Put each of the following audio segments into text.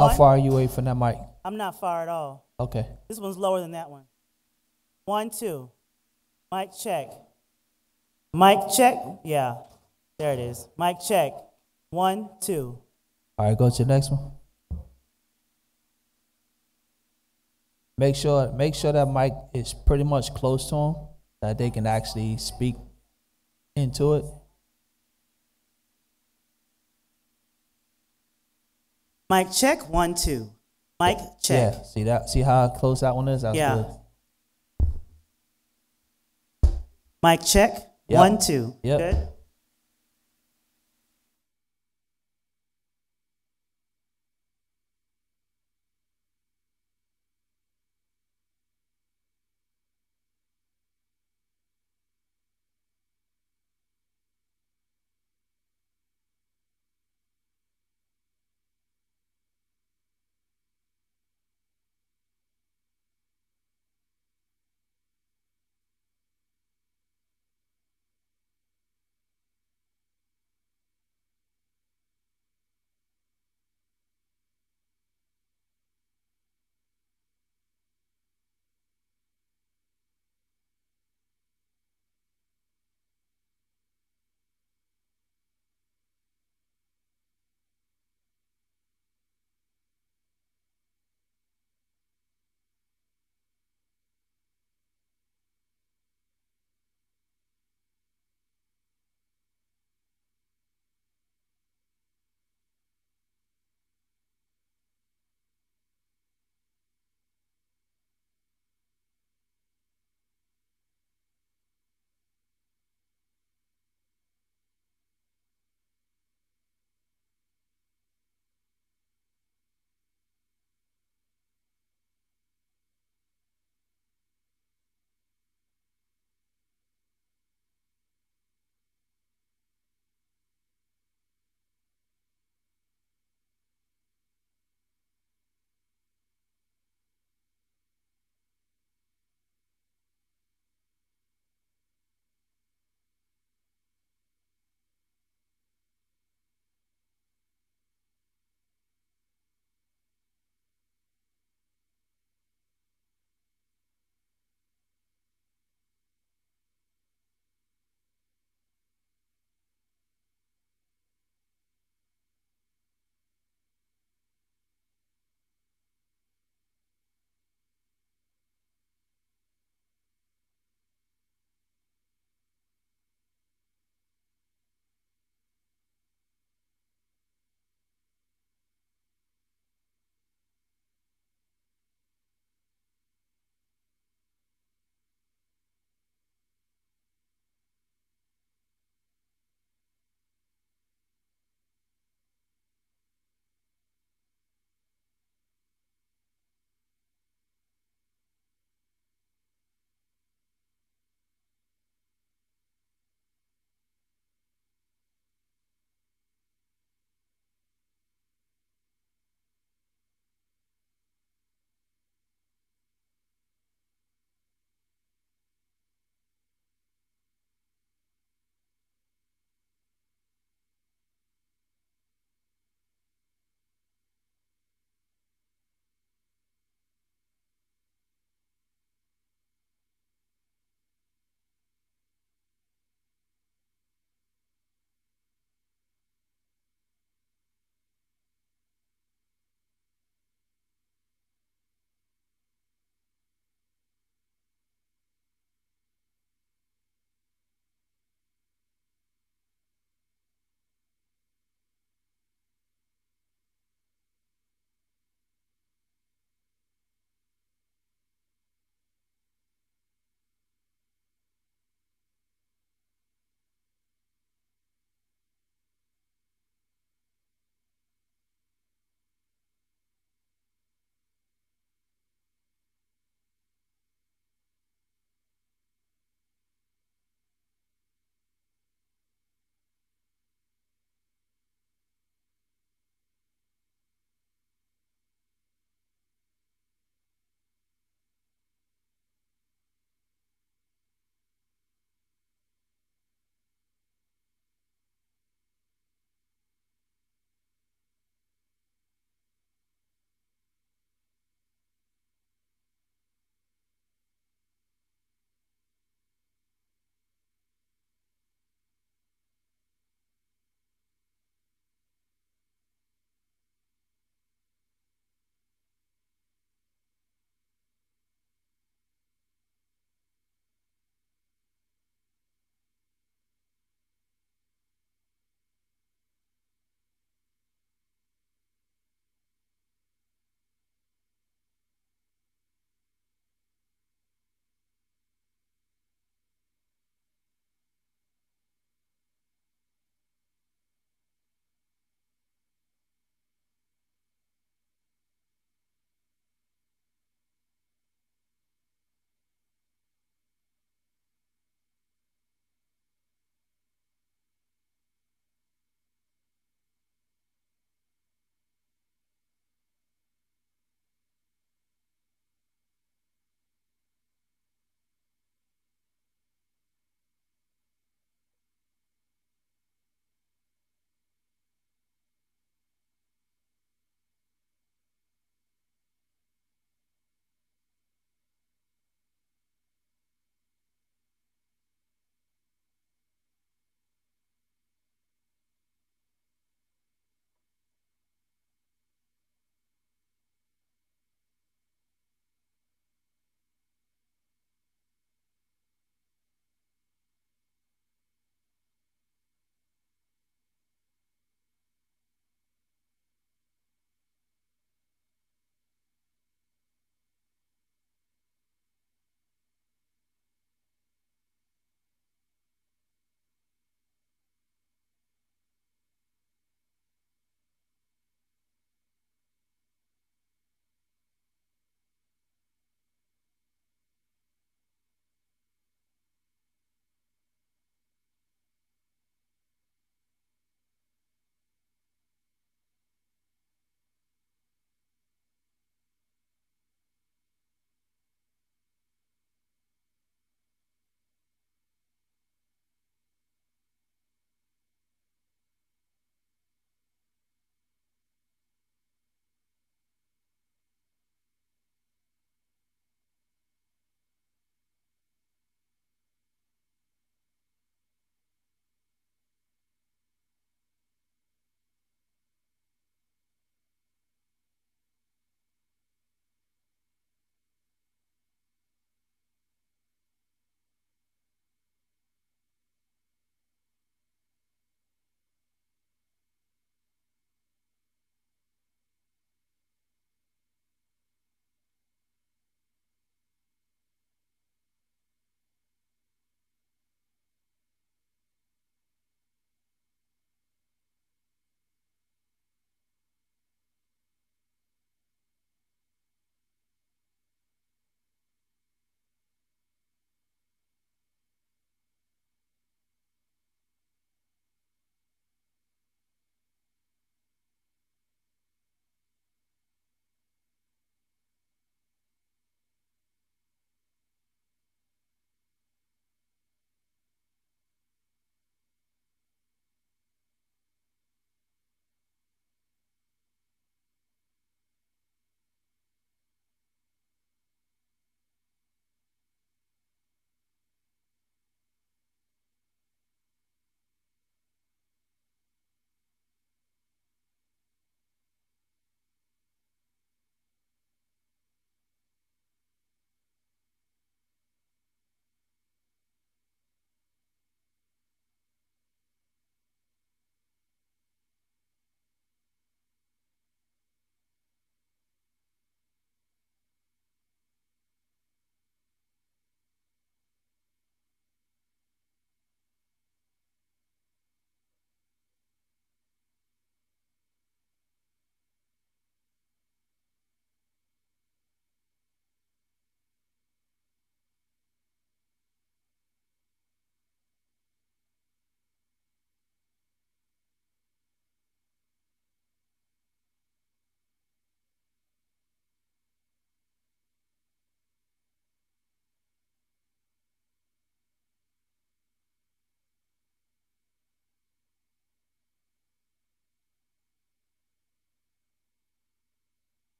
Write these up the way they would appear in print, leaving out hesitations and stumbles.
How One. far are you away from that mic? I'm not far at all. Okay. This one's lower than that one. 1, 2. Mic check. Mic check. Yeah, there it is. Mic check. 1, 2. All right, go to the next one. Make sure that mic is pretty much close to them, that they can actually speak into it. Mic check. 1, 2. Mic check. Yeah, see that? See how close that one is? That's Yeah. good. Mic check. Yep. 1, 2. Yep. Good.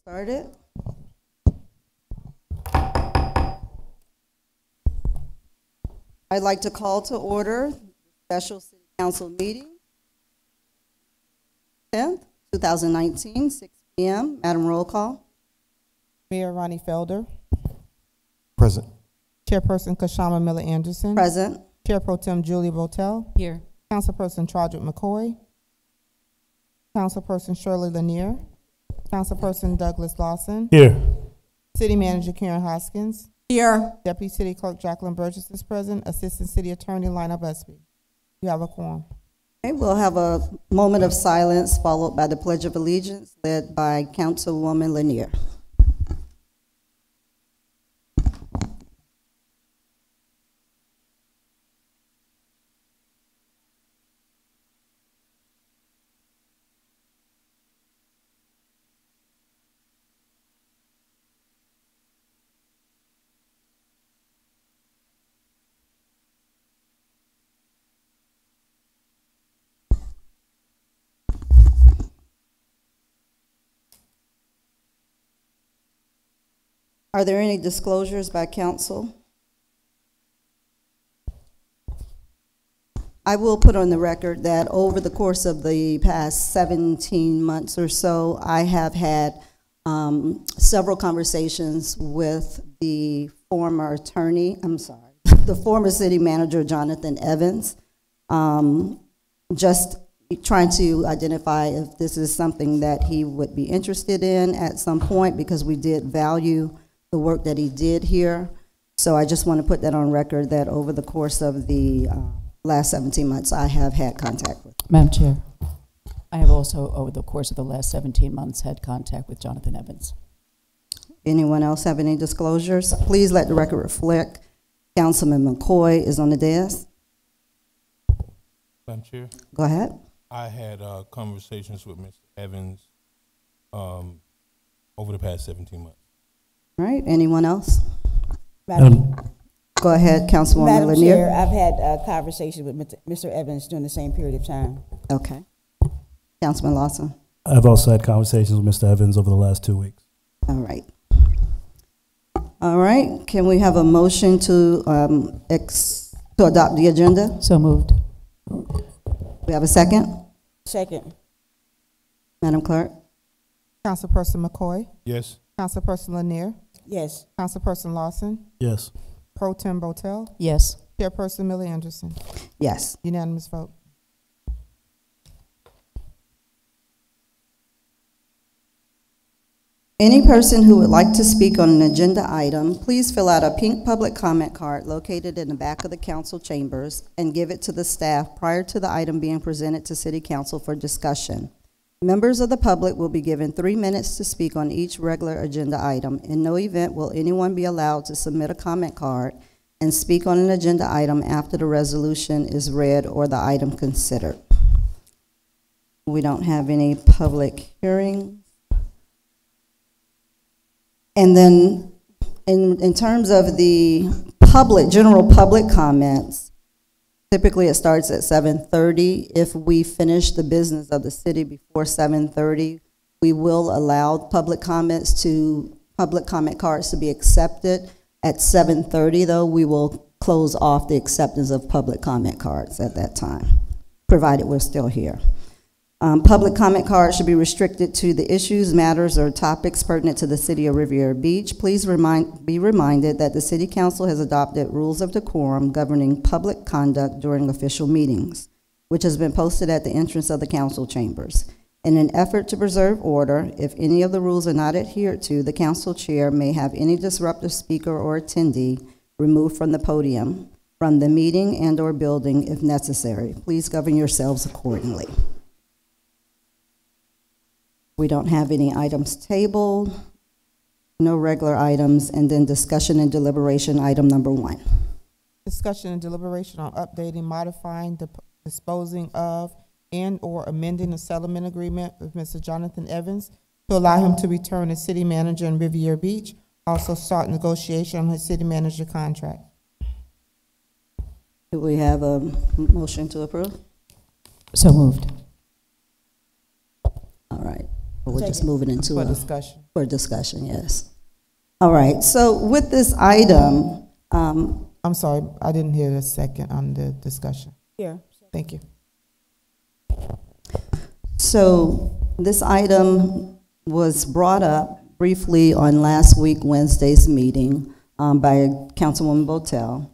Started. I'd like to call to order special city council meeting, 10th, 2019, 6 p.m. Madam, roll call. Mayor Ronnie Felder. Present. Chairperson Kashama Miller Anderson. Present. Chair Pro Tem Julie Rotel. Here. Councilperson Chadwick McCoy. Councilperson Shirley Lanier. Councilperson Douglas Lawson. Here. City Manager Karen Hoskins. Here. Deputy City Clerk Jacqueline Burgess is present. Assistant City Attorney Lionel Busby. You have a quorum. Okay, we'll have a moment of silence followed by the Pledge of Allegiance led by Councilwoman Lanier. Are there any disclosures by council? I will put on the record that over the course of the past 17 months or so, I have had several conversations with the former the former city manager, Jonathan Evans, just trying to identify if this is something that he would be interested in at some point, because we did value the work that he did here. So I just want to put that on record that over the course of the last 17 months, I have had contact with him. Madam Chair, I have also, over the course of the last 17 months, had contact with Jonathan Evans. Anyone else have any disclosures? Please let the record reflect. Councilman McCoy is on the dais. Madam Chair, Go ahead. I had conversations with Mr. Evans over the past 17 months. All right, anyone else? Madam, Go ahead, Councilwoman Madam Lanier. Chair, I've had conversations with Mr. Evans during the same period of time. Okay. Councilman Lawson. I've also had conversations with Mr. Evans over the last 2 weeks. All right. All right, can we have a motion to adopt the agenda? So moved. We have a second? Second. Madam Clerk? Councilperson McCoy, Yes. Councilperson Lanier, Yes. Councilperson Lawson, Yes. Pro Tem Botel, Yes. Chairperson Millie Anderson. Yes. Unanimous vote. Any person who would like to speak on an agenda item, please fill out a pink public comment card located in the back of the council chambers and give it to the staff prior to the item being presented to City Council for discussion. Members of the public will be given 3 minutes to speak on each regular agenda item. In no event will anyone be allowed to submit a comment card and speak on an agenda item after the resolution is read or the item considered. We don't have any public hearings. And then in terms of the general public comments, typically it starts at 7:30. If we finish the business of the city before 7:30, we will allow public comment cards to be accepted. At 7:30 though, we will close off the acceptance of public comment cards at that time, provided we're still here. Public comment cards should be restricted to the issues, matters, or topics pertinent to the city of Riviera Beach. Please be reminded that the City Council has adopted rules of decorum governing public conduct during official meetings, which has been posted at the entrance of the council chambers. In an effort to preserve order, if any of the rules are not adhered to, the council chair may have any disruptive speaker or attendee removed from the podium, from the meeting and/or building if necessary. Please govern yourselves accordingly. We don't have any items tabled, no regular items, and then discussion and deliberation, item number 1. Discussion and deliberation on updating, modifying, disposing of, and/or amending a settlement agreement with Mr. Jonathan Evans to allow him to return as city manager in Riviera Beach. Also start negotiation on his city manager contract. Do we have a motion to approve? So moved. All right. We're just moving into For discussion. For discussion, yes. All right, so with this item, I'm sorry, I didn't hear the second on the discussion. Here. Thank you. so this item was brought up briefly on last week, Wednesday's meeting by Councilwoman Botel.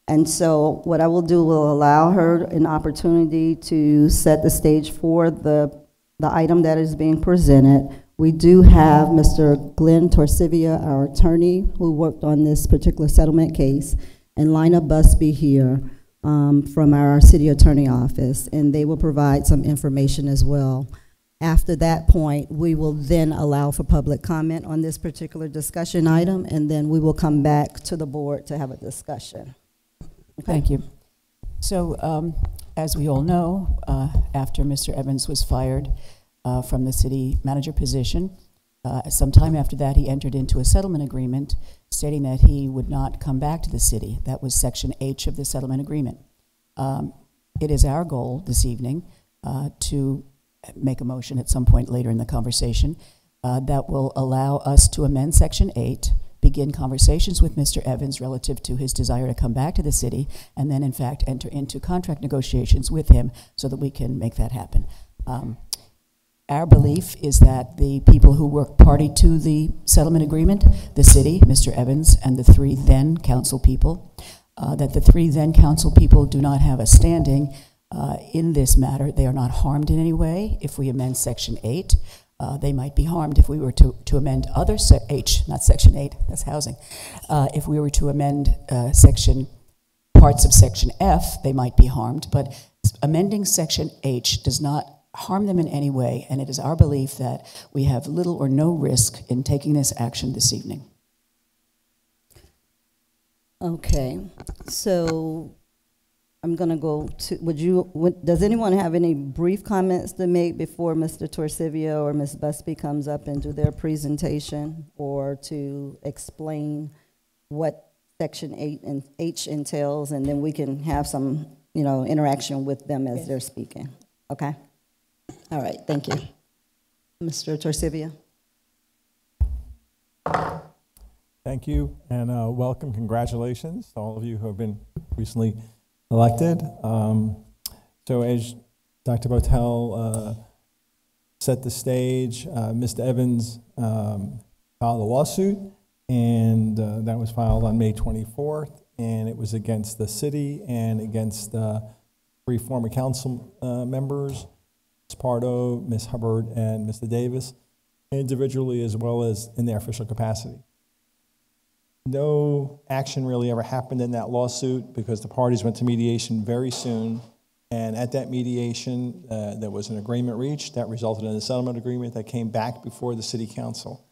And so what I will do will allow her an opportunity to set the stage for the item that is being presented. We do have Mr. Glenn Torsivia, our attorney, who worked on this particular settlement case, and Lina Busby here from our city attorney office, and they will provide some information as well. After that point, we will then allow for public comment on this particular discussion item, and then we will come back to the board to have a discussion. Okay. Thank you. So, as we all know, after Mr. Evans was fired from the city manager position, sometime after that he entered into a settlement agreement stating that he would not come back to the city. That was Section H of the settlement agreement. It is our goal this evening to make a motion at some point later in the conversation that will allow us to amend Section 8, begin conversations with Mr. Evans relative to his desire to come back to the city, and then in fact enter into contract negotiations with him so that we can make that happen. Our belief is that the people who were party to the settlement agreement, the city, Mr. Evans, and the 3 then council people, that the 3 then council people do not have a standing in this matter. They are not harmed in any way if we amend Section 8. They might be harmed if we were to amend other H, not Section 8, that's housing. If we were to amend parts of Section F, they might be harmed, but amending Section H does not harm them in any way, and it is our belief that we have little or no risk in taking this action this evening. Okay, so I'm going to go to, does anyone have any brief comments to make before Mr. Torsivia or Ms. Busby comes up and do their presentation, or to explain what Section 8 and H entails, and then we can have some, interaction with them as they're speaking. Okay? All right, thank you. Mr. Torsivia. Thank you, and welcome, congratulations to all of you who have been recently elected. So as Dr. Botel set the stage, Mr. Evans filed a lawsuit, and that was filed on May 24th, and it was against the city and against 3 former council members, Ms. Pardo, Ms. Hubbard, and Mr. Davis, individually as well as in their official capacity. No action really ever happened in that lawsuit because the parties went to mediation very soon. And at that mediation, there was an agreement reached that resulted in a settlement agreement that came back before the city council.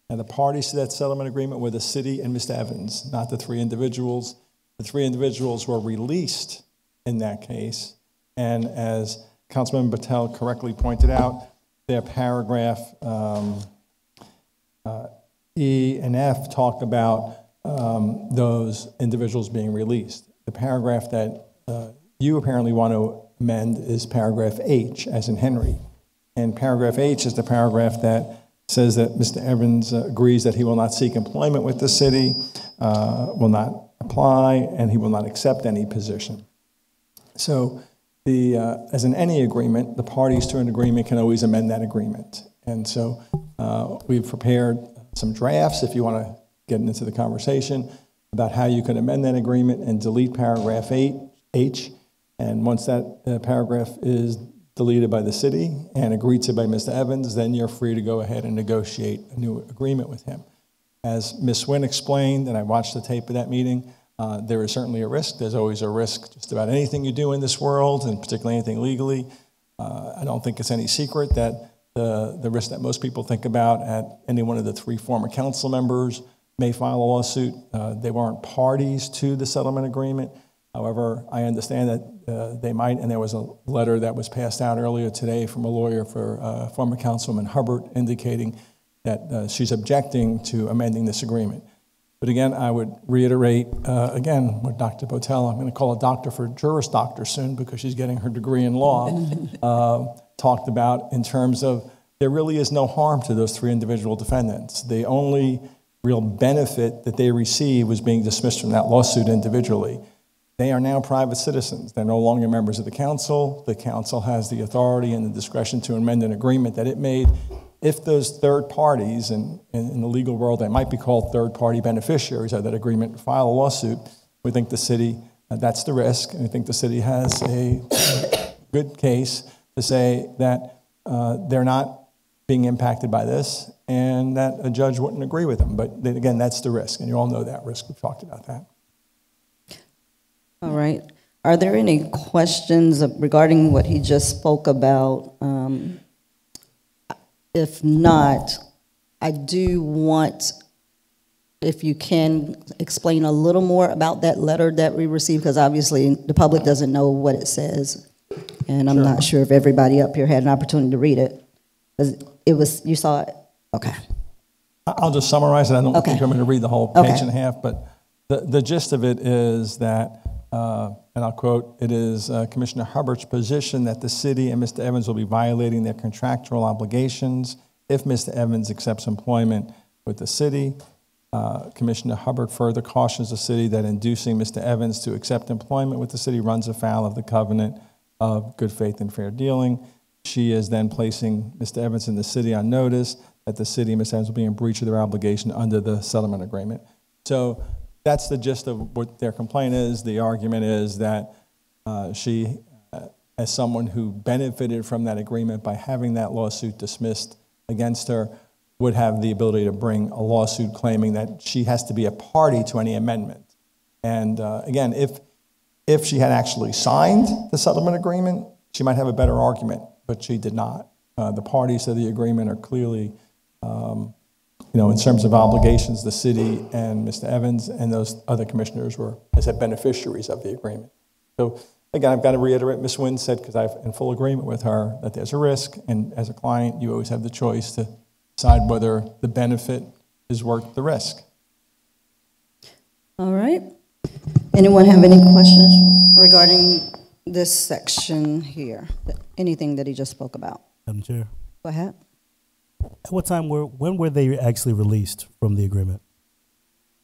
And the parties to that settlement agreement were the city and Mr. Evans, not the 3 individuals. The 3 individuals were released in that case. And as Councilman Patel correctly pointed out, their paragraph E and F talk about those individuals being released. The paragraph that you apparently want to amend is paragraph H, as in Henry. And paragraph H is the paragraph that says that Mr. Evans agrees that he will not seek employment with the city, will not apply, and he will not accept any position. So, as in any agreement, the parties to an agreement can always amend that agreement. And so we've prepared some drafts, if you want to get into the conversation, about how you can amend that agreement and delete paragraph H. And once that paragraph is deleted by the city and agreed to by Mr. Evans, then you're free to go ahead and negotiate a new agreement with him. As Ms. Wynn explained, and I watched the tape of that meeting, there is certainly a risk. There's always a risk just about anything you do in this world, and particularly anything legally. I don't think it's any secret that the risk that most people think about at any one of the 3 former council members may file a lawsuit. They weren't parties to the settlement agreement. However, I understand that they might, and there was a letter that was passed out earlier today from a lawyer for former Councilwoman Hubbard indicating that she's objecting to amending this agreement. But again, I would reiterate, again, what Dr. Botel, I'm going to call a doctor for Juris Doctor soon because she's getting her degree in law, talked about in terms of there really is no harm to those 3 individual defendants. The only real benefit that they received was being dismissed from that lawsuit individually. They are now private citizens. They're no longer members of the council. The council has the authority and the discretion to amend an agreement that it made. If those third parties, and in the legal world they might be called third-party beneficiaries of that agreement, file a lawsuit, we think the city, that's the risk, and we think the city has a good case to say that they're not being impacted by this and that a judge wouldn't agree with them. But then again, that's the risk, and you all know that risk. We've talked about that. All right. Are there any questions regarding what he just spoke about? If not, I do want, if you can explain a little more about that letter that we received, because obviously the public doesn't know what it says. And I'm not sure if everybody up here had an opportunity to read it. It was, you saw it? Okay. I'll just summarize it. I don't think I'm going to read the whole page and a half, but the gist of it is that, and I'll quote, it is Commissioner Hubbard's position that the city and Mr. Evans will be violating their contractual obligations if Mr. Evans accepts employment with the city. Commissioner Hubbard further cautions the city that inducing Mr. Evans to accept employment with the city runs afoul of the covenant of good faith and fair dealing. She is then placing Mr. Evans and the city on notice that the city and Mr. Evans will be in breach of their obligation under the settlement agreement. So that's the gist of what their complaint is. The argument is that she, as someone who benefited from that agreement by having that lawsuit dismissed against her, would have the ability to bring a lawsuit claiming that she has to be a party to any amendment. And again, if she had actually signed the settlement agreement, she might have a better argument, but she did not. The parties to the agreement are clearly, in terms of obligations, the city and Mr. Evans and those other commissioners were, as I said, beneficiaries of the agreement. So again, I've got to reiterate, Ms. Wynn said, because I'm in full agreement with her, that there's a risk, and as a client, you always have the choice to decide whether the benefit is worth the risk. All right. Anyone have any questions regarding this section here? Anything that he just spoke about? Madam Chair. Go ahead. At what time when were they actually released from the agreement?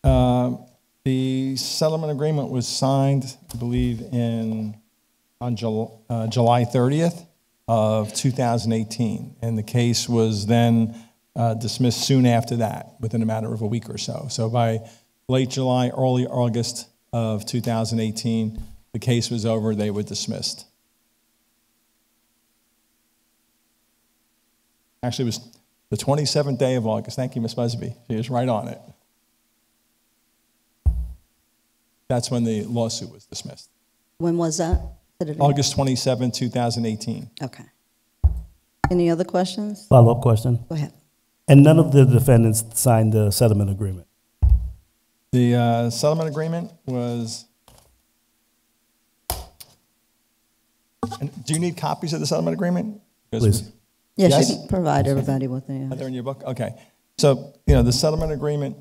The settlement agreement was signed, I believe, on July 30th, of 2018, and the case was then dismissed soon after that, within a matter of a week or so. So by late July, early August of 2018, the case was over, they were dismissed. Actually, it was the 27th day of August. Thank you, Ms. Busby. She was right on it. That's when the lawsuit was dismissed. When was that? August 27, 2018. Okay. Any other questions? Follow-up question. Go ahead. And none of the defendants signed the settlement agreement? The settlement agreement was... And do you need copies of the settlement agreement? Please. Yes, Yes? you can provide everybody with Are it. they in your book? Okay. So, the settlement agreement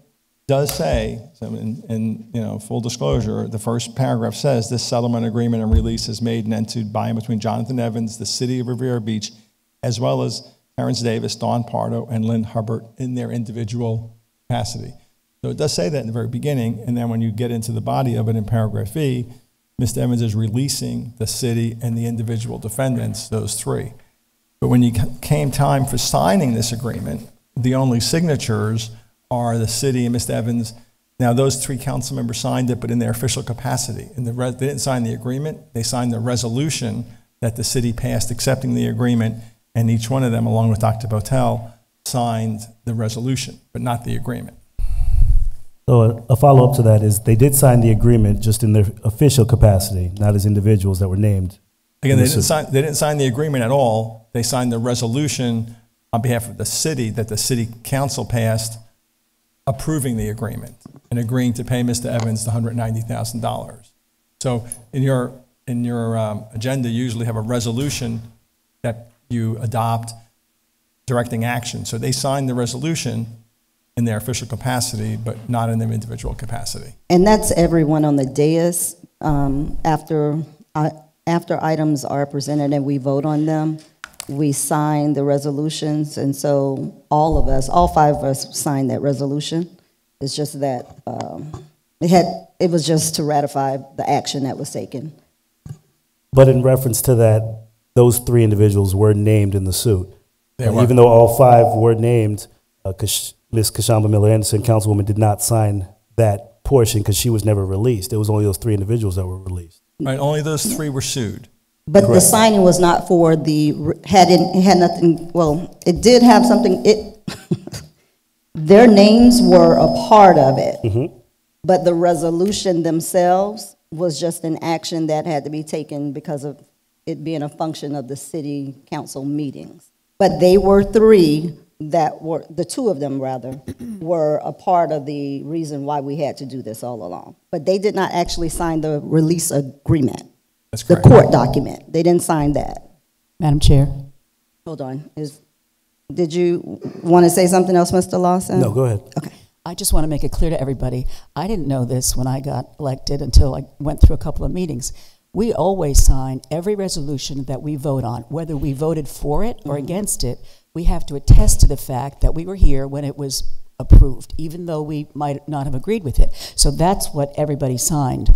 does say, so in full disclosure, the first paragraph says, this settlement agreement and release is made and entered by and between Jonathan Evans, the city of Riviera Beach, as well as Terrence Davis, Don Pardo, and Lynn Hubbard in their individual capacity. So it does say that in the very beginning, and then when you get into the body of it in paragraph E, Mr. Evans is releasing the city and the individual defendants, those three. But when came time for signing this agreement, the only signatures are the city and Mr. Evans. Now, those three council members signed it, but in their official capacity. And they didn't sign the agreement. They signed the resolution that the city passed accepting the agreement, and each one of them, along with Dr. Botel, signed the resolution, but not the agreement. So a follow-up to that is they did sign the agreement just in their official capacity, not as individuals that were named. Again, they didn't sign the agreement at all. They signed the resolution on behalf of the city that the city council passed approving the agreement and agreeing to pay Mr. Evans the $190,000. So in your agenda, you usually have a resolution that you adopt directing action. So they signed the resolution in their official capacity, but not in their individual capacity. And that's everyone on the dais. After items are presented and we vote on them, we sign the resolutions, and so all of us, all five of us signed that resolution. It's just that it was just to ratify the action that was taken. But in reference to that, those three individuals were named in the suit. They were. Even though all five were named, Ms. Kashamba Miller Anderson, Councilwoman, did not sign that portion because she was never released. It was only those three individuals that were released. Right, only those three were sued. But Correct. the signing was not for it had nothing, well, it did have something, their names were a part of it. But the resolution themselves was just an action that had to be taken because of it being a function of the city council meetings. But they were three that were, the two of them rather, were a part of the reason why we had to do this all along. But they did not actually sign the release agreement. That's The correct. court document. They didn't sign that. Madam Chair. Hold on. Did you want to say something else, Mr. Lawson? No, go ahead. Okay. I just want to make it clear to everybody, I didn't know this when I got elected until I went through a couple of meetings. We always sign every resolution that we vote on, whether we voted for it or against it. We have to attest to the fact that we were here when it was approved, even though we might not have agreed with it. So that's what everybody signed.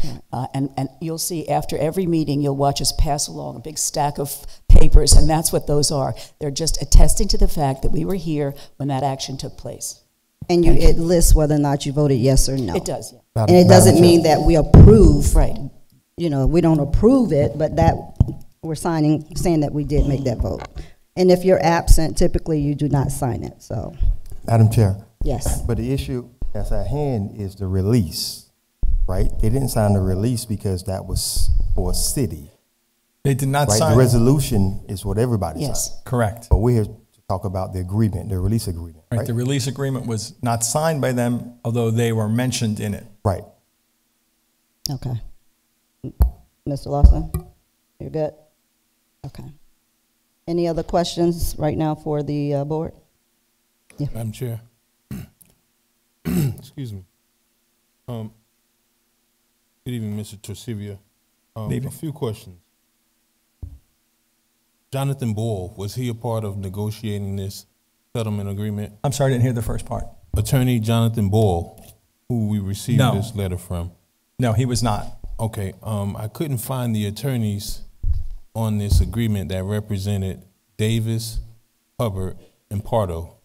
And you'll see after every meeting, you'll watch us pass along a big stack of papers, and that's what those are. They're just attesting to the fact that we were here when that action took place. And it lists whether or not you voted yes or no. It does, yeah. And it doesn't mean that we approve. Right. You know, we don't approve it, but that we're saying that we did make that vote. And if you're absent, typically you do not sign it, so. Madam Chair. Yes. But the issue that's at hand is the release, right? They didn't sign the release because that was for a city. They did not Right? sign. The resolution is what everybody Yes. signed. Correct. But we're here to talk about the agreement, the release agreement, Right. right? The release agreement was not signed by them, although they were mentioned in it. Right. Okay. Mr. Lawson, you're good? Okay. Any other questions right now for the board? Yeah. Madam Chair. Excuse me. Good evening, Mr. Torcivia. Good evening. A few questions. Jonathan Ball, was he a part of negotiating this settlement agreement? I'm sorry, I didn't hear the first part. Attorney Jonathan Ball, who we received No. this letter from. No, he was not. Okay, I couldn't find the attorney's on this agreement that represented Davis, Hubbard, and Pardo?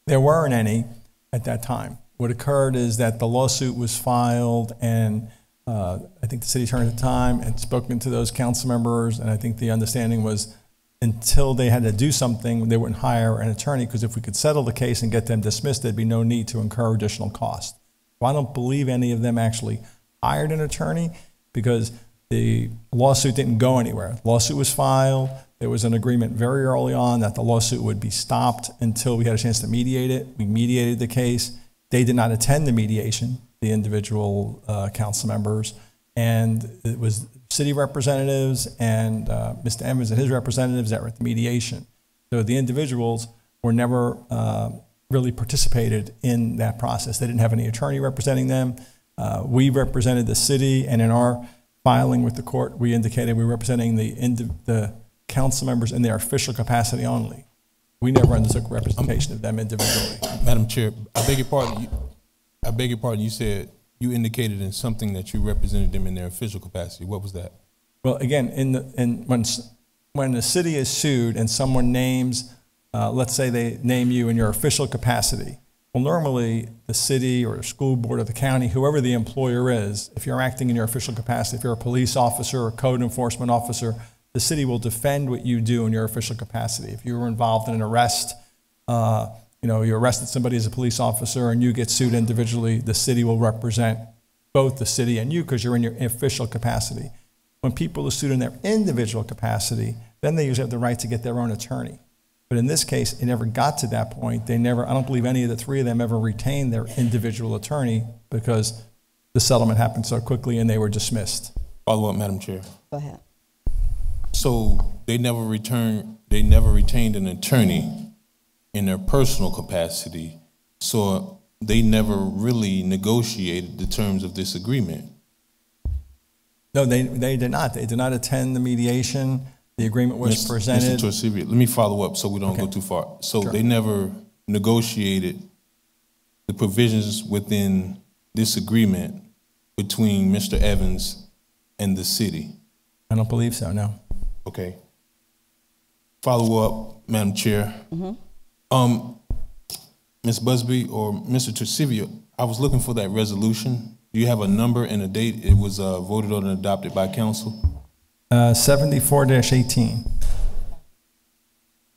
There weren't any at that time. What occurred is that the lawsuit was filed, and I think the city attorney at the time had spoken to those council members, and I think the understanding was until they had to do something, they wouldn't hire an attorney, because if we could settle the case and get them dismissed, there'd be no need to incur additional cost. So I don't believe any of them actually hired an attorney, because the lawsuit didn't go anywhere. The lawsuit was filed. There was an agreement very early on that the lawsuit would be stopped until we had a chance to mediate it. We mediated the case. They did not attend the mediation, the individual council members, and it was city representatives and Mr. Evans and his representatives that were at the mediation. So the individuals were never really participated in that process. They didn't have any attorney representing them. We represented the city, and in our filing with the court, we indicated we were representing the council members in their official capacity only. We never undertook representation of them individually. Madam Chair, I beg your pardon. I beg your pardon. You said you indicated in something that you represented them in their official capacity. What was that? Well, again, when the city is sued and someone names, let's say they name you in your official capacity. Well, normally the city or the school board or the county, whoever the employer is, if you're acting in your official capacity, if you're a police officer or a code enforcement officer, the city will defend what you do in your official capacity. If you were involved in an arrest, you arrested somebody as a police officer and you get sued individually, the city will represent both the city and you because you're in your official capacity. When people are sued in their individual capacity, then they usually have the right to get their own attorney. But in this case, it never got to that point. I don't believe any of the three of them ever retained their individual attorney because the settlement happened so quickly and they were dismissed. Follow up, Madam Chair. Go ahead. So they never retained an attorney in their personal capacity, so they never really negotiated the terms of this agreement. No, they did not. They did not attend the mediation. The agreement was presented. Mr. Torcivia, let me follow up so we don't go too far. So They never negotiated the provisions within this agreement between Mr. Evans and the city? I don't believe so, no. Okay. Follow up, Madam Chair. Ms. Busby or Mr. Torcivia, I was looking for that resolution. Do you have a number and a date it was voted on and adopted by council? 74-18.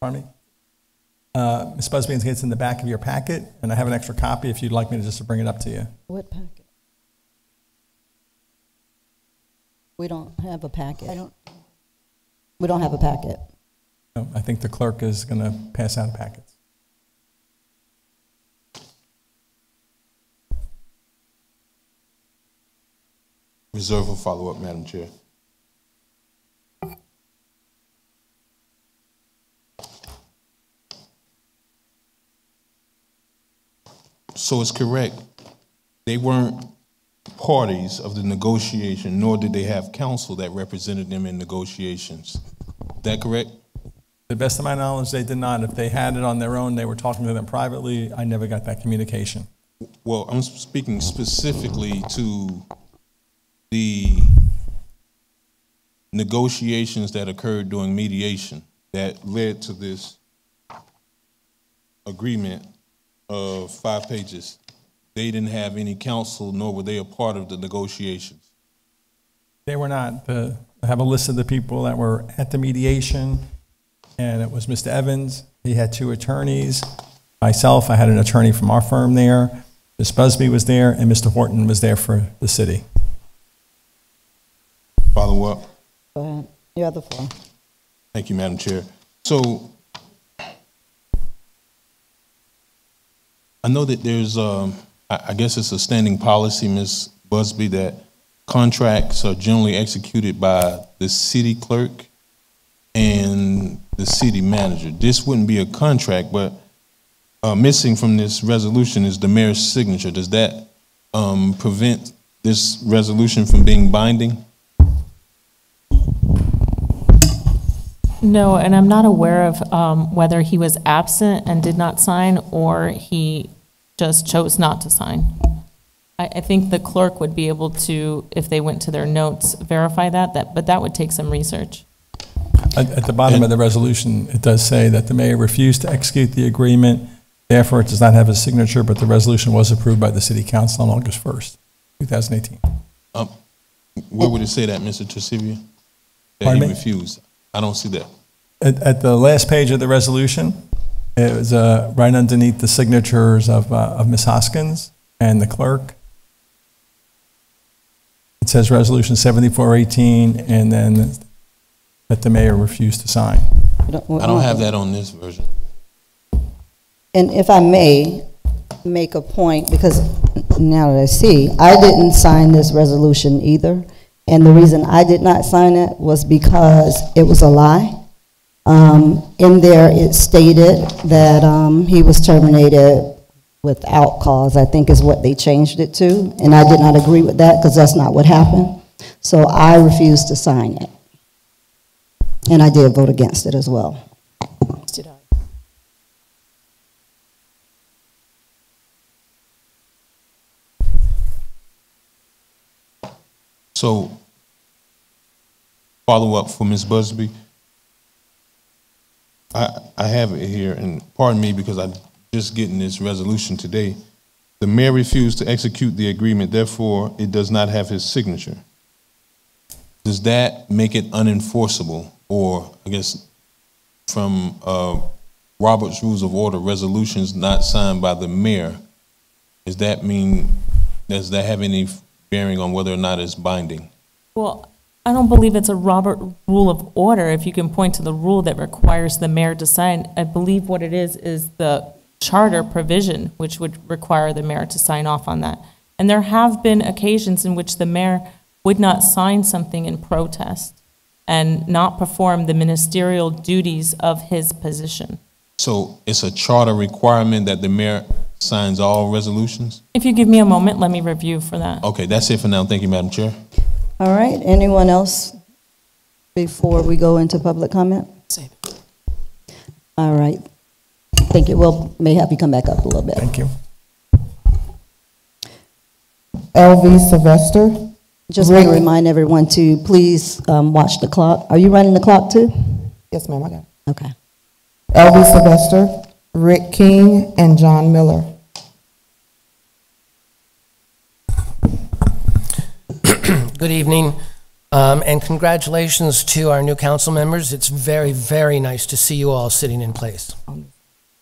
Pardon me? Ms. Busby indicates in the back of your packet, and I have an extra copy if you'd like me to just bring it up to you. What packet? We don't have a packet. We don't have a packet. No, I think the clerk is going to pass out packets. Reserve for follow-up, Madam Chair. So it's correct. They weren't parties of the negotiation, nor did they have counsel that represented them in negotiations. Is that correct? To the best of my knowledge, they did not. If they had it on their own, they were talking to them privately. I never got that communication. Well, I'm speaking specifically to the negotiations that occurred during mediation that led to this agreement of 5 pages. They didn't have any counsel, nor were they a part of the negotiations. They were not. I have a list of the people that were at the mediation, and it was Mr. Evans. He had 2 attorneys. Myself, I had an attorney from our firm there. Ms. Busby was there, and Mr. Horton was there for the city. Follow up. Go ahead. You have the floor. Thank you, Madam Chair. So I know that there's, I guess it's a standing policy, Ms. Busby, that contracts are generally executed by the city clerk and the city manager. This wouldn't be a contract, but missing from this resolution is the mayor's signature. Does that prevent this resolution from being binding? No, and I'm not aware of whether he was absent and did not sign or he just chose not to sign. I think the clerk would be able to, if they went to their notes, verify that, but that would take some research. At the bottom of the resolution, it does say that the mayor refused to execute the agreement. Therefore, it does not have a signature, but the resolution was approved by the city council on August 1st, 2018. Where would it say that, Mr. Tresivia? That Pardon he me? refused? I don't see that. At the last page of the resolution, it was right underneath the signatures of Ms. Hoskins and the clerk. It says Resolution 7418, and then that the mayor refused to sign. I don't have that on this version. And if I may make a point, because now that I see, I didn't sign this resolution either. And the reason I did not sign it was because it was a lie. In there, it stated that he was terminated without cause, I think is what they changed it to. And I did not agree with that because that's not what happened. So I refused to sign it. And I did vote against it as well. Did I? So, follow up for Ms. Busby. I have it here, and pardon me because I'm just getting this resolution today. The mayor refused to execute the agreement, therefore it does not have his signature. Does that make it unenforceable? Or, I guess, from Robert's Rules of Order, resolutions not signed by the mayor, does that have any bearing on whether or not it's binding? Well, I don't believe it's a Robert Rule of Order. If you can point to the rule that requires the mayor to sign, I believe what it is the charter provision, which would require the mayor to sign off on that. And there have been occasions in which the mayor would not sign something in protest and not perform the ministerial duties of his position. So it's a charter requirement that the mayor signs all resolutions? If you give me a moment, let me review for that. Okay, that's it for now. Thank you, Madam Chair. All right, anyone else before we go into public comment? Save it. All right, thank you. We'll may have you come back up a little bit. Thank you. LV Sylvester. Just want to remind everyone to please watch the clock. Are you running the clock too? Yes, ma'am, I got it. Okay. LV Sylvester, Rick King, and John Miller. Good evening, and congratulations to our new council members. It's very, very nice to see you all sitting in place.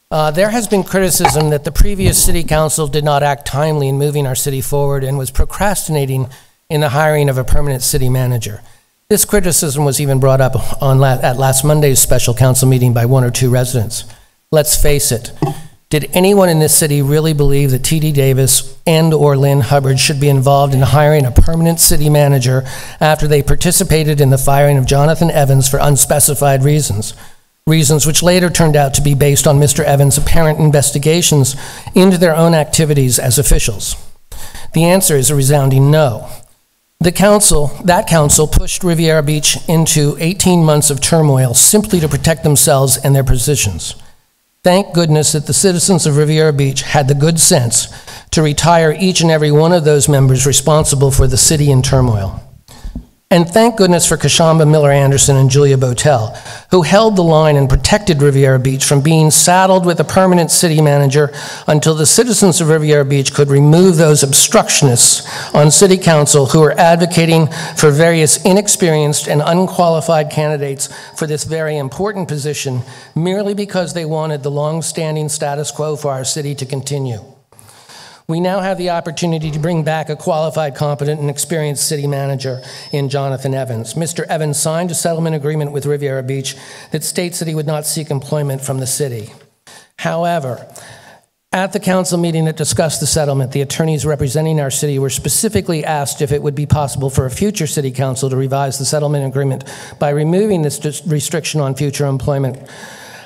There has been criticism that the previous city council did not act timely in moving our city forward and was procrastinating in the hiring of a permanent city manager. This criticism was even brought up at last Monday's special council meeting by one or two residents. Let's face it, did anyone in this city really believe that T.D. Davis and or Lynn Hubbard should be involved in hiring a permanent city manager after they participated in the firing of Jonathan Evans for unspecified reasons? Reasons which later turned out to be based on Mr. Evans' apparent investigations into their own activities as officials. The answer is a resounding no. That council pushed Riviera Beach into 18 months of turmoil simply to protect themselves and their positions. Thank goodness that the citizens of Riviera Beach had the good sense to retire each and every one of those members responsible for the city in turmoil. And thank goodness for Kashamba Miller Anderson and Julia Botel, who held the line and protected Riviera Beach from being saddled with a permanent city manager until the citizens of Riviera Beach could remove those obstructionists on city council who were advocating for various inexperienced and unqualified candidates for this very important position merely because they wanted the long-standing status quo for our city to continue. We now have the opportunity to bring back a qualified, competent, and experienced city manager in Jonathan Evans. Mr. Evans signed a settlement agreement with Riviera Beach that states that he would not seek employment from the city. However, at the council meeting that discussed the settlement, the attorneys representing our city were specifically asked if it would be possible for a future city council to revise the settlement agreement by removing this restriction on future employment.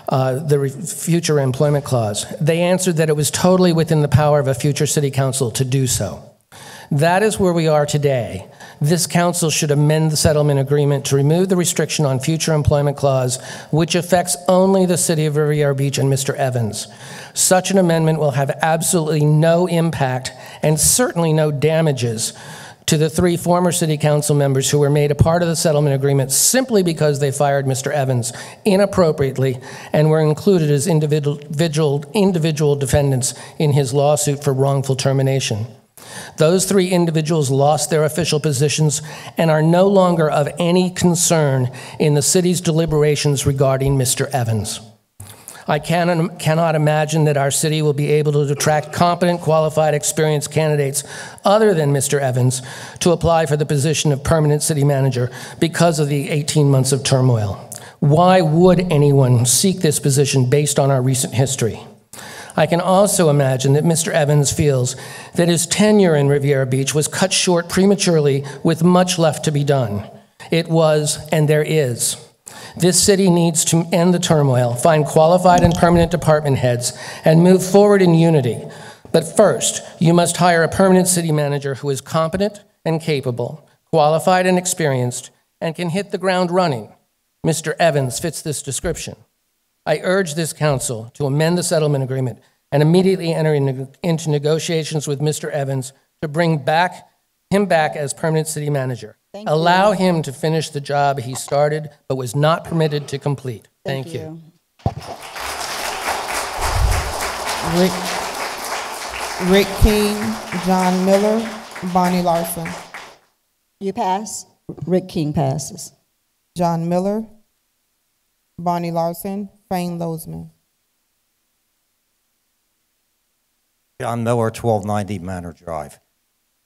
Future employment clause. They answered that it was totally within the power of a future city council to do so. That is where we are today. This council should amend the settlement agreement to remove the restriction on future employment clause, which affects only the city of Riviera Beach and Mr. Evans. Such an amendment will have absolutely no impact and certainly no damages to the 3 former city council members who were made a part of the settlement agreement simply because they fired Mr. Evans inappropriately and were included as individual defendants in his lawsuit for wrongful termination. Those 3 individuals lost their official positions and are no longer of any concern in the city's deliberations regarding Mr. Evans. I cannot imagine that our city will be able to attract competent, qualified, experienced candidates other than Mr. Evans to apply for the position of permanent city manager because of the 18 months of turmoil. Why would anyone seek this position based on our recent history? I can also imagine that Mr. Evans feels that his tenure in Riviera Beach was cut short prematurely with much left to be done. It was, and there is. This city needs to end the turmoil, find qualified and permanent department heads, and move forward in unity. But first, you must hire a permanent city manager who is competent and capable, qualified and experienced, and can hit the ground running. Mr. Evans fits this description. I urge this council to amend the settlement agreement and immediately enter into negotiations with Mr. Evans to bring him back as permanent city manager. Allow him to finish the job he started but was not permitted to complete. Thank you. Rick King, John Miller, Bonnie Larson. You pass? Rick King passes. John Miller, Bonnie Larson, Fane Lozman. John Miller, 1290 Manor Drive.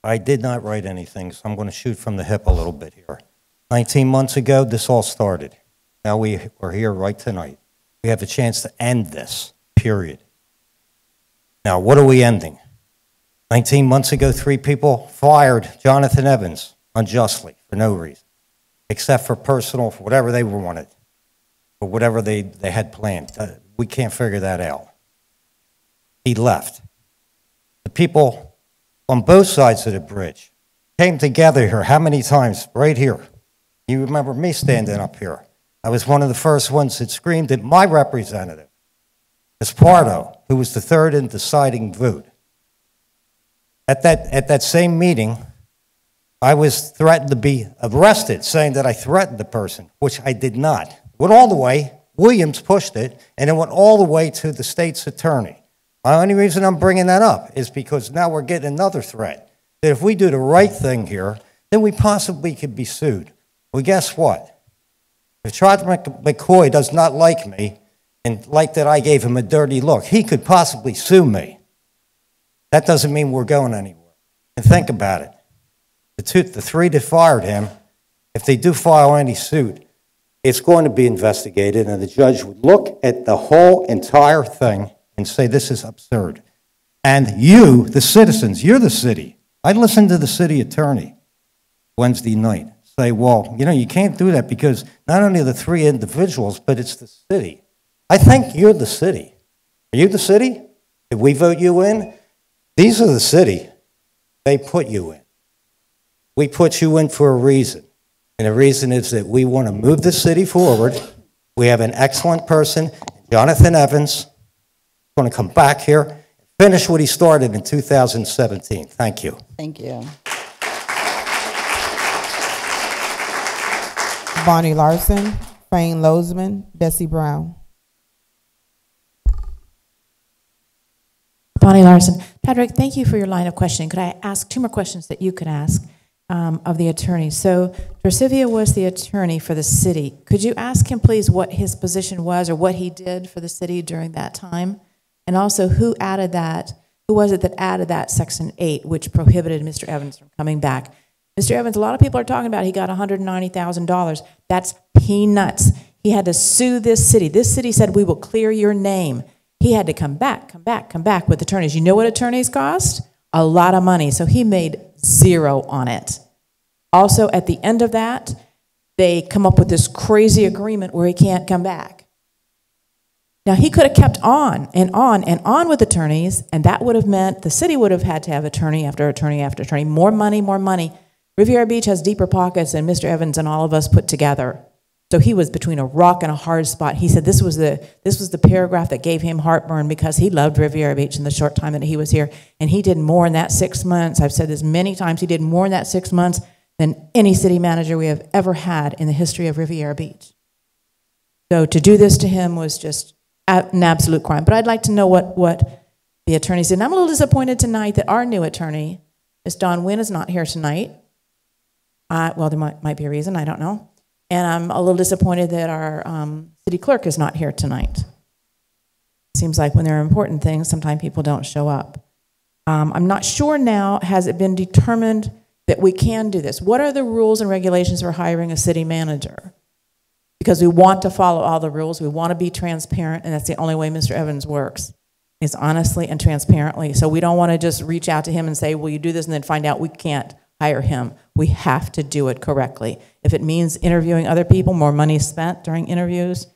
I did not write anything, so I'm going to shoot from the hip a little bit here. 19 months ago, this all started. Now we're here right tonight. We have a chance to end this, period. Now, what are we ending? 19 months ago, 3 people fired Jonathan Evans unjustly for no reason, except for personal, for whatever they wanted, or whatever they had planned. We can't figure that out. He left. The people on both sides of the bridge came together here. How many times? Right here. You remember me standing up here. I was one of the first ones that screamed at my representative, Esparto, who was the third and deciding vote. At that same meeting, I was threatened to be arrested, saying that I threatened the person, which I did not. Went all the way. Williams pushed it, and it went all the way to the state's attorney. The only reason I'm bringing that up is because now we're getting another threat, that if we do the right thing here, then we possibly could be sued. Well, guess what? If Charles McCoy does not like me, and like that I gave him a dirty look, he could possibly sue me. That doesn't mean we're going anywhere. And think about it. The 3 that fired him, if they do file any suit, it's going to be investigated, and the judge would look at the whole entire thing and say, this is absurd. And you, the citizens, you're the city. I listened to the city attorney Wednesday night say, well, you know, you can't do that because not only the 3 individuals, but it's the city. I think you're the city. Are you the city? Did we vote you in? These are the city. They put you in. We put you in for a reason. And the reason is that we want to move the city forward. We have an excellent person, Jonathan Evans, going to come back here and finish what he started in 2017. Thank you. Thank you. Bonnie Larson, Fane Lozman, Bessie Brown. Bonnie Larson. Patrick, thank you for your line of questioning. Could I ask 2 more questions that you could ask of the attorney? So, Drasivia was the attorney for the city. Could you ask him, please, what his position was or what he did for the city during that time? And also, who added that? Who was it that added that Section 8, which prohibited Mr. Evans from coming back? Mr. Evans, a lot of people are talking about he got $190,000. That's peanuts. He had to sue this city. This city said, we will clear your name. He had to come back with attorneys. You know what attorneys cost? A lot of money. So he made 0 on it. Also, at the end of that, they come up with this crazy agreement where he can't come back. Now, he could have kept on and on and on with attorneys, and that would have meant the city would have had to have attorney after attorney after attorney. More money, more money. Riviera Beach has deeper pockets than Mr. Evans and all of us put together. So he was between a rock and a hard spot. He said this was the paragraph that gave him heartburn because he loved Riviera Beach in the short time that he was here. And he did more in that 6 months. I've said this many times. He did more in that 6 months than any city manager we have ever had in the history of Riviera Beach. So to do this to him was just an absolute crime. But I'd like to know what the attorney said. And I'm a little disappointed tonight that our new attorney, Ms. Dawn Wynn, is not here tonight. Well, there might be a reason, I don't know. And I'm a little disappointed that our city clerk is not here tonight. Seems like when there are important things, sometimes people don't show up. I'm not sure now, has it been determined that we can do this? What are the rules and regulations for hiring a city manager? Because we want to follow all the rules, we want to be transparent, and that's the only way Mr. Evans works, is honestly and transparently. So we don't want to just reach out to him and say, will you do this, and then find out we can't hire him. We have to do it correctly. If it means interviewing other people, more money spent during interviews,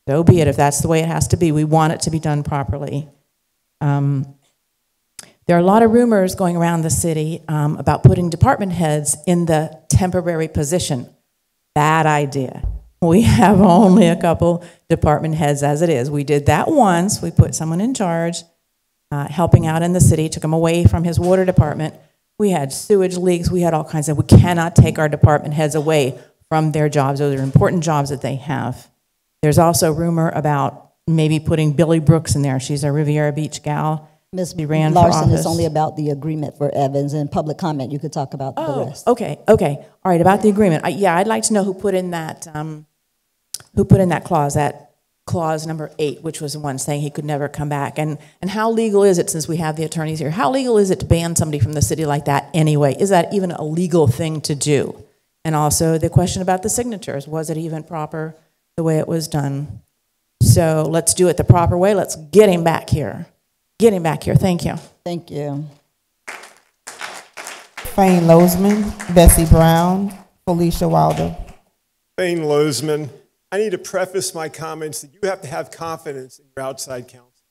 so be it. If that's the way it has to be, we want it to be done properly. There are a lot of rumors going around the city about putting department heads in the temporary position. Bad idea. We have only a couple department heads as it is. We did that once. We put someone in charge, helping out in the city, took him away from his water department. We had sewage leaks. We had all kinds of, we cannot take our department heads away from their jobs. Those are important jobs that they have. There's also rumor about maybe putting Billy Brooks in there. She's a Riviera Beach gal. Ms. She ran Larson, for office. it's only about the agreement for Evans, and public comment, you could talk about the rest. Okay. All right, about the agreement. Yeah, I'd like to know who put in that clause, that clause number 8, which was the one saying he could never come back. And how legal is it, since we have the attorneys here, how legal is it to ban somebody from the city like that anyway? Is that even a legal thing to do? And also the question about the signatures, was it even proper the way it was done? So let's do it the proper way. Let's get him back here. Get him back here. Thank you. Thank you. Fane Lozman, Bessie Brown, Felicia Wilder. Fane Lozman. I need to preface my comments that you have to have confidence in your outside counsel.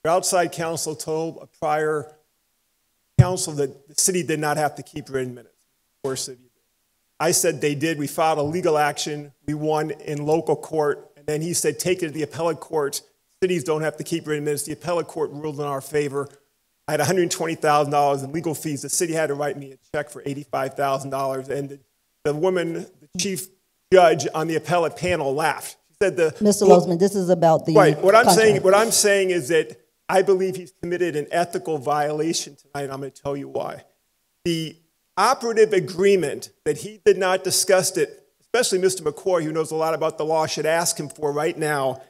Your outside counsel told a prior counsel that the city did not have to keep written minutes. Of course, it did. I said they did. We filed a legal action. We won in local court. And then he said, take it to the appellate court. Cities don't have to keep written minutes. The appellate court ruled in our favor. I had $120,000 in legal fees. The city had to write me a check for $85,000. And the woman, the chief judge on the appellate panel, laughed. She said, Mr. Lozman, this is about the right. What contract. I'm saying is that I believe he's committed an ethical violation tonight. I'm going to tell you why. The operative agreement that he did not discuss it, especially Mr. McCoy, who knows a lot about the law, should ask him for right now,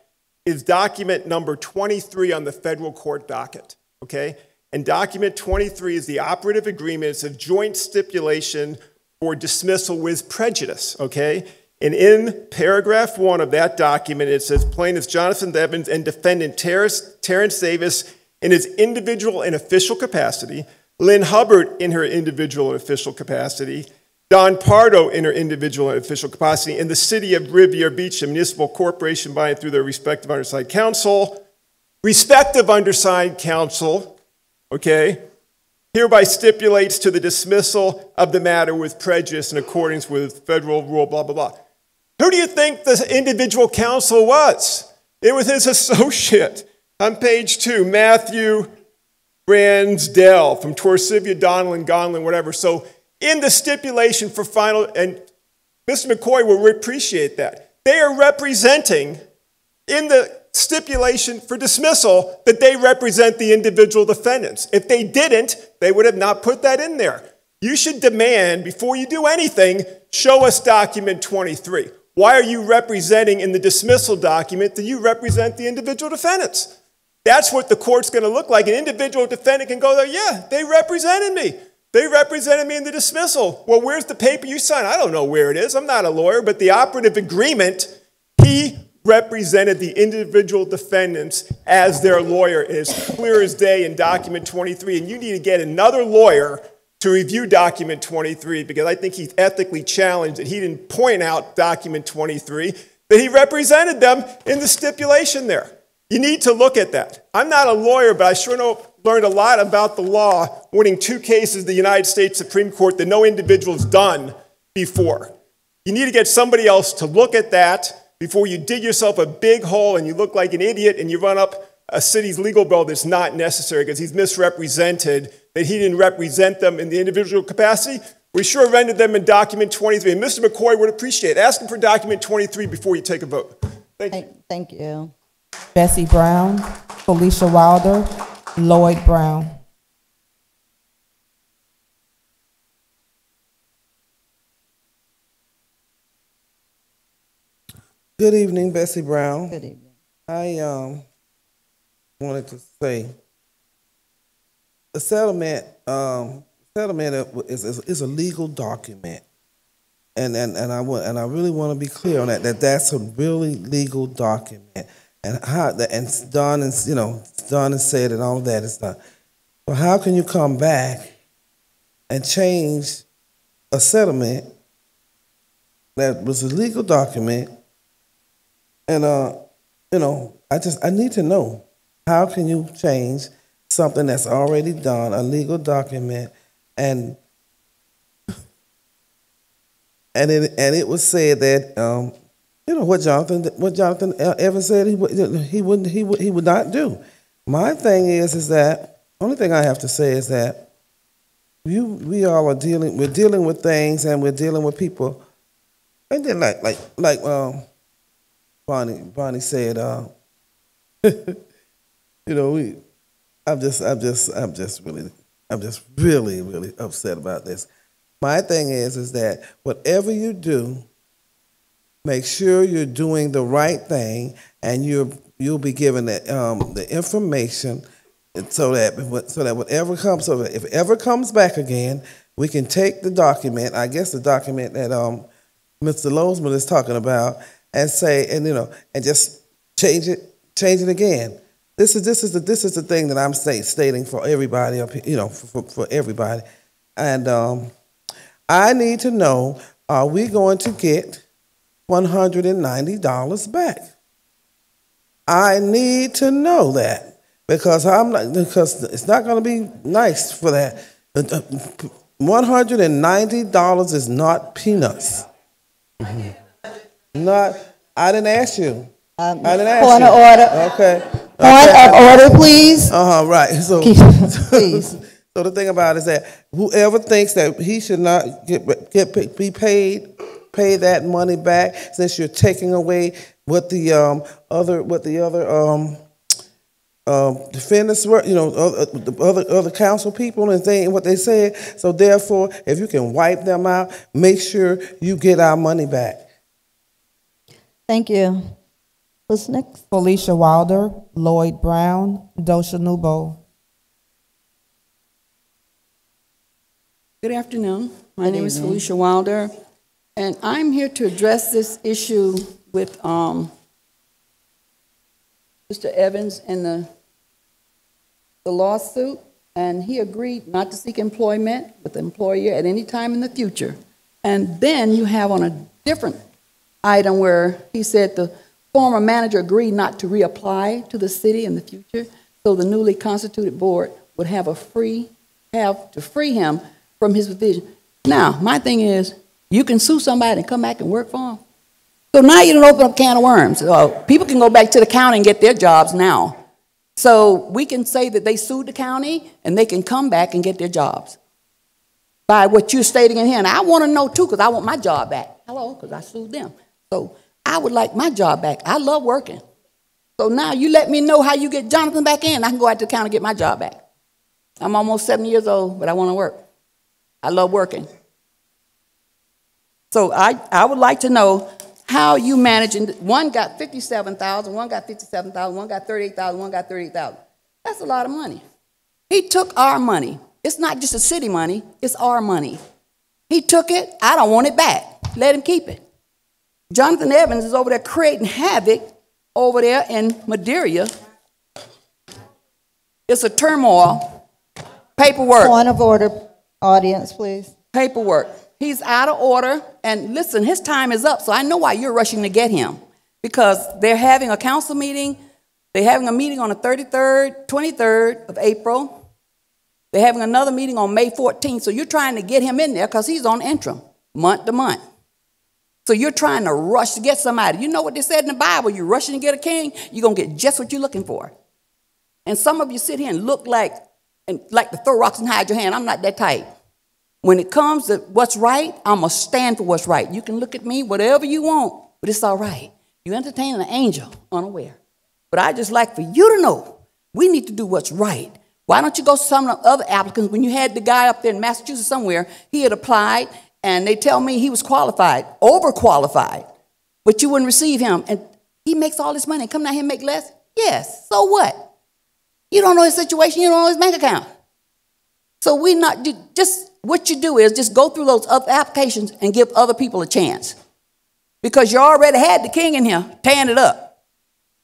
is document number 23 on the federal court docket, okay? And document 23 is the operative agreement. It's a joint stipulation for dismissal with prejudice, okay? And in paragraph 1 of that document, it says plaintiffs Jonathan Evans and defendant Terrence Davis in his individual and official capacity, Lynn Hubbard in her individual and official capacity, Don Pardo in her individual and official capacity, and the city of Riviera Beach, a municipal corporation by and through their respective undersigned counsel, okay, hereby stipulates to the dismissal of the matter with prejudice in accordance with federal rule, blah, blah, blah. Who do you think the individual counsel was? It was his associate. On page 2, Matthew Bransdell from Torsivia, Donlin, Gonlin, whatever. So in the stipulation for final, and Mr. McCoy will appreciate that, they are representing in the stipulation for dismissal that they represent the individual defendants. If they didn't, they would have not put that in there. You should demand, before you do anything, show us document 23. Why are you representing in the dismissal document that you represent the individual defendants? That's what the court's going to look like. An individual defendant can go there, yeah, they represented me. They represented me in the dismissal. Well, where's the paper you signed? I don't know where it is. I'm not a lawyer, but the operative agreement, he represented the individual defendants as their lawyer. It is clear as day in document 23, and you need to get another lawyer to review document 23 because I think he's ethically challenged that he didn't point out document 23, that he represented them in the stipulation there. You need to look at that. I'm not a lawyer, but I sure learned a lot about the law winning 2 cases in the United States Supreme Court that no individual's done before. You need to get somebody else to look at that before you dig yourself a big hole and you look like an idiot and you run up a city's legal bill that's not necessary because he's misrepresented, that he didn't represent them in the individual capacity. We sure rendered them in document 23. And Mr. McCoy would appreciate it. Ask him for document 23 before you take a vote. Thank you. Thank you. Bessie Brown, Felicia Wilder, Lloyd Brown. Good evening, Bessie Brown. Good evening. I wanted to say the settlement is a legal document, and I really want to be clear on that's a really legal document, and how that and it's done and it's done and said and all of that is done. But how can you come back and change a settlement that was a legal document? And I need to know, how can you change something that's already done, a legal document, and it was said that what Jonathan Evans said he would not do. My thing is that only thing I have to say is that we all are dealing with things, and we're dealing with people, and then like Bonnie said, I'm just really upset about this. My thing is that whatever you do, make sure you're doing the right thing, and you'll be given the information so that whatever comes, so that if it ever comes back again, we can take the document. I guess the document that Mr. Lozman is talking about, and say, and just change it again. This is the thing that I'm stating for everybody, for everybody, and I need to know: are we going to get $190 back? I need to know that because it's not going to be nice for that. $190 is not peanuts. Mm-hmm. I didn't ask you. I didn't ask you. Point of order. Okay. Point of order, please. Right. So, please. So the thing about it is that whoever thinks that he should not be pay that money back, since you're taking away what the other defendants were, other council people and what they said. So therefore, if you can wipe them out, make sure you get our money back. Thank you. What's next? Felicia Wilder, Lloyd Brown, Dosha Nubo. Good afternoon. My name is Felicia Wilder, and I'm here to address this issue with Mr. Evans and the lawsuit, and he agreed not to seek employment with the employer at any time in the future. And then you have on a different item where he said the former manager agreed not to reapply to the city in the future, so the newly constituted board would have to free him from his position. Now, my thing is, you can sue somebody and come back and work for them. So now you don't open up a can of worms. People can go back to the county and get their jobs now. So we can say that they sued the county and they can come back and get their jobs by what you're stating in here. And I want to know too, because I want my job back. Hello, because I sued them. So I would like my job back. I love working. So now you let me know how you get Jonathan back in. I can go out to the county and get my job back. I'm almost 70 years old, but I want to work. I love working. So I would like to know how you manage. One got $57,000, one got $57,000, one got $38,000, one got $38,000. That's a lot of money. He took our money. It's not just the city money, it's our money. He took it, I don't want it back. Let him keep it. Jonathan Evans is over there creating havoc over there in Madeira. It's a turmoil. Paperwork. Point of order, audience, please. Paperwork. He's out of order. And listen, his time is up, so I know why you're rushing to get him. Because they're having a council meeting. They're having a meeting on the 23rd of April. They're having another meeting on May 14th. So you're trying to get him in there because he's on interim, month to month. So you're trying to rush to get somebody. You know what they said in the Bible? You're rushing to get a king, you're going to get just what you're looking for. And some of you sit here and look like to throw rocks and hide your hand. I'm not that type. When it comes to what's right, I'm going to stand for what's right. You can look at me, whatever you want, but it's all right. You entertain an angel unaware. But I just like for you to know, we need to do what's right. Why don't you go to some of the other applicants? When you had the guy up there in Massachusetts somewhere, he had applied, and they tell me he was qualified, overqualified, but you wouldn't receive him. And he makes all this money. Come down here and make less? Yes, so what? You don't know his situation. You don't know his bank account. So just what you do is just go through those other applications and give other people a chance. Because you already had the king in here tearing it up.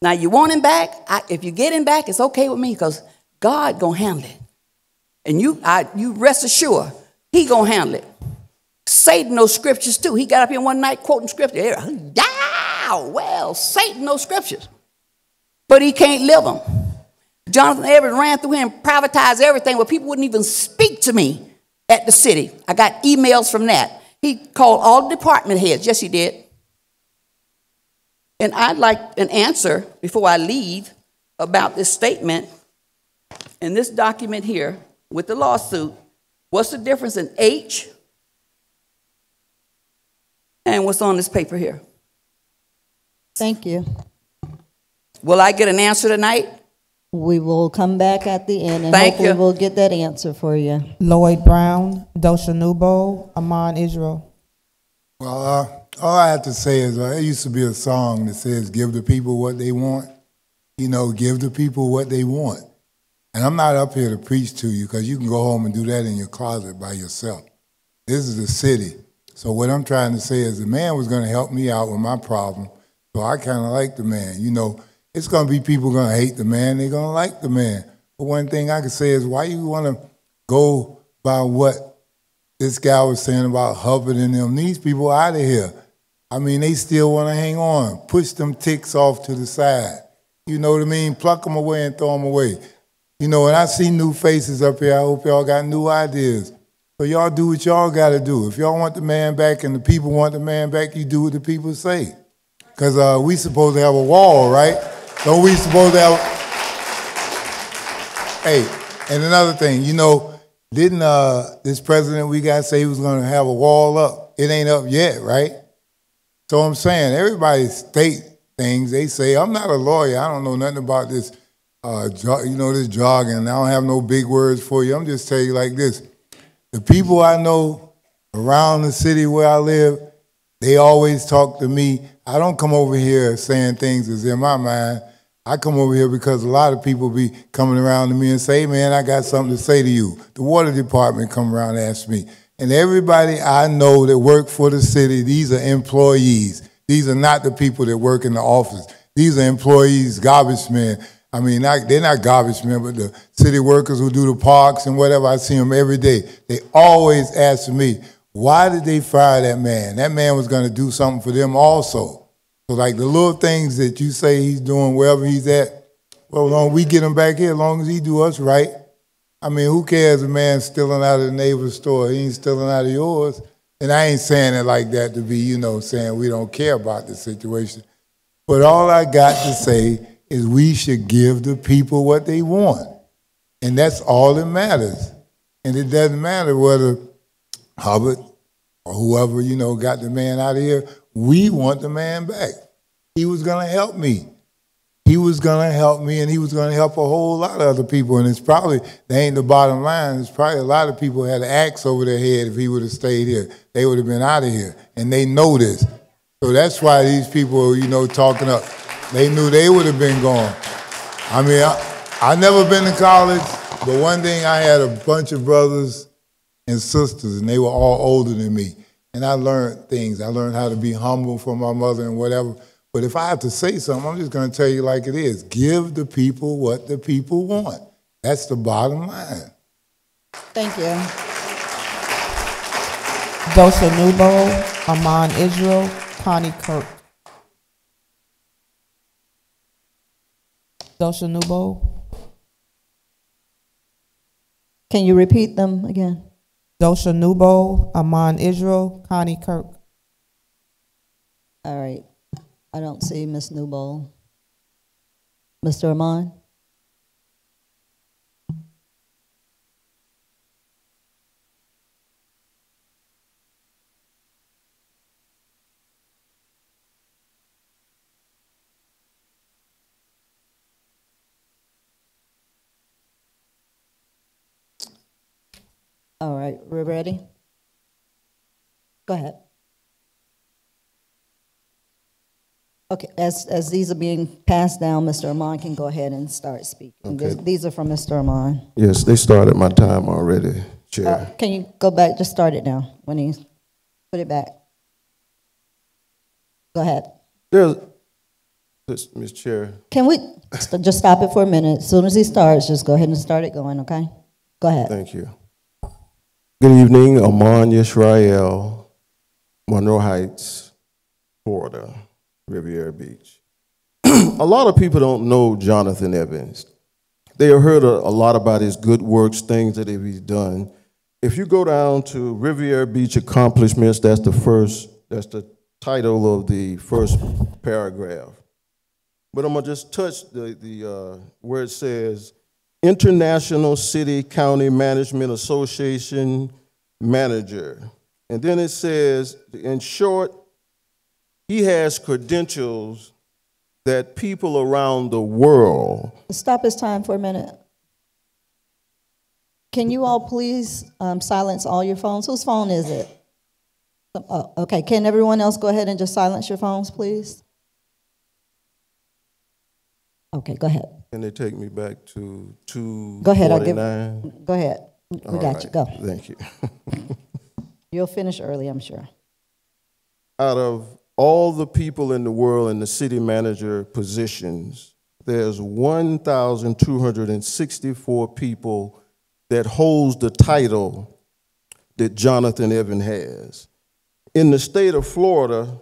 Now you want him back. If you get him back, it's okay with me because God gonna handle it. And you rest assured, he gonna handle it. Satan knows scriptures too. He got up here one night quoting scripture. Yeah, well, Satan knows scriptures. But he can't live them. Jonathan Evans ran through here and privatized everything where people wouldn't even speak to me at the city. I got emails from that. He called all the department heads. Yes, he did. And I'd like an answer before I leave about this statement in this document here with the lawsuit. What's the difference in H and what's on this paper here? Thank you. Will I get an answer tonight? We will come back at the end and Thank hopefully you. we'll get that answer for you. Lloyd Brown, Dosha Nubo, Amon Israel. Well, all I have to say is there used to be a song that says, give the people what they want. You know, give the people what they want. And I'm not up here to preach to you because you can go home and do that in your closet by yourself. This is the city. So what I'm trying to say is the man was going to help me out with my problem. So I kind of like the man. You know, it's going to be people going to hate the man. They're going to like the man. But one thing I can say is why you want to go by what this guy was saying about Hubbard and them. These people out of here. I mean, they still want to hang on. Push them ticks off to the side. You know what I mean? Pluck them away and throw them away. You know, and I see new faces up here. I hope y'all got new ideas. So y'all do what y'all got to do. If y'all want the man back and the people want the man back, you do what the people say. Because we supposed to have a wall, right? Don't we supposed to have... Hey, and another thing, you know, didn't this president we got say he was going to have a wall up? It ain't up yet, right? So I'm saying, everybody state things. They say, I'm not a lawyer. I don't know nothing about this, this jargon. I don't have no big words for you. I'm just telling you like this. The people I know around the city where I live, they always talk to me. I don't come over here saying things that's in my mind. I come over here because a lot of people be coming around to me and say, hey, man, I got something to say to you. The water department come around and ask me. And everybody I know that work for the city, these are employees. These are not the people that work in the office. These are employees, garbage men. I mean, they're not garbage men, but the city workers who do the parks and whatever, I see them every day. They always ask me, why did they fire that man? That man was going to do something for them also. So like the little things that you say he's doing wherever he's at, well, as long as we get him back here, as long as he do us right. I mean, who cares if a man's stealing out of the neighbor's store? He ain't stealing out of yours. And I ain't saying it like that to be, saying we don't care about the situation. But all I got to say is we should give the people what they want. And that's all that matters. And it doesn't matter whether Hubbard or whoever, got the man out of here. We want the man back. He was going to help me. He was going to help me, and he was going to help a whole lot of other people. And it's probably, that ain't the bottom line, it's probably a lot of people had an axe over their head if he would have stayed here. They would have been out of here. And they know this. So that's why these people, talking up, they knew they would have been gone. I mean, I never been to college, but one thing, I had a bunch of brothers and sisters, and they were all older than me. And I learned things. I learned how to be humble for my mother and whatever. But if I have to say something, I'm just going to tell you like it is. Give the people what the people want. That's the bottom line. Thank you. Dosha Nubo, Amon Israel, Connie Kirk. Dosha Nubo. Can you repeat them again? Dosha Nubo, Amon Israel, Connie Kirk. All right. I don't see Ms. Newbold. Mr. Amon? All right, we're ready? Go ahead. Okay, as these are being passed down, Mr. Amon can go ahead and start speaking. Okay. These are from Mr. Amon. Yes, they started my time already, Chair. Can you go back, just start it now, when he put it back. Go ahead. There's, Ms. Chair. Can we just stop it for a minute? As soon as he starts, just go ahead and start it going, okay? Go ahead. Thank you. Good evening, Amon Yisrael, Monroe Heights, Florida, Riviera Beach. A lot of people don't know Jonathan Evans. They have heard a lot about his good works, things that he's done. If you go down to Riviera Beach accomplishments, that's the title of the first paragraph. But I'm gonna just touch where it says, International City County Management Association Manager. And then it says, in short, he has credentials that people around the world. Stop his time for a minute. Can you all please silence all your phones? Whose phone is it? Oh, okay, can everyone else go ahead and just silence your phones, please? Okay, go ahead. Can they take me back to 249? Go ahead, go ahead. We got you, go. Thank you. You'll finish early, I'm sure. Out of all the people in the world in the city manager positions, there's 1,264 people that holds the title that Jonathan Evans has. In the state of Florida,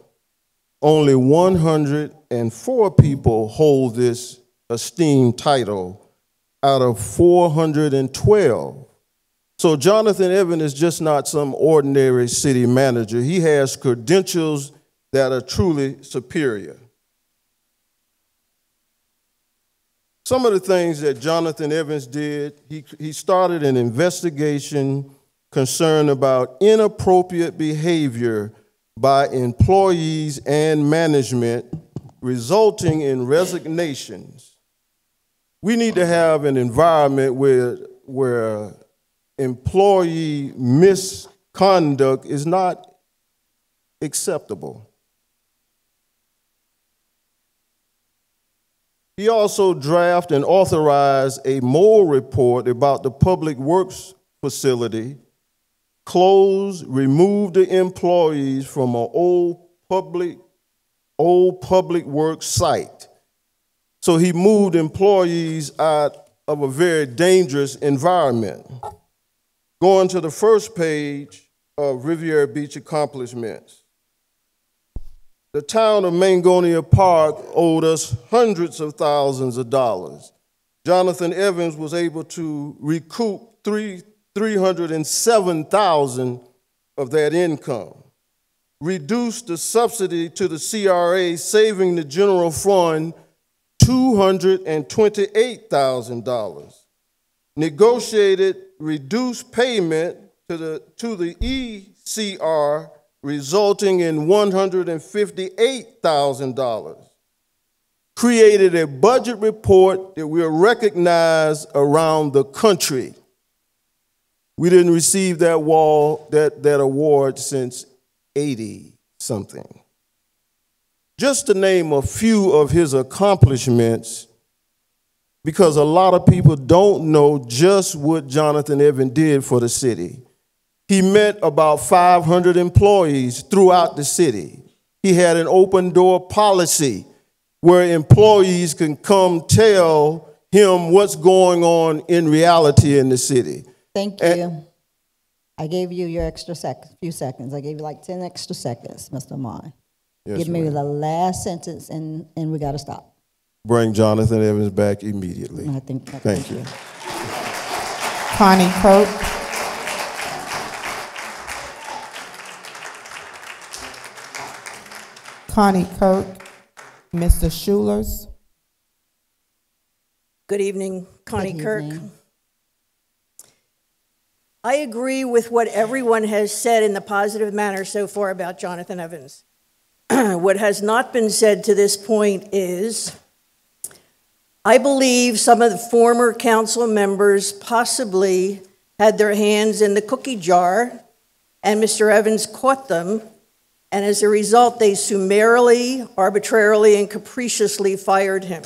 only 104 people hold this esteemed title out of 412. So Jonathan Evans is just not some ordinary city manager. He has credentials that are truly superior. Some of the things that Jonathan Evans did, he started an investigation concerned about inappropriate behavior by employees and management, resulting in resignations. We need to have an environment where employee misconduct is not acceptable. He also drafted and authorized a mole report about the public works facility, removed the employees from an old public works site. So he moved employees out of a very dangerous environment. Going to the first page of Riviera Beach accomplishments. The town of Mangonia Park owed us hundreds of thousands of dollars. Jonathan Evans was able to recoup $307,000 of that income. Reduced the subsidy to the CRA, saving the general fund $228,000. Negotiated reduced payment to the ECR, resulting in $158,000. Created a budget report that will recognize around the country. We didn't receive that award since 80-something. Just to name a few of his accomplishments, because a lot of people don't know just what Jonathan Evans did for the city. He met about 500 employees throughout the city. He had an open door policy where employees can come tell him what's going on in reality in the city. Thank you. I gave you your extra few seconds. I gave you like 10 extra seconds, Mr. Amon. Yes, Give me the last sentence and we got to stop. Bring Jonathan Evans back immediately. I think. Thank you. Connie Croak. Connie Kirk, Mr. Schulers. Good evening, Connie Good Kirk. evening. I agree with what everyone has said in the positive manner so far about Jonathan Evans. What has not been said to this point is, I believe some of the former council members possibly had their hands in the cookie jar, and Mr. Evans caught them, and as a result, they summarily, arbitrarily, and capriciously fired him.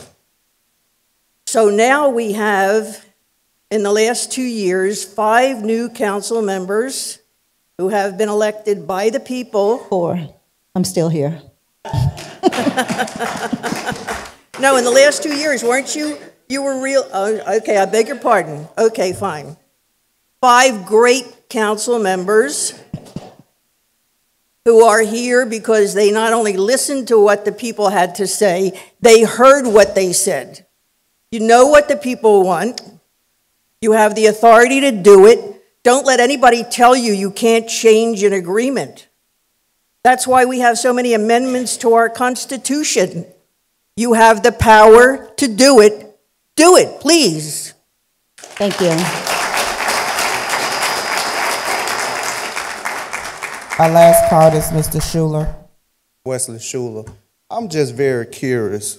So now we have, in the last 2 years, 5 new council members who have been elected by the people. 4. I'm still here. No, in the last 2 years, weren't you? You were real. Oh, okay, I beg your pardon. Okay, fine. 5 great council members who are here because they not only listened to what the people had to say, they heard what they said. You know what the people want. You have the authority to do it. Don't let anybody tell you you can't change an agreement. That's why we have so many amendments to our Constitution. You have the power to do it. Do it, please. Thank you. Our last card is Mr. Schuler. Wesley Schuler. I'm just very curious.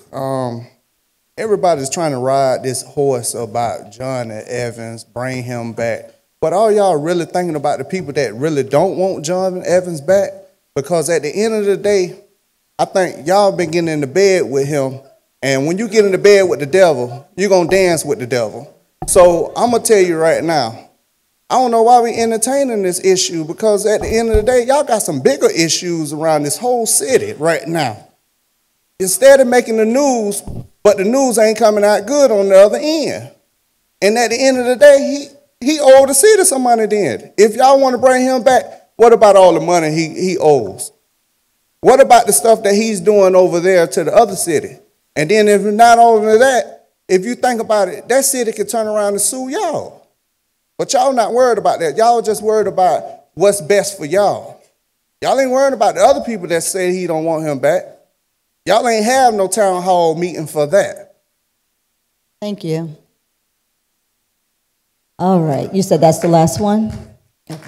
Everybody's trying to ride this horse about John Evans, bring him back. But are y'all really thinking about the people that really don't want John Evans back? Because at the end of the day, I think y'all been getting into bed with him. And when you get into bed with the devil, you're going to dance with the devil. So I'm going to tell you right now, I don't know why we entertaining this issue, because at the end of the day, y'all got some bigger issues around this whole city right now. Instead of making the news, but the news ain't coming out good on the other end. And at the end of the day, he owed the city some money then. If y'all want to bring him back, what about all the money he owes? What about the stuff that he's doing over there to the other city? And then if not only that, if you think about it, that city could turn around and sue y'all. But y'all not worried about that. Y'all just worried about what's best for y'all. Y'all ain't worried about the other people that say he don't want him back. Y'all ain't have no town hall meeting for that. Thank you. All right, you said that's the last one? Okay.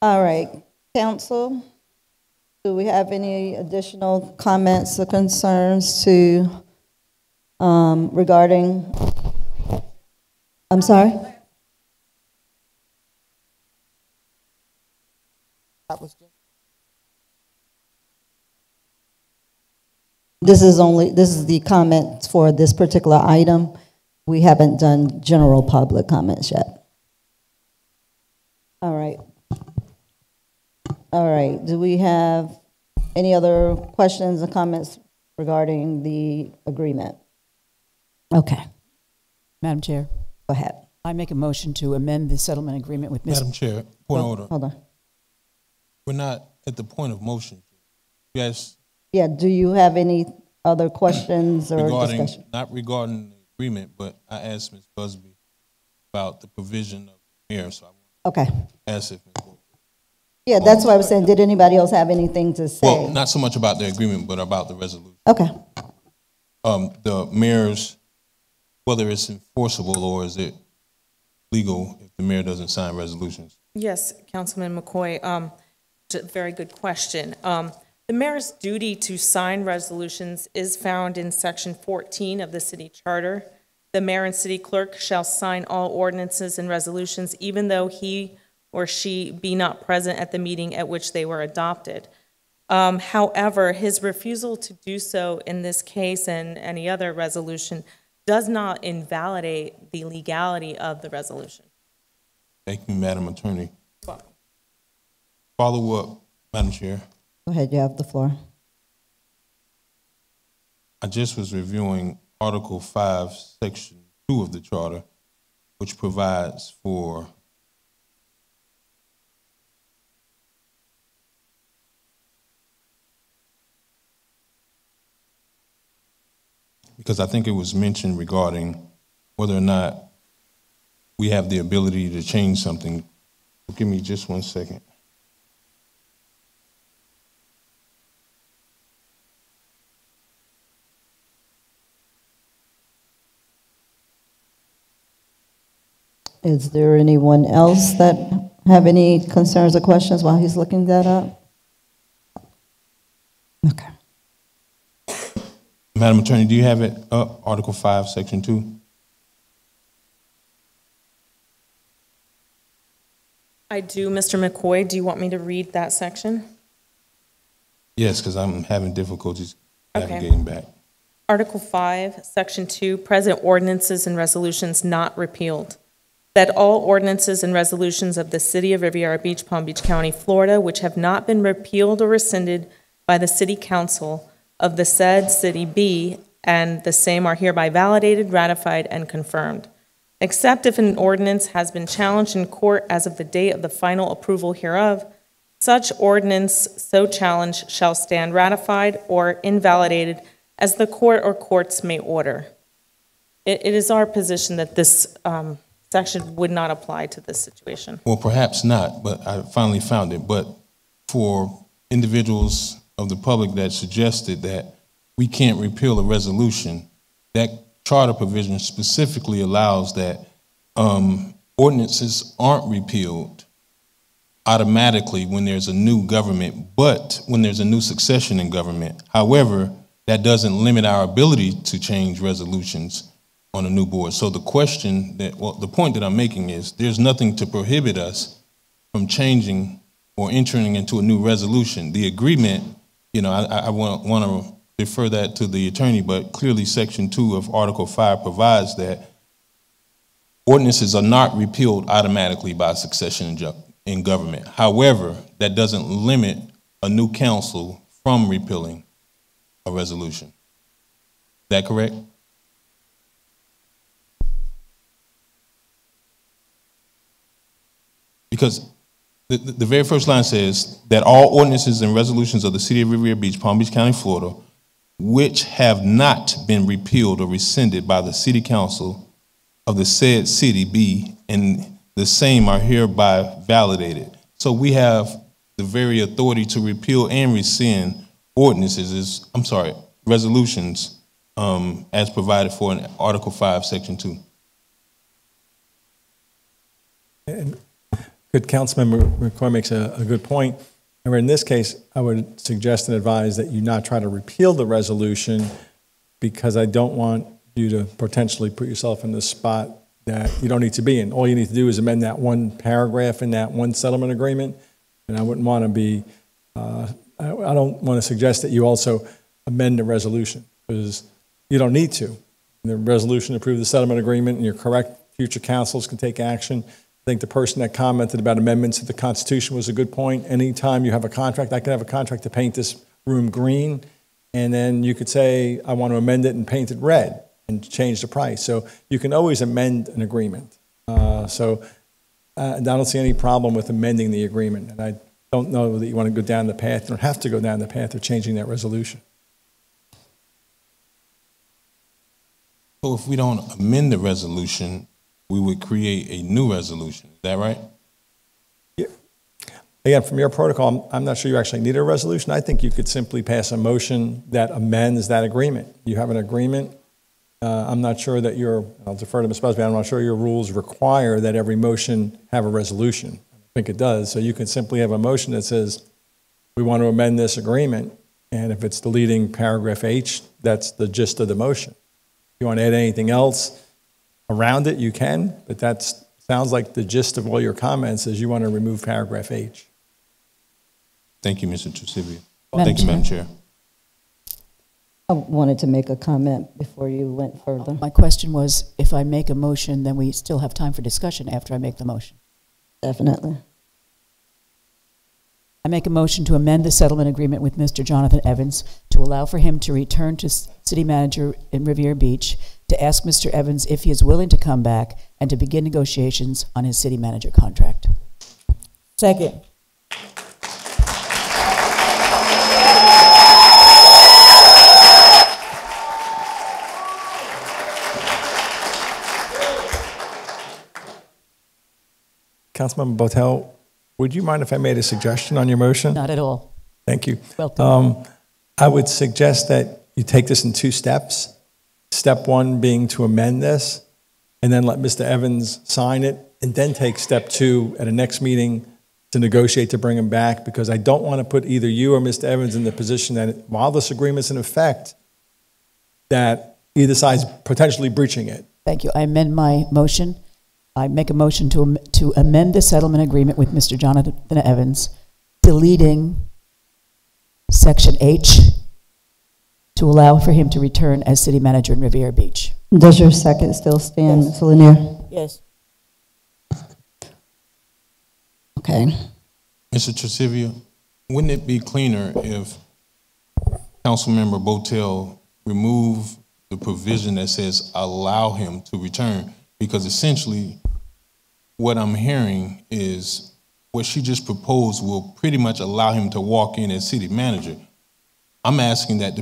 All right, council, do we have any additional comments or concerns to regarding, I'm sorry? This is the comment for this particular item. We haven't done general public comments yet. All right. All right, do we have any other questions or comments regarding the agreement? Okay. Madam Chair. Go ahead. I make a motion to amend the settlement agreement with Ms. Madam Chair, point of order. Hold on. We're not at the point of motion. Yes. Yeah, do you have any other questions or discussion? Not regarding the agreement, but I asked Ms. Busby about the provision of the mayor, so I want to ask if Ms. Busby. Yeah, that's what I was saying. Did anybody else have anything to say? Well, not so much about the agreement, but about the resolution. Okay. The mayor's, whether it's enforceable or is it legal if the mayor doesn't sign resolutions? Yes, Councilman McCoy, very good question. The mayor's duty to sign resolutions is found in section 14 of the city charter. The mayor and city clerk shall sign all ordinances and resolutions, even though he or she be not present at the meeting at which they were adopted. However, his refusal to do so in this case and any other resolution does not invalidate the legality of the resolution. Thank you, Madam Attorney. Follow up, Madam Chair. Go ahead, you have the floor. I just was reviewing Article 5, Section 2 of the Charter, which provides for because I think it was mentioned regarding whether or not we have the ability to change something. Give me just 1 second. Is there anyone else that have any concerns or questions while he's looking that up? Okay. Madam Attorney, do you have it up, Article 5, Section 2? I do, Mr. McCoy. Do you want me to read that section? Yes, because I'm having difficulties Okay. navigating back. Article 5, Section 2, present ordinances and resolutions not repealed. That all ordinances and resolutions of the City of Riviera Beach, Palm Beach County, Florida, which have not been repealed or rescinded by the City Council of the said city be, and the same are hereby validated, ratified, and confirmed. Except if an ordinance has been challenged in court as of the date of the final approval hereof, such ordinance so challenged shall stand ratified or invalidated as the court or courts may order. It is our position that this section would not apply to this situation. Well, perhaps not, but I finally found it. But for individuals of the public that suggested that we can't repeal a resolution, that charter provision specifically allows that ordinances aren't repealed automatically when there's a new government, but when there's a new succession in government. However, that doesn't limit our ability to change resolutions on a new board. So the question that, well, the point that I'm making is there's nothing to prohibit us from changing or entering into a new resolution. The agreement, you know, I want to defer that to the attorney, but clearly Section 2 of Article 5 provides that ordinances are not repealed automatically by succession in government. However, that doesn't limit a new council from repealing a resolution. Is that correct? Because the very first line says that all ordinances and resolutions of the City of Riviera Beach, Palm Beach County, Florida, which have not been repealed or rescinded by the City Council of the said city be, and the same are hereby validated. So we have the very authority to repeal and rescind ordinances, resolutions, as provided for in Article 5, Section 2. And good Councilmember McCoy makes a good point. However, in this case, I would suggest and advise that you not try to repeal the resolution, because I don't want you to potentially put yourself in the spot that you don't need to be in. All you need to do is amend that one paragraph in that one settlement agreement, and I wouldn't want to be, I don't want to suggest that you also amend the resolution, because you don't need to. The resolution approved the settlement agreement, and you're correct, future councils can take action. I think the person that commented about amendments to the Constitution was a good point. Anytime you have a contract, I could have a contract to paint this room green, and then you could say, I want to amend it and paint it red and change the price. So you can always amend an agreement. I don't see any problem with amending the agreement. And I don't know that you want to go down the path. You don't have to go down the path of changing that resolution. So if we don't amend the resolution, we would create a new resolution. Is that right? Yeah. Again, from your protocol, I'm not sure you actually need a resolution. I think you could simply pass a motion that amends that agreement. You have an agreement. I'm not sure that I'll defer to Ms. Busby, I'm not sure your rules require that every motion have a resolution. I think it does. So you can simply have a motion that says, we want to amend this agreement, and if it's deleting paragraph H, that's the gist of the motion. If you want to add anything else around it, you can, but that sounds like the gist of all your comments is you want to remove paragraph H. Thank you, Mr. Trusivia. Thank you, Madam Chair. I wanted to make a comment before you went further. My question was, if I make a motion, then we still have time for discussion after I make the motion. Definitely. I make a motion to amend the settlement agreement with Mr. Jonathan Evans to allow for him to return to city manager in Riviera Beach, to ask Mr. Evans if he is willing to come back and to begin negotiations on his city manager contract. Second. Councilmember Botel, would you mind if I made a suggestion on your motion? Not at all. Thank you. Welcome. I would suggest that you take this in 2 steps. Step 1 being to amend this, and then let Mr. Evans sign it and then take step 2 at a next meeting to negotiate to bring him back, because I don't want to put either you or Mr. Evans in the position that while this agreement's in effect, that either side's potentially breaching it. Thank you. I amend my motion. I make a motion to amend the settlement agreement with Mr. Jonathan Evans, deleting Section H to allow for him to return as city manager in Riviera Beach. Does your second still stand, Ms. Lanier? Yes. Okay. Mr. Tresivia, wouldn't it be cleaner if Councilmember Botel remove the provision that says allow him to return? Because essentially what I'm hearing is what she just proposed will pretty much allow him to walk in as city manager. I'm asking that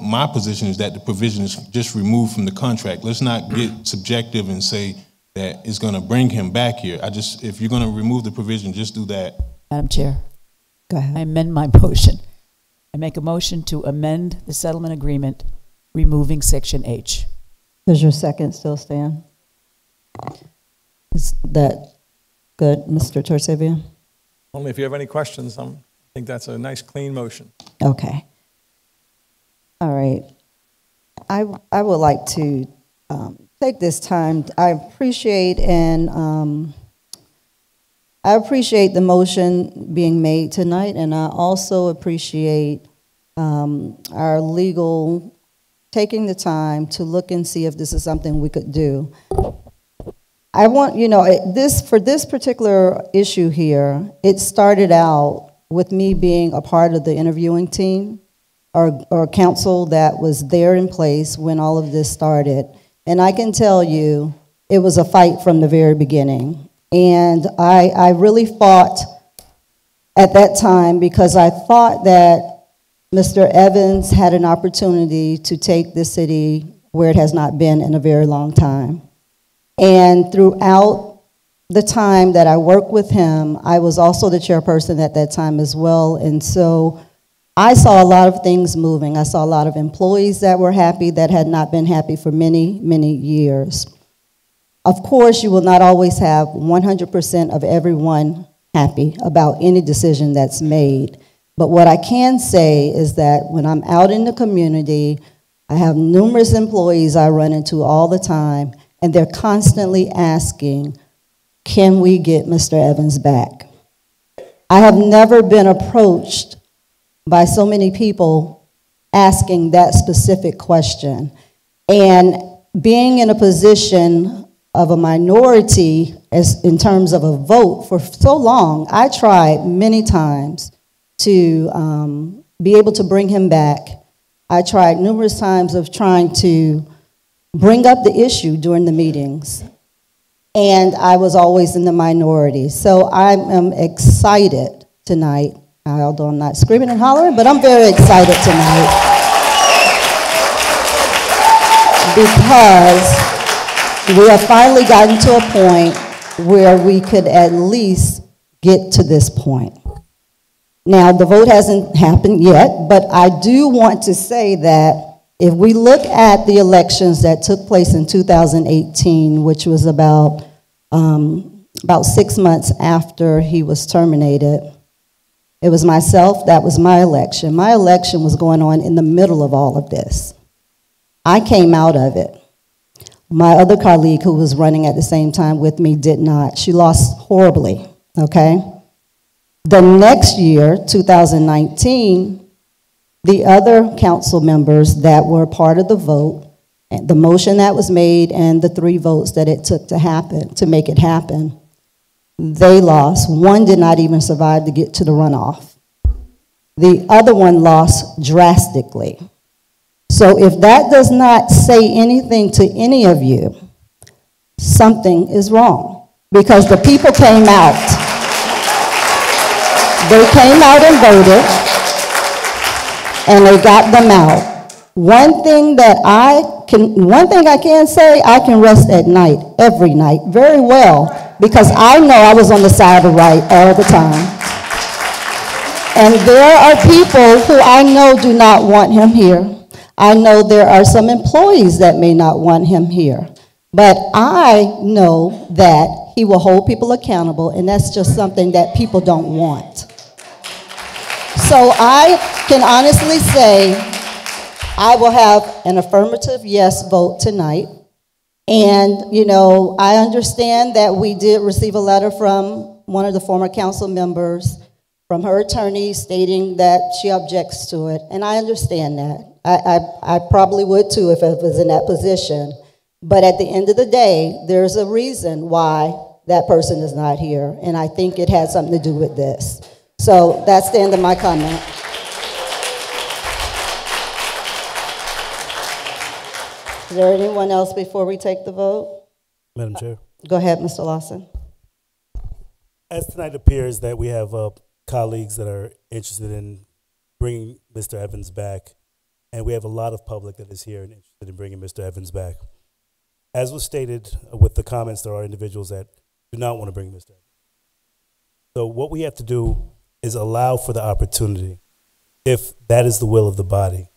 my position is that the provision is just removed from the contract. Let's not get subjective and say that it's going to bring him back here. If you're going to remove the provision, just do that. Madam Chair. Go ahead. I amend my motion. I make a motion to amend the settlement agreement, removing Section H. Does your second still stand? Is that good, Mr. Torcevia? Only if you have any questions. I think that's a nice, clean motion. Okay. All right. I would like to take this time. I appreciate the motion being made tonight, and I also appreciate our legal taking the time to look and see if this is something we could do. I want, for this particular issue here, it started out with me being a part of the interviewing team or council that was there in place when all of this started. And I can tell you, it was a fight from the very beginning. And I really fought at that time because I thought that Mr. Evans had an opportunity to take this city where it has not been in a very long time. And throughout the time that I worked with him, I was also the chairperson at that time as well. And so I saw a lot of things moving. I saw a lot of employees that were happy that had not been happy for many, many years. Of course, you will not always have 100% of everyone happy about any decision that's made. But what I can say is that when I'm out in the community, I have numerous employees I run into all the time, and they're constantly asking, can we get Mr. Evans back? I have never been approached by so many people asking that specific question. And being in a position of a minority as in terms of a vote for so long, I tried many times to be able to bring him back. I tried numerous times of trying to bring up the issue during the meetings, and I was always in the minority. So I am excited tonight, although I'm not screaming and hollering, but I'm very excited tonight because we have finally gotten to a point where we could at least get to this point. Now, the vote hasn't happened yet, but I do want to say that if we look at the elections that took place in 2018, which was about 6 months after he was terminated, it was myself, that was my election. My election was going on in the middle of all of this. I came out of it. My other colleague who was running at the same time with me did not. She lost horribly, okay? The next year, 2019, the other council members that were part of the vote, the motion that was made and the 3 votes that it took to make it happen, they lost. One did not even survive to get to the runoff. The other one lost drastically. So if that does not say anything to any of you, something is wrong. Because the people came out. They came out and voted, and they got them out. One thing I can say, I can rest at night, every night, very well, because I know I was on the side of right all the time. And there are people who I know do not want him here. I know there are some employees that may not want him here. But I know that he will hold people accountable, and that's just something that people don't want. So I can honestly say I will have an affirmative yes vote tonight. And, you know, I understand that we did receive a letter from one of the former council members, from her attorney, stating that she objects to it. And I understand that. I probably would too if I was in that position. But at the end of the day, there's a reason why that person is not here. And I think it had something to do with this. So that's the end of my comment. Is there anyone else before we take the vote? Madam Chair. Go ahead, Mr. Lawson. As tonight appears that we have colleagues that are interested in bringing Mr. Evans back, and we have a lot of public that is here and interested in bringing Mr. Evans back. As was stated with the comments, there are individuals that do not want to bring Mr. Evans. So what we have to do is allow for the opportunity, if that is the will of the body,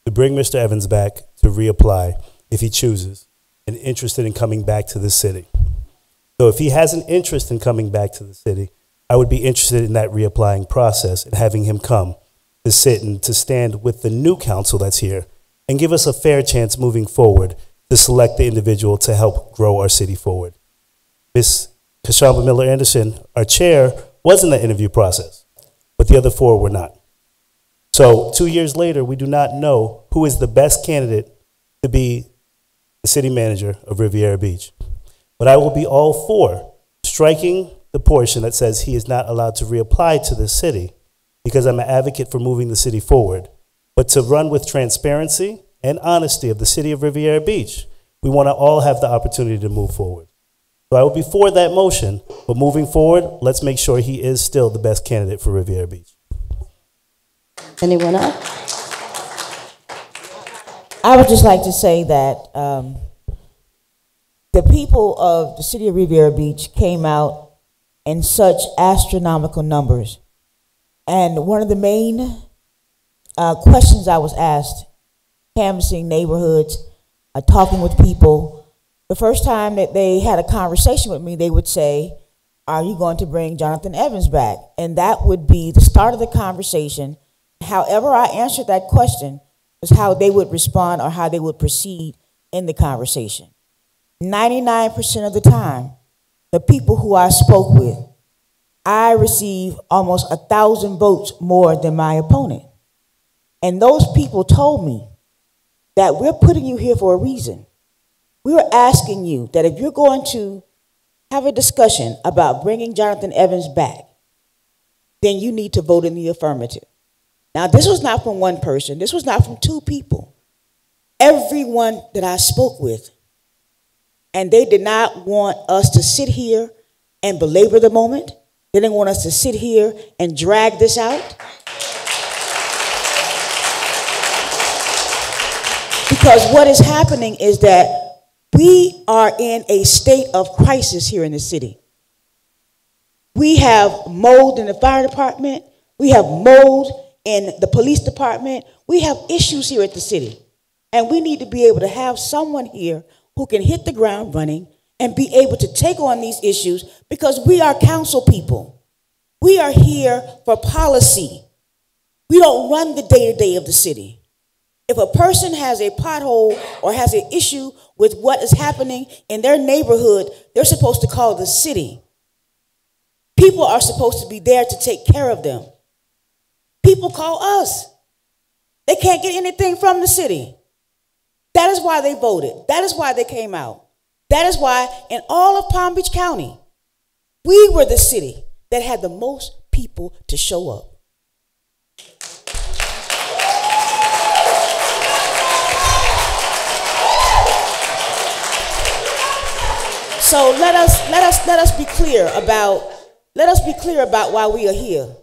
to bring Mr. Evans back to reapply if he chooses and interested in coming back to the city. So if he has an interest in coming back to the city, I would be interested in that reapplying process and having him come to sit and to stand with the new council that's here and give us a fair chance moving forward to select the individual to help grow our city forward. Ms. Kashamba Miller Anderson, our chair, was in the interview process, but the other four were not. So 2 years later, we do not know who is the best candidate to be the city manager of Riviera Beach. But I will be all for striking the portion that says he is not allowed to reapply to the city, because I'm an advocate for moving the city forward. But to run with transparency and honesty of the city of Riviera Beach, we want to all have the opportunity to move forward. So I will be for that motion, but moving forward, let's make sure he is still the best candidate for Riviera Beach. Anyone else? I would just like to say that the people of the city of Riviera Beach came out in such astronomical numbers. And one of the main questions I was asked, canvassing neighborhoods, talking with people, the first time that they had a conversation with me, they would say, "Are you going to bring Jonathan Evans back?" And that would be the start of the conversation. However I answered that question was how they would respond or how they would proceed in the conversation. 99% of the time, the people who I spoke with, I received almost 1,000 votes more than my opponent. And those people told me that we're putting you here for a reason. We were asking you that if you're going to have a discussion about bringing Jonathan Evans back, then you need to vote in the affirmative. Now, this was not from one person. This was not from two people. Everyone that I spoke with, and they did not want us to sit here and belabor the moment. They didn't want us to sit here and drag this out. Because what is happening is that we are in a state of crisis here in the city. We have mold in the fire department. We have mold in the police department. We have issues here at the city. And we need to be able to have someone here who can hit the ground running and be able to take on these issues, because we are council people. We are here for policy. We don't run the day-to-day of the city. If a person has a pothole or has an issue with what is happening in their neighborhood, they're supposed to call the city. People are supposed to be there to take care of them. People call us. They can't get anything from the city. That is why they voted. That is why they came out. That is why in all of Palm Beach County, we were the city that had the most people to show up. So let us be clear about why we are here.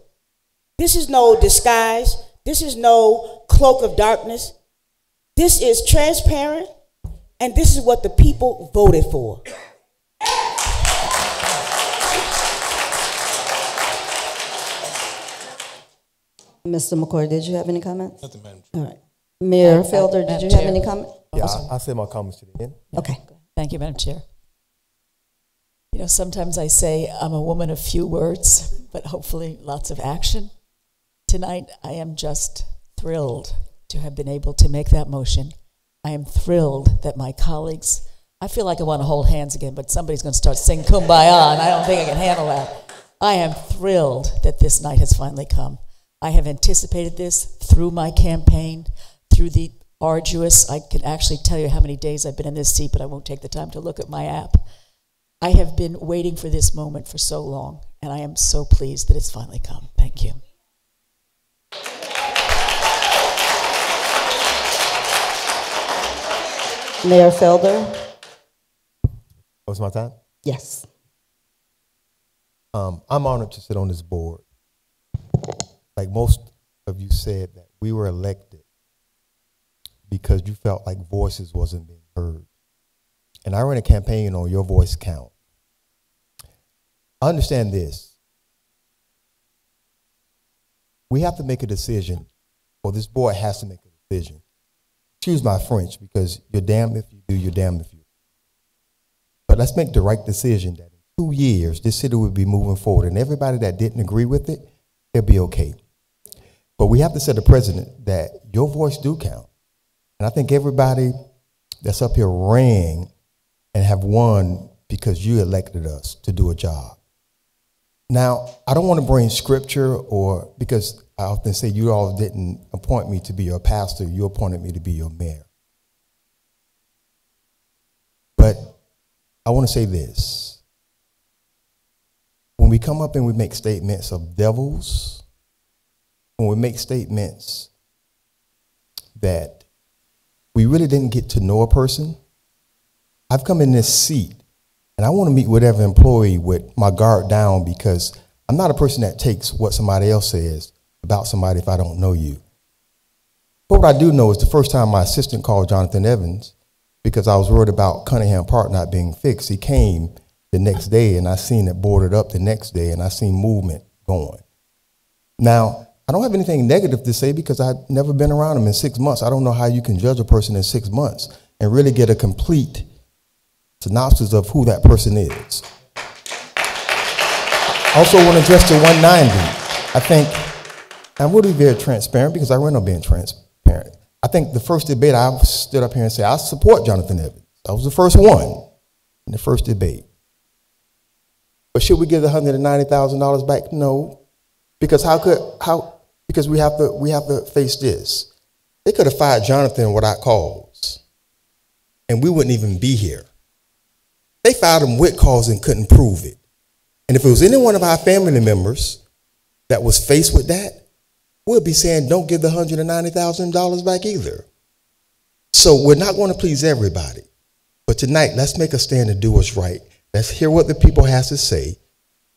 This is no disguise. This is no cloak of darkness. This is transparent, and this is what the people voted for. Mr. McCoy, did you have any comments? Nothing, Madam Chair. All right. Mayor Felder, did you have any comments? Yeah, I said my comments to the end. Okay. Thank you, Madam Chair. You know, sometimes I say I'm a woman of few words, but hopefully lots of action. Tonight, I am just thrilled to have been able to make that motion. I am thrilled that my colleagues, I feel like I want to hold hands again, but somebody's going to start singing Kumbaya, and I don't think I can handle that. I am thrilled that this night has finally come. I have anticipated this through my campaign, through the arduous, I can actually tell you how many days I've been in this seat, but I won't take the time to look at my app. I have been waiting for this moment for so long, and I am so pleased that it's finally come. Thank you. Mayor Felder? Was my time? Yes. I'm honored to sit on this board. Like most of you said, that we were elected because you felt like voices wasn't being heard. And I ran a campaign on Your Voice Count. I understand this. We have to make a decision, or this board has to make a decision. Excuse my French, because you're damned if you do, you're damned if you do. But let's make the right decision that in 2 years, this city will be moving forward, and everybody that didn't agree with it, they'll be okay. But we have to set a precedent that your voice do count. And I think everybody that's up here ran and have won because you elected us to do a job. Now, I don't want to bring scripture, or because I often say you all didn't appoint me to be your pastor, you appointed me to be your mayor. But I want to say this. When we come up and we make statements of devils, when we make statements that we really didn't get to know a person, I've come in this seat and I want to meet with every employee with my guard down, because I'm not a person that takes what somebody else says about somebody if I don't know you. But what I do know is the first time my assistant called Jonathan Evans, because I was worried about Cunningham Park not being fixed, he came the next day and I seen it boarded up the next day and I seen movement going. Now, I don't have anything negative to say because I've never been around him in 6 months. I don't know how you can judge a person in 6 months and really get a complete synopsis of who that person is. I also want to address the 190. I think, I'm really very transparent because I ran on being transparent. I think the first debate I stood up here and said, I support Jonathan Evans. I was the first one in the first debate. But should we give the $190,000 back? No. Because because we have to face this. They could have fired Jonathan without cause, and we wouldn't even be here. They fired him with cause and couldn't prove it. And if it was any one of our family members that was faced with that, we'll be saying, don't give the $190,000 back either. So we're not going to please everybody. But tonight, let's make a stand and do what's right. Let's hear what the people has to say,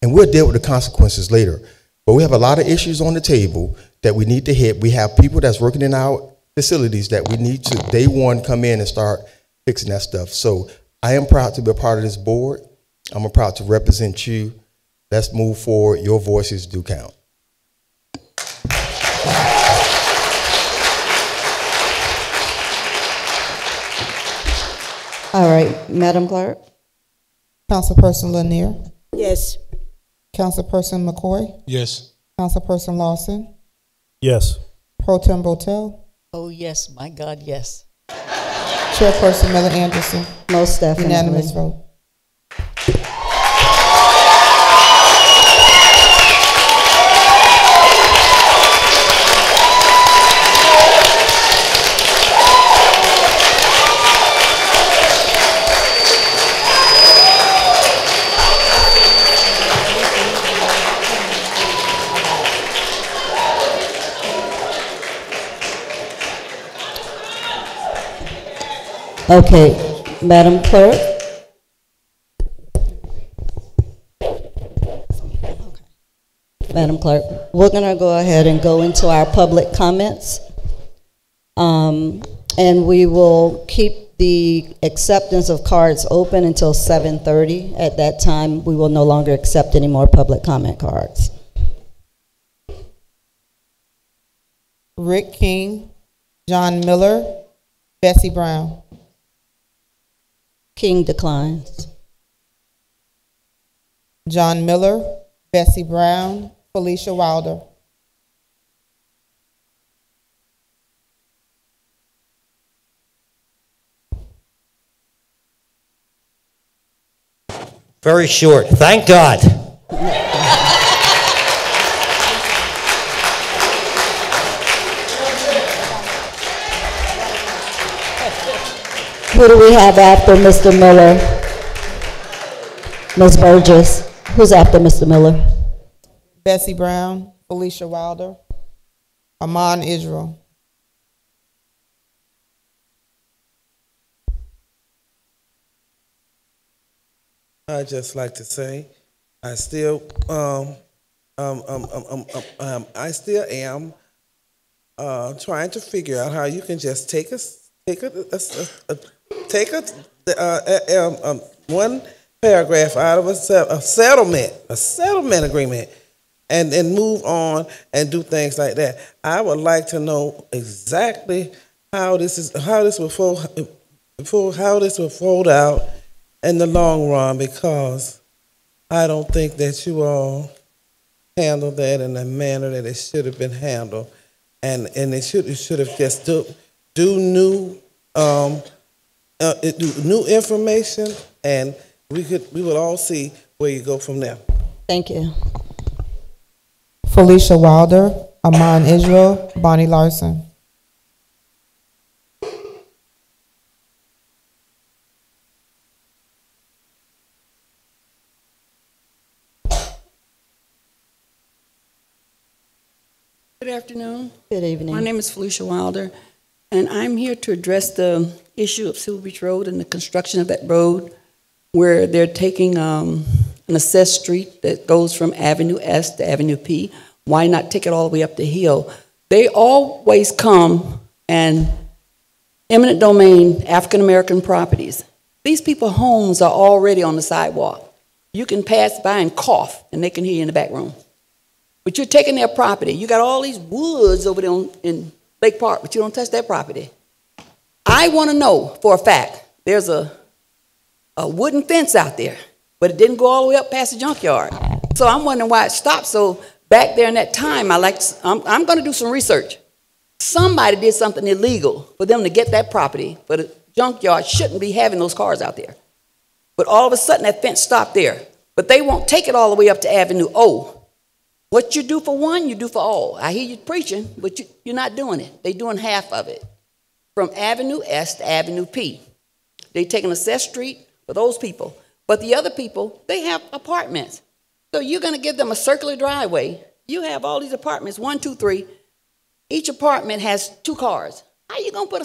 and we'll deal with the consequences later. But we have a lot of issues on the table that we need to hit. We have people that's working in our facilities that we need to, day one, come in and start fixing that stuff. So I am proud to be a part of this board. I'm proud to represent you. Let's move forward. Your voices do count. All right, Madam Clerk. Councilperson Lanier? Yes. Councilperson McCoy? Yes. Councilperson Lawson? Yes. Pro Tem Botel? Oh, yes, my God, yes. Chairperson Miller Anderson? Most definitely. Unanimous vote. Okay, Madam Clerk. Madam Clerk, we're going to go ahead and go into our public comments. And we will keep the acceptance of cards open until 7:30. At that time, we will no longer accept any more public comment cards. Rick King, John Miller, Bessie Brown. King declines. John Miller, Bessie Brown, Felicia Wilder. Very short. Thank God. Who do we have after Mr. Miller? Ms. Burgess. Who's after Mr. Miller? Bessie Brown, Felicia Wilder, Amon Israel. I'd just like to say, I still am trying to figure out how you can just take one paragraph out of a settlement agreement, and then move on and do things like that. I would like to know exactly how this will fold out in the long run, because I don't think that you all handled that in the manner that it should have been handled, and it should have just do new information, and we would all see where you go from there. Thank you. Felicia Wilder, Amon Israel, Bonnie Larson. Good afternoon. Good evening. My name is Felicia Wilder, and I'm here to address the issue of Silver Beach Road and the construction of that road, where they're taking an assessed street that goes from Avenue S to Avenue P. Why not take it all the way up the hill? They always come and eminent domain African American properties. These people's homes are already on the sidewalk. You can pass by and cough, and they can hear you in the back room. But you're taking their property. You got all these woods over there in Lake Park, but you don't touch that property. I want to know for a fact, there's a wooden fence out there, but it didn't go all the way up past the junkyard. So I'm wondering why it stopped. So back there in that time, I'm going to do some research. Somebody did something illegal for them to get that property, but a junkyard shouldn't be having those cars out there. But all of a sudden, that fence stopped there. But they won't take it all the way up to Avenue O. What you do for one, you do for all. I hear you preaching, but you're not doing it. They're doing half of it. From Avenue S to Avenue P. They take an assessed street for those people. But the other people, they have apartments. So you're going to give them a circular driveway. You have all these apartments, 1, 2, 3. Each apartment has 2 cars. How you going to put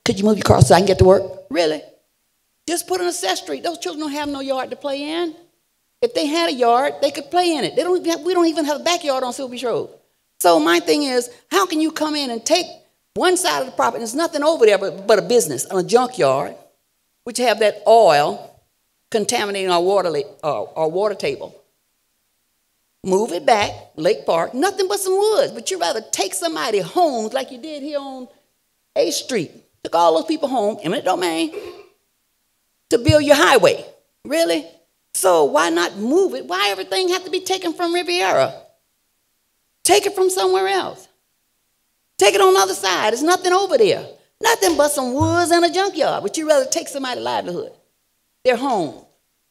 could you move your car so I can get to work? Really? Just put an assessed street. Those children don't have no yard to play in. If they had a yard, they could play in it. We don't even have a backyard on Silver Beach Road. So my thing is, how can you come in and take one side of the property, there's nothing over there but a business, on a junkyard, which have that oil contaminating our water table. Move it back, Lake Park, nothing but some woods. But you'd rather take somebody's homes like you did here on 8th Street. Took all those people home, eminent domain, to build your highway. Really? So why not move it? Why everything have to be taken from Riviera? Take it from somewhere else. Take it on the other side. There's nothing over there. Nothing but some woods and a junkyard. But you'd rather take somebody's livelihood, their home.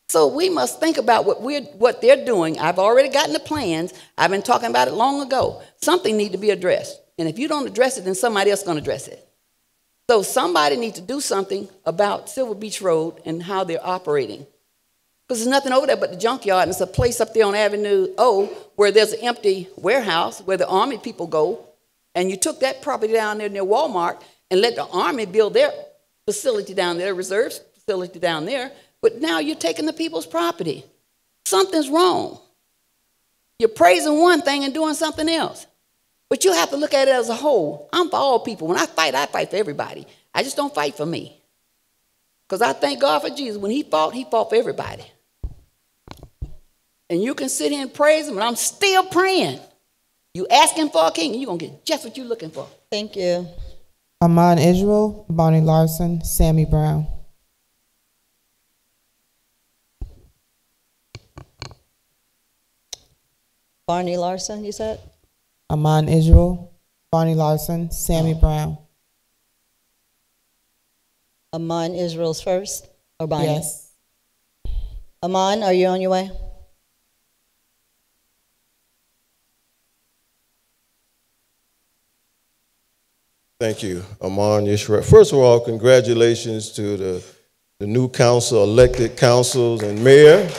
So we must think about what they're doing. I've already gotten the plans. I've been talking about it long ago. Something needs to be addressed. And if you don't address it, then somebody else is going to address it. So somebody needs to do something about Silver Beach Road and how they're operating. Because there's nothing over there but the junkyard, and it's a place up there on Avenue O where there's an empty warehouse where the Army people go, and you took that property down there near Walmart and let the Army build their facility down there, reserve facility down there, but now you're taking the people's property. Something's wrong. You're praising one thing and doing something else. But you have to look at it as a whole. I'm for all people. When I fight for everybody. I just don't fight for me. Because I thank God for Jesus. When he fought for everybody. And you can sit here and praise him, and I'm still praying. You asking for a king, and you're going to get just what you're looking for. Thank you. Amon Israel, Bonnie Larson, Sammy Brown. Barney Larson, you said? Amon Israel, Barney Larson, Sammy Brown. Amon Israel's first, or Barney? Yes. Amon, are you on your way? Thank you, Amon Yishra. First of all, congratulations to the new council, elected councils, and mayor.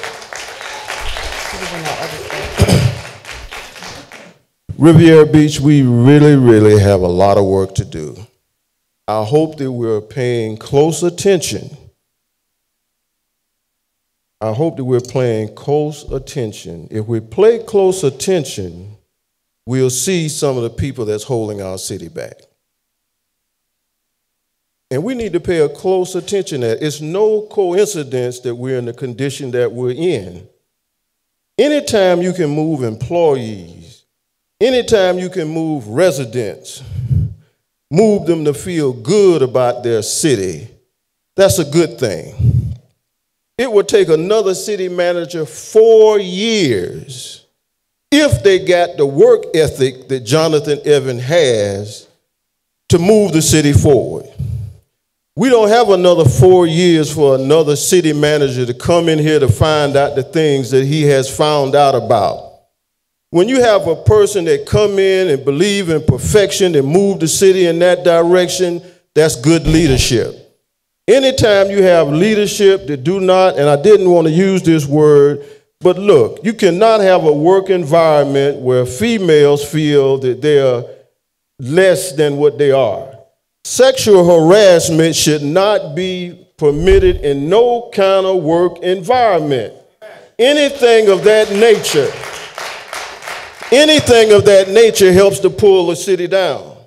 Riviera Beach, we really have a lot of work to do. I hope that we're paying close attention. I hope that we're paying close attention. If we play close attention, we'll see some of the people that's holding our city back. And we need to pay a close attention to that. It's no coincidence that we're in the condition that we're in. Anytime you can move employees, anytime you can move residents, move them to feel good about their city, that's a good thing. It would take another city manager 4 years if they got the work ethic that Jonathan Evans has to move the city forward. We don't have another 4 years for another city manager to come in here to find out the things that he has found out about. When you have a person that come in and believe in perfection and move the city in that direction, that's good leadership. Anytime you have leadership that do not, and I didn't want to use this word, but look, you cannot have a work environment where females feel that they are less than what they are. Sexual harassment should not be permitted in no kind of work environment. Anything of that nature helps to pull a city down.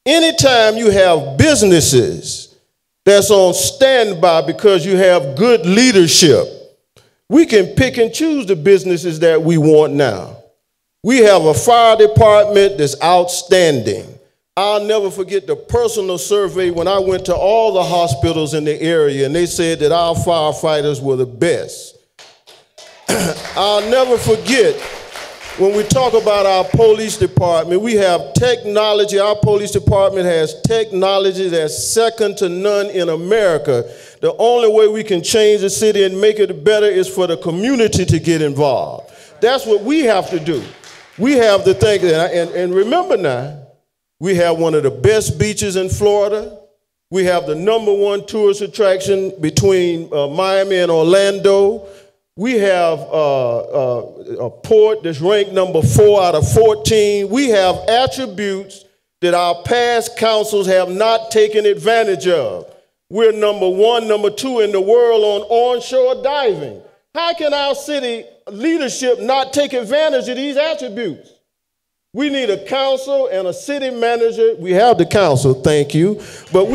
Anytime you have businesses that's on standby because you have good leadership, we can pick and choose the businesses that we want now. We have a fire department that's outstanding. I'll never forget the personal survey when I went to all the hospitals in the area and they said that our firefighters were the best. I'll never forget when we talk about our police department, we have technology. Our police department has technology that's second to none in America. The only way we can change the city and make it better is for the community to get involved. That's what we have to do. We have to think, and remember now, we have one of the best beaches in Florida. We have the #1 tourist attraction between Miami and Orlando. We have a port that's ranked #4 out of 14. We have attributes that our past councils have not taken advantage of. We're #1, #2 in the world on onshore diving. How can our city leadership not take advantage of these attributes? We need a council and a city manager. We have the council, thank you. But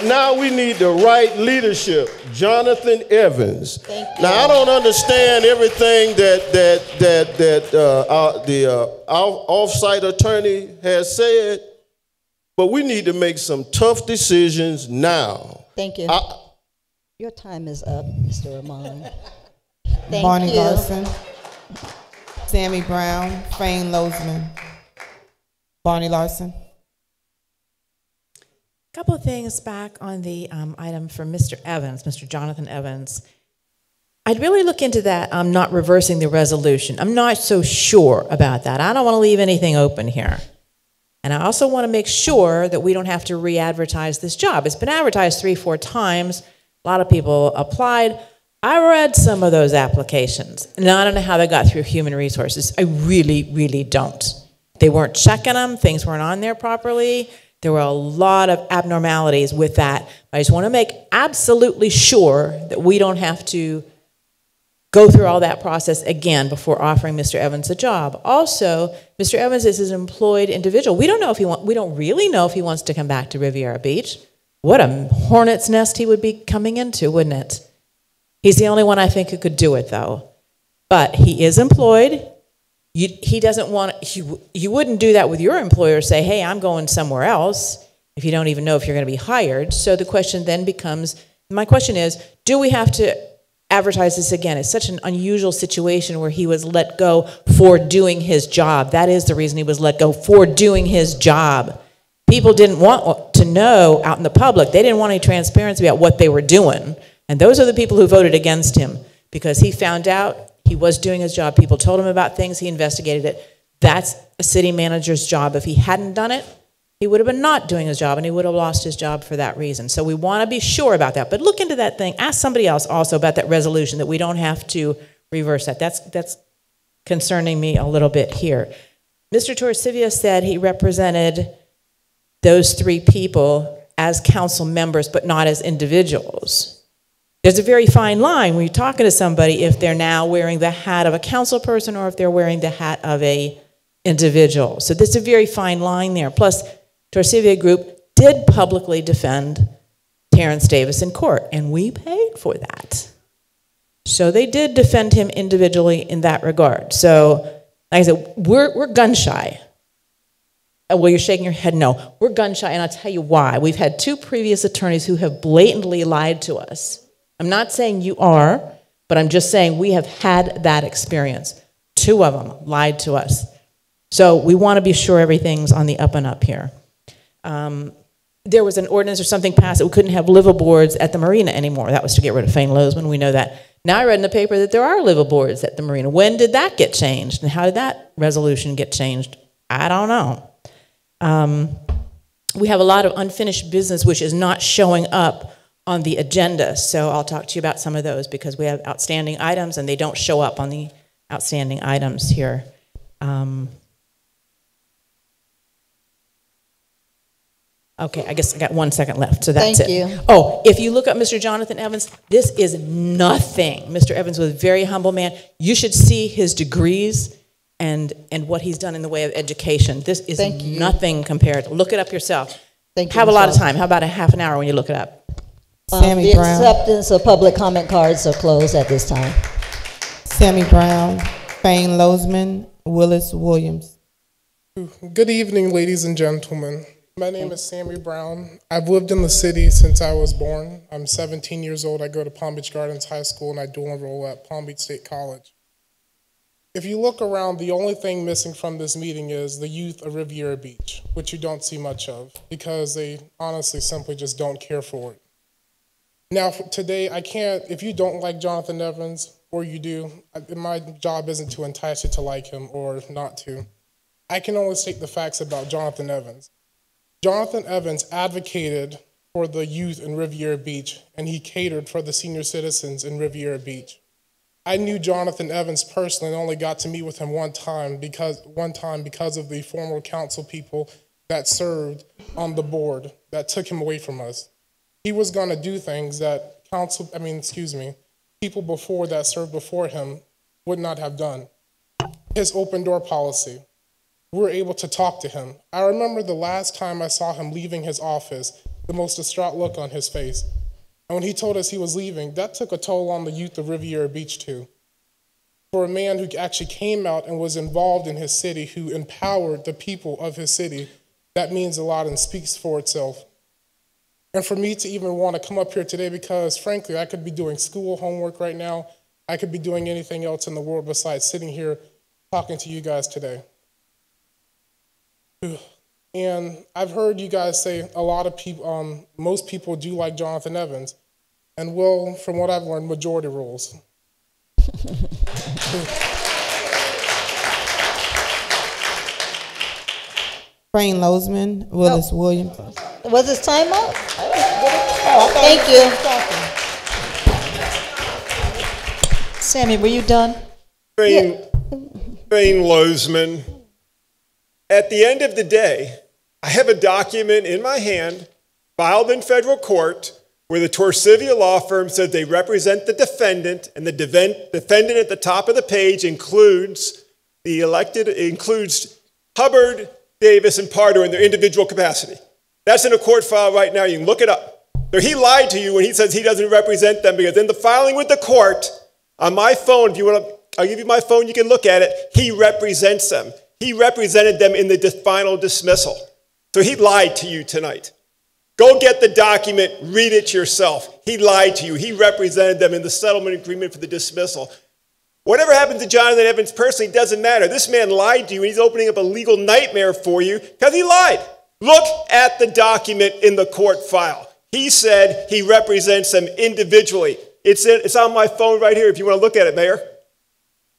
now we need the right leadership. Jonathan Evans. Now I don't understand everything our off-site attorney has said, but we need to make some tough decisions now. Thank you. Your time is up, Mr. Ramon. Thank Barney you. Larson, Sammy Brown, Fane Lozman. Barney Larson. Couple of things back on the item for Mr. Evans, Mr. Jonathan Evans. I'd really look into that, not reversing the resolution. I'm not so sure about that. I don't want to leave anything open here. And I also want to make sure that we don't have to re-advertise this job. It's been advertised 3-4 times. A lot of people applied. I read some of those applications, and I don't know how they got through human resources. I really don't. They weren't checking them. Things weren't on there properly. There were a lot of abnormalities with that. I just want to make absolutely sure that we don't have to go through all that process again before offering Mr. Evans a job. Also, Mr. Evans is an employed individual. We don't really know if he wants to come back to Riviera Beach. What a hornet's nest he would be coming into, wouldn't it? He's the only one I think who could do it, though. But he is employed. He doesn't want. You wouldn't do that with your employer. Say, "Hey, I'm going somewhere else," if you don't even know if you're going to be hired. So the question then becomes, my question is, do we have to advertise this again. It's such an unusual situation where he was let go for doing his job. That is the reason he was let go, for doing his job. People didn't want to know out in the public. They didn't want any transparency about what they were doing. And those are the people who voted against him because he found out he was doing his job. People told him about things. He investigated it. That's a city manager's job. If he hadn't done it, he would have been not doing his job, and he would have lost his job for that reason. So we want to be sure about that. But look into that thing. Ask somebody else also about that resolution, that we don't have to reverse that. That's concerning me a little bit here. Mr. Torcivia said he represented those three people as council members, but not as individuals. There's a very fine line when you're talking to somebody if they're now wearing the hat of a council person or if they're wearing the hat of a individual. So there's a very fine line there. Plus, Torcivia Group did publicly defend Terrence Davis in court, and we paid for that. So they did defend him individually in that regard. So, like I said, we're gun shy. Well, you're shaking your head no. We're gun shy, and I'll tell you why. We've had two previous attorneys who have blatantly lied to us. I'm not saying you are, but I'm just saying we have had that experience. Two of them lied to us. So we want to be sure everything's on the up and up here. There was an ordinance or something passed that we couldn't have liveaboards at the marina anymore. That was to get rid of Fane Lozman. We know that. Now I read in the paper that there are liveaboards at the marina. When did that get changed? And how did that resolution get changed? I don't know. We have a lot of unfinished business which is not showing up on the agenda. So I'll talk to you about some of those because we have outstanding items and they don't show up on the outstanding items here. Okay, I guess I got 1 second left, so that's it. Thank you. Oh, if you look up Mr. Jonathan Evans, this is nothing. Mr. Evans was a very humble man. You should see his degrees and what he's done in the way of education. This is nothing compared. Look it up yourself. Thank you, Have a lot of Ms. time. How about a half an hour when you look it up? Sammy The Brown. acceptance of public comment cards are closed at this time. Sammy Brown, Fane Lozman, Willis Williams. Good evening, ladies and gentlemen. My name is Sammy Brown. I've lived in the city since I was born. I'm 17 years old. I go to Palm Beach Gardens High School, and I dual enroll at Palm Beach State College. If you look around, the only thing missing from this meeting is the youth of Riviera Beach, which you don't see much of because they honestly simply just don't care for it. Now, today, I can't, if you don't like Jonathan Evans, or you do, my job isn't to entice you to like him or not to. I can only state the facts about Jonathan Evans. Jonathan Evans advocated for the youth in Riviera Beach, and he catered for the senior citizens in Riviera Beach. I knew Jonathan Evans personally and only got to meet with him one time because of the former council people that served on the board that took him away from us. He was going to do things that people before that served before him would not have done. His open door policy. We were able to talk to him. I remember the last time I saw him leaving his office, the most distraught look on his face. And when he told us he was leaving, that took a toll on the youth of Riviera Beach too. For a man who actually came out and was involved in his city, who empowered the people of his city, that means a lot and speaks for itself. And for me to even want to come up here today, because frankly, I could be doing school homework right now. I could be doing anything else in the world besides sitting here talking to you guys today. And I've heard you guys say a lot of people, most people do like Jonathan Evans. And well, from what I've learned, majority rules. Fane Lozman, Willis Williams. Was his time up? Thank you. Sammy, were you done? Fane Lozman. At the end of the day, I have a document in my hand, filed in federal court, where the Torcivia law firm said they represent the defendant, and the defendant at the top of the page includes Hubbard, Davis, and Pardo in their individual capacity. That's in a court file right now. You can look it up. So he lied to you when he says he doesn't represent them, because in the filing with the court, on my phone, if you want to, I'll give you my phone, you can look at it, he represents them. He represented them in the final dismissal. So he lied to you tonight. Go get the document, read it yourself. He lied to you. He represented them in the settlement agreement for the dismissal. Whatever happened to Jonathan Evans personally doesn't matter. This man lied to you, and he's opening up a legal nightmare for you because he lied. Look at the document in the court file. He said he represents them individually. It's on my phone right here if you want to look at it, Mayor.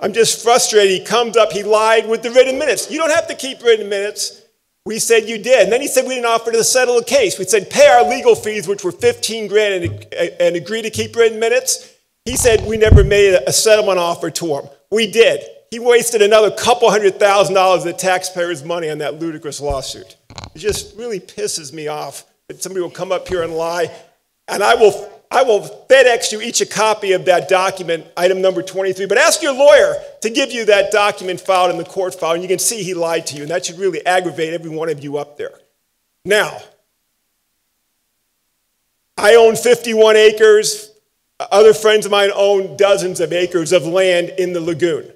I'm just frustrated. He comes up, he lied with the written minutes. You don't have to keep written minutes. We said you did. And then he said we didn't offer to settle the case. We said pay our legal fees, which were $15,000, and agree to keep written minutes. He said we never made a settlement offer to him. We did. He wasted another couple $100,000 of the taxpayers' money on that ludicrous lawsuit. It just really pisses me off that somebody will come up here and lie. And I will FedEx you each a copy of that document, item number 23. But ask your lawyer to give you that document filed in the court file, and you can see he lied to you. And that should really aggravate every one of you up there. Now, I own 51 acres. Other friends of mine own dozens of acres of land in the lagoon.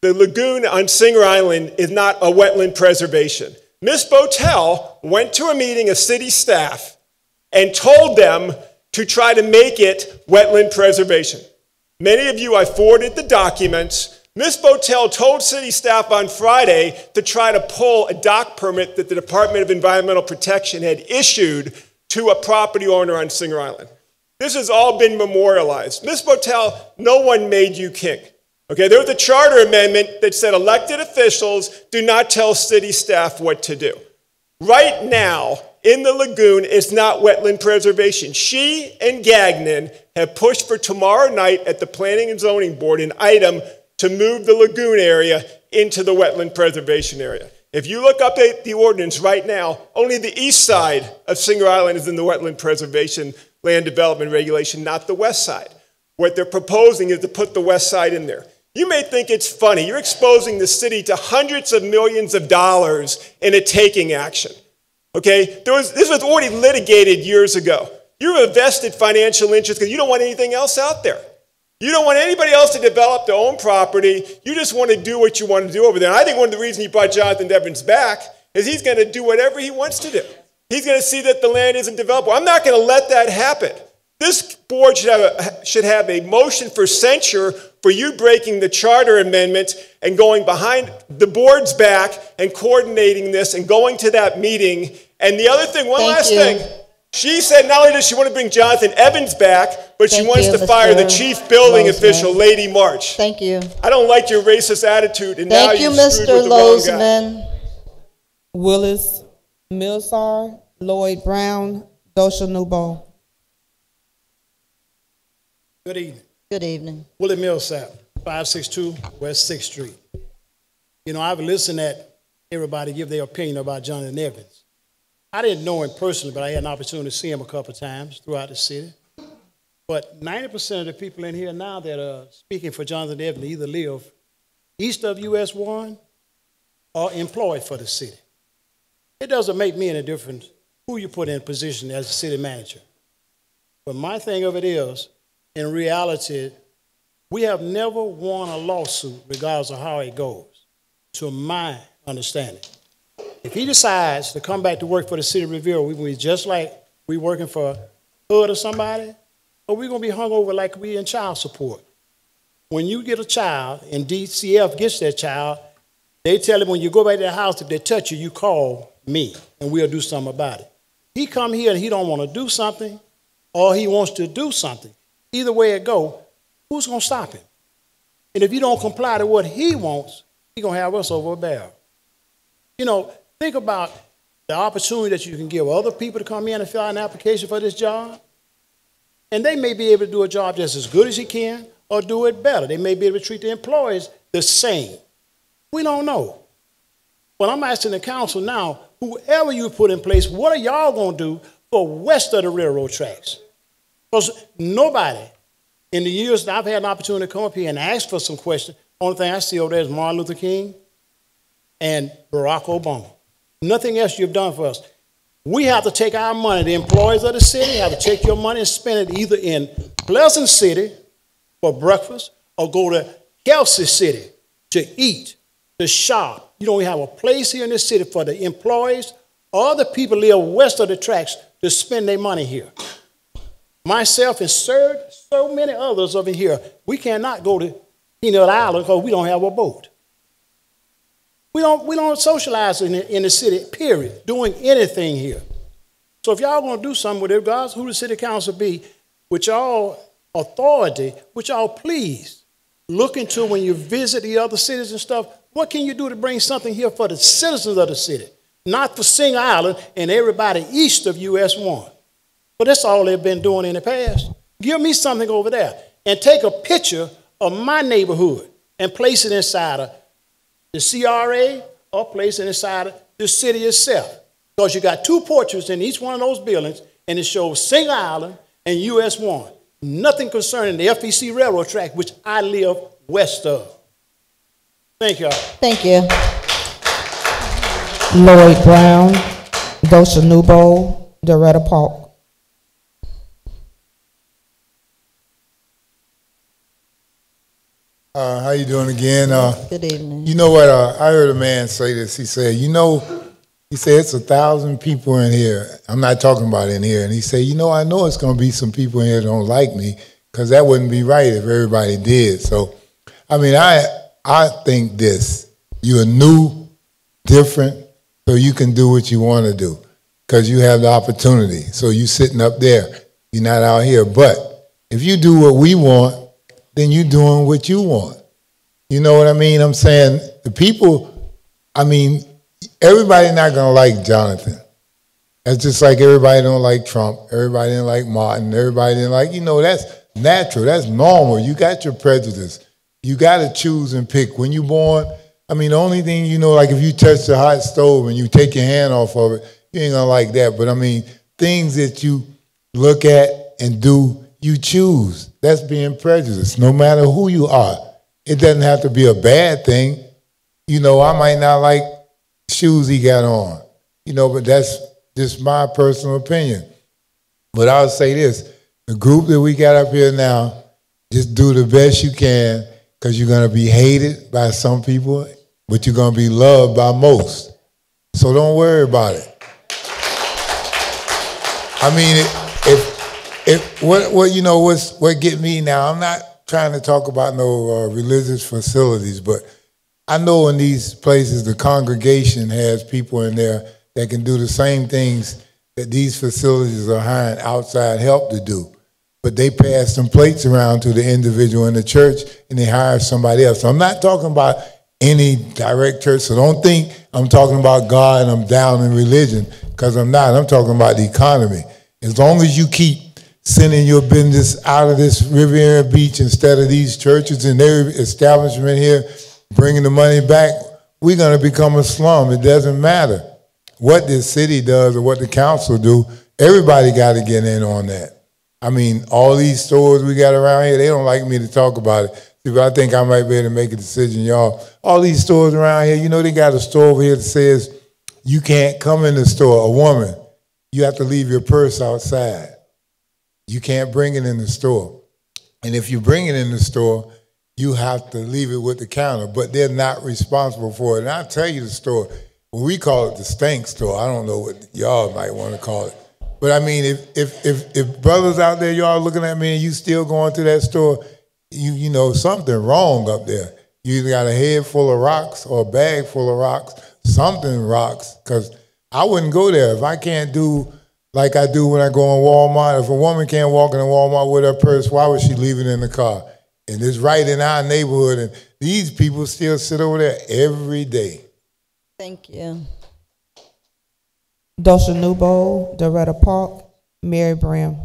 The lagoon on Singer Island is not a wetland preservation. Ms. Botel went to a meeting of city staff and told them to try to make it wetland preservation. Many of you, I forwarded the documents. Ms. Botel told city staff on Friday to try to pull a dock permit that the Department of Environmental Protection had issued to a property owner on Singer Island. This has all been memorialized. Ms. Botel, no one made you king. Okay, there was a charter amendment that said elected officials do not tell city staff what to do. Right now, in the lagoon, it's not wetland preservation. She and Gagnon have pushed for tomorrow night at the Planning and Zoning Board an item to move the lagoon area into the wetland preservation area. If you look up at the ordinance right now, only the east side of Singer Island is in the wetland preservation land development regulation, not the west side. What they're proposing is to put the west side in there. You may think it's funny. You're exposing the city to hundreds of millions of dollars in a taking action. Okay? This was already litigated years ago. You have a vested financial interest because you don't want anything else out there. You don't want anybody else to develop their own property. You just want to do what you want to do over there. And I think one of the reasons you brought Jonathan Evans back is he's going to do whatever he wants to do. He's going to see that the land isn't developable. I'm not going to let that happen. This board should have a motion for censure for you breaking the charter amendment and going behind the board's back and coordinating this and going to that meeting. And the other thing, one last thing, she said not only does she want to bring Jonathan Evans back, but she wants to fire the chief building official, Lady March. Thank you. I don't like your racist attitude, and now you've screwed with the wrong guy. Willis Millsar, Lloyd Brown, Dosha Newbo. Good evening. Good evening. Willie Millsap, 562 West 6th Street. You know, I've listened at everybody give their opinion about Jonathan Evans. I didn't know him personally, but I had an opportunity to see him a couple of times throughout the city. But 90% of the people in here now that are speaking for Jonathan Evans either live east of US 1 or employed for the city. It doesn't make me any difference who you put in position as a city manager. But my thing of it is, in reality, we have never won a lawsuit regardless of how it goes, to my understanding. If he decides to come back to work for the city of Revere, we will be just like we working for HUD or somebody, or we're going to be hung over like we in child support. When you get a child and DCF gets that child, they tell him when you go back to the house, if they touch you, you call me and we'll do something about it. He come here and he don't want to do something, or he wants to do something. Either way it go, who's going to stop him? And if you don't comply to what he wants, he's going to have us over a barrel. You know, think about the opportunity that you can give other people to come in and fill out an application for this job. And they may be able to do a job just as good as he can or do it better. They may be able to treat the employees the same. We don't know. But I'm asking the council now, whoever you put in place, what are y'all going to do for west of the railroad tracks? Because nobody, in the years that I've had an opportunity to come up here and ask for some questions, only thing I see over there is Martin Luther King and Barack Obama. Nothing else you've done for us. We have to take our money, the employees of the city have to take your money and spend it either in Pleasant City for breakfast or go to Kelsey City to eat, to shop. You don't have a place here in this city for the employees or the people live west of the tracks to spend their money here. Myself and so many others over here, we cannot go to Peanut Island because we don't have a boat. We don't socialize in the city, period, doing anything here. So if y'all gonna do something with it, guys, who the city council be, with y'all authority, with y'all please look into when you visit the other cities and stuff, what can you do to bring something here for the citizens of the city? Not for Sing Island and everybody east of US 1. But that's all they've been doing in the past. Give me something over there and take a picture of my neighborhood and place it inside of the CRA or place it inside of the city itself. Because you got 2 portraits in each one of those buildings, and it shows Sing Island and US 1. Nothing concerning the FEC railroad track, which I live west of. Thank y'all. Thank you. Lloyd Brown, Dosha Nubo, Doretta Park. How you doing again? Good evening. You know what? I heard a man say this. He said, he said, it's 1,000 people in here. I'm not talking about in here. And he said, I know it's going to be some people in here that don't like me because that wouldn't be right if everybody did. So, I mean, I think this. You're new, different, so you can do what you want to do because you have the opportunity. So you sitting up there. You're not out here. But if you do what we want, then you're doing what you want. You know what I mean? I'm saying the people, everybody not going to like Jonathan. That's just like everybody don't like Trump. Everybody didn't like Martin. Everybody didn't like, that's natural. That's normal. You got your prejudice. You got to choose and pick. When you're born, the only thing, like if you touch the hot stove and you take your hand off of it, you ain't going to like that. But things that you look at and do, you choose. That's being prejudiced, no matter who you are. It doesn't have to be a bad thing. I might not like shoes he got on, but that's just my personal opinion. But I'll say this, the group that we got up here now, just do the best you can because you're going to be hated by some people, but you're going to be loved by most. So don't worry about it. What get me now, I'm not trying to talk about no religious facilities, but I know in these places the congregation has people in there that can do the same things that these facilities are hiring outside help to do. But they pass some plates around to the individual in the church and they hire somebody else. So I'm not talking about any direct church, so don't think I'm talking about God and I'm down in religion, because I'm not. I'm talking about the economy. As long as you keep sending your business out of this Riviera Beach instead of these churches and their establishment here, bringing the money back, we're going to become a slum. It doesn't matter what this city does or what the council do. Everybody got to get in on that. All these stores we got around here, they don't like me to talk about it. See, but I think I might be able to make a decision, y'all. All these stores around here, they got a store over here that says you can't come in the store, a woman. You have to leave your purse outside. You can't bring it in the store. And if you bring it in the store, you have to leave it with the counter, but they're not responsible for it. And I'll tell you the store. Well, we call it the stank store. I don't know what y'all might want to call it. But if brothers out there, y'all looking at me and you still going to that store, you know something wrong up there. You either got a head full of rocks or a bag full of rocks. Something rocks, because I wouldn't go there if I can't do like I do when I go in Walmart. If a woman can't walk in a Walmart with her purse, why would she leave it in the car? And it's right in our neighborhood, and these people still sit over there every day. Thank you. Dosha Nubo, Doretta Park, Mary Bram.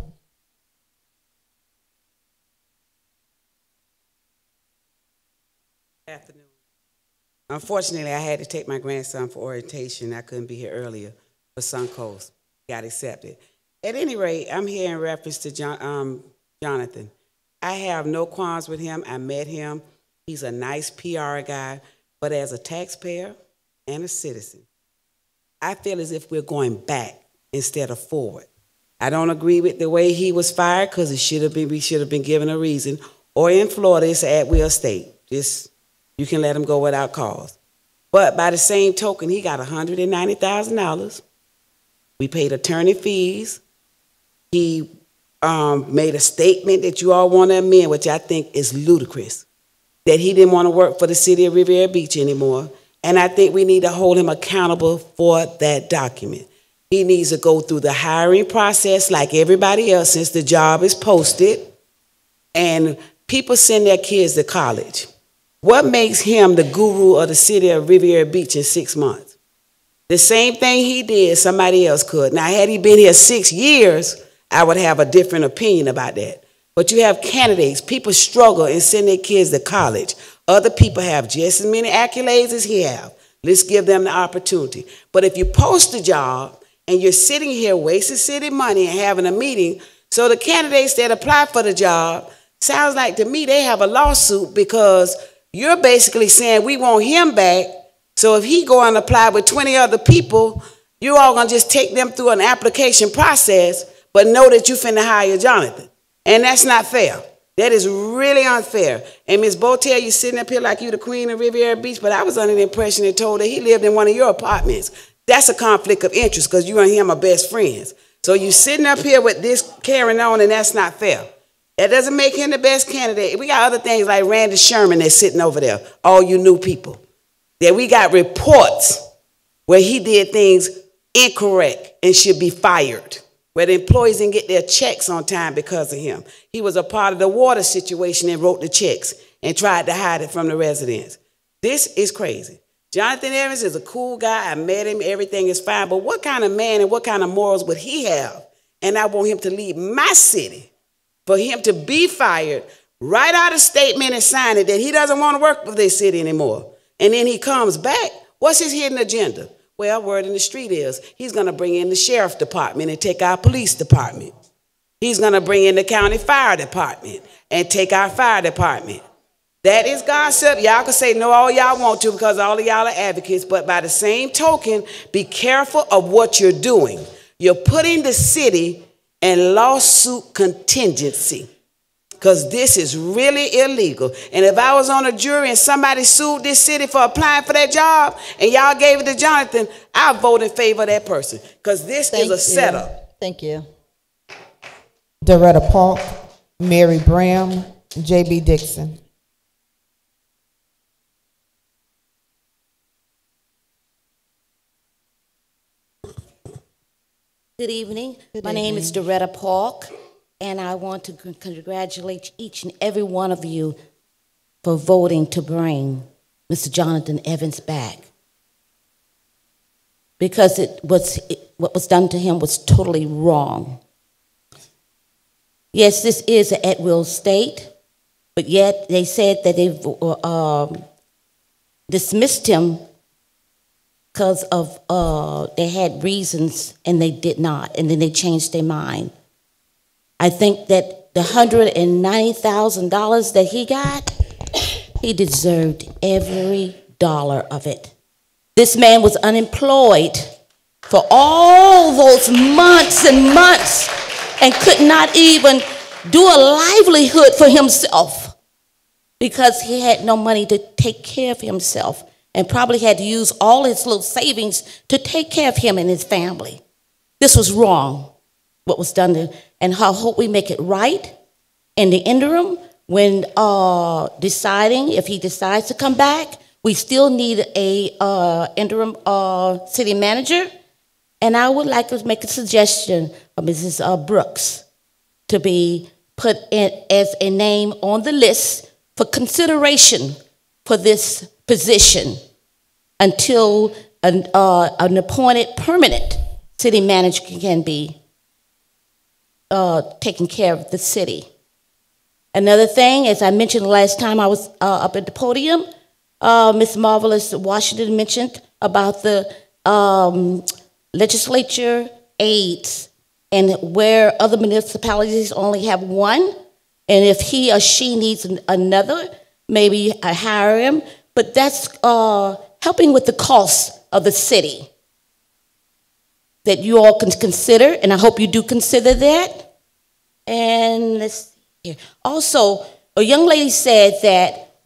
Afternoon. Unfortunately, I had to take my grandson for orientation. I couldn't be here earlier for Suncoast. Got accepted. At any rate, I'm here in reference to Jonathan. I have no qualms with him. I met him. He's a nice PR guy. But as a taxpayer and a citizen, I feel as if we're going back instead of forward. I don't agree with the way he was fired because we should have been given a reason. Or in Florida, it's at will state. You can let him go without cause. But by the same token, he got $190,000. We paid attorney fees He made a statement that you all want to amend, which I think is ludicrous, that he didn't want to work for the city of Riviera Beach anymore. And I think we need to hold him accountable for that document. He needs to go through the hiring process like everybody else since the job is posted. And people send their kids to college. What makes him the guru of the city of Riviera Beach in 6 months? The same thing he did, somebody else could. Now, had he been here 6 years, I would have a different opinion about that. But you have candidates, people struggle and send their kids to college. Other people have just as many accolades as he have. Let's give them the opportunity. But if you post a job and you're sitting here wasting city money and having a meeting, so the candidates that apply for the job, sounds like to me they have a lawsuit because you're basically saying we want him back. So if he go and apply with 20 other people, you all gonna just take them through an application process, but know that you finna hire Jonathan. And that's not fair. That is really unfair. And Ms. Botel, you sitting up here like you the queen of Riviera Beach, but I was under the impression and told that he lived in one of your apartments. That's a conflict of interest because you and him are best friends. So you sitting up here with this carrying on, and that's not fair. That doesn't make him the best candidate. We got other things like Randy Sherman that's sitting over there, all you new people. That we got reports where he did things incorrect and should be fired, where the employees didn't get their checks on time because of him. He was a part of the water situation and wrote the checks and tried to hide it from the residents. This is crazy. Jonathan Evans is a cool guy. I met him. Everything is fine. But what kind of man and what kind of morals would he have? And I want him to leave my city. For him to be fired, write out a statement and sign it that he doesn't want to work for this city anymore. And then he comes back. What's his hidden agenda? Well, word in the street is he's going to bring in the sheriff department and take our police department. He's going to bring in the county fire department and take our fire department. That is gossip. Y'all can say no all y'all want to because all of y'all are advocates, but by the same token, be careful of what you're doing. You're putting the city in lawsuit contingency because this is really illegal. And if I was on a jury and somebody sued this city for applying for that job and y'all gave it to Jonathan, I'll vote in favor of that person because this is a setup. Thank you. Doretta Paulk, Mary Bram, J.B. Dixon. Good evening. My evening. name is Doretta Paulk, and I want to congratulate each and every one of you for voting to bring Mr. Jonathan Evans back. Because what was done to him was totally wrong. Yes, this is an at-will state, but yet they said that they dismissed him because of they had reasons and they did not, and then they changed their mind. I think that the $190,000 that he got, he deserved every dollar of it. This man was unemployed for all those months and months and could not even do a livelihood for himself because he had no money to take care of himself, and probably had to use all his little savings to take care of him and his family. This was wrong, what was done to, and I hope we make it right in the interim when deciding if he decides to come back. We still need a interim city manager, and I would like to make a suggestion of Mrs. Brooks to be put in as a name on the list for consideration for this position until an appointed permanent city manager can be taking care of the city. Another thing, as I mentioned last time I was up at the podium, Ms. Marvelous Washington mentioned about the legislature aides and where other municipalities only have one, and if he or she needs another, maybe hire him. But that's helping with the cost of the city that you all can consider, and I hope you do consider that. And let's see here. Also, a young lady said that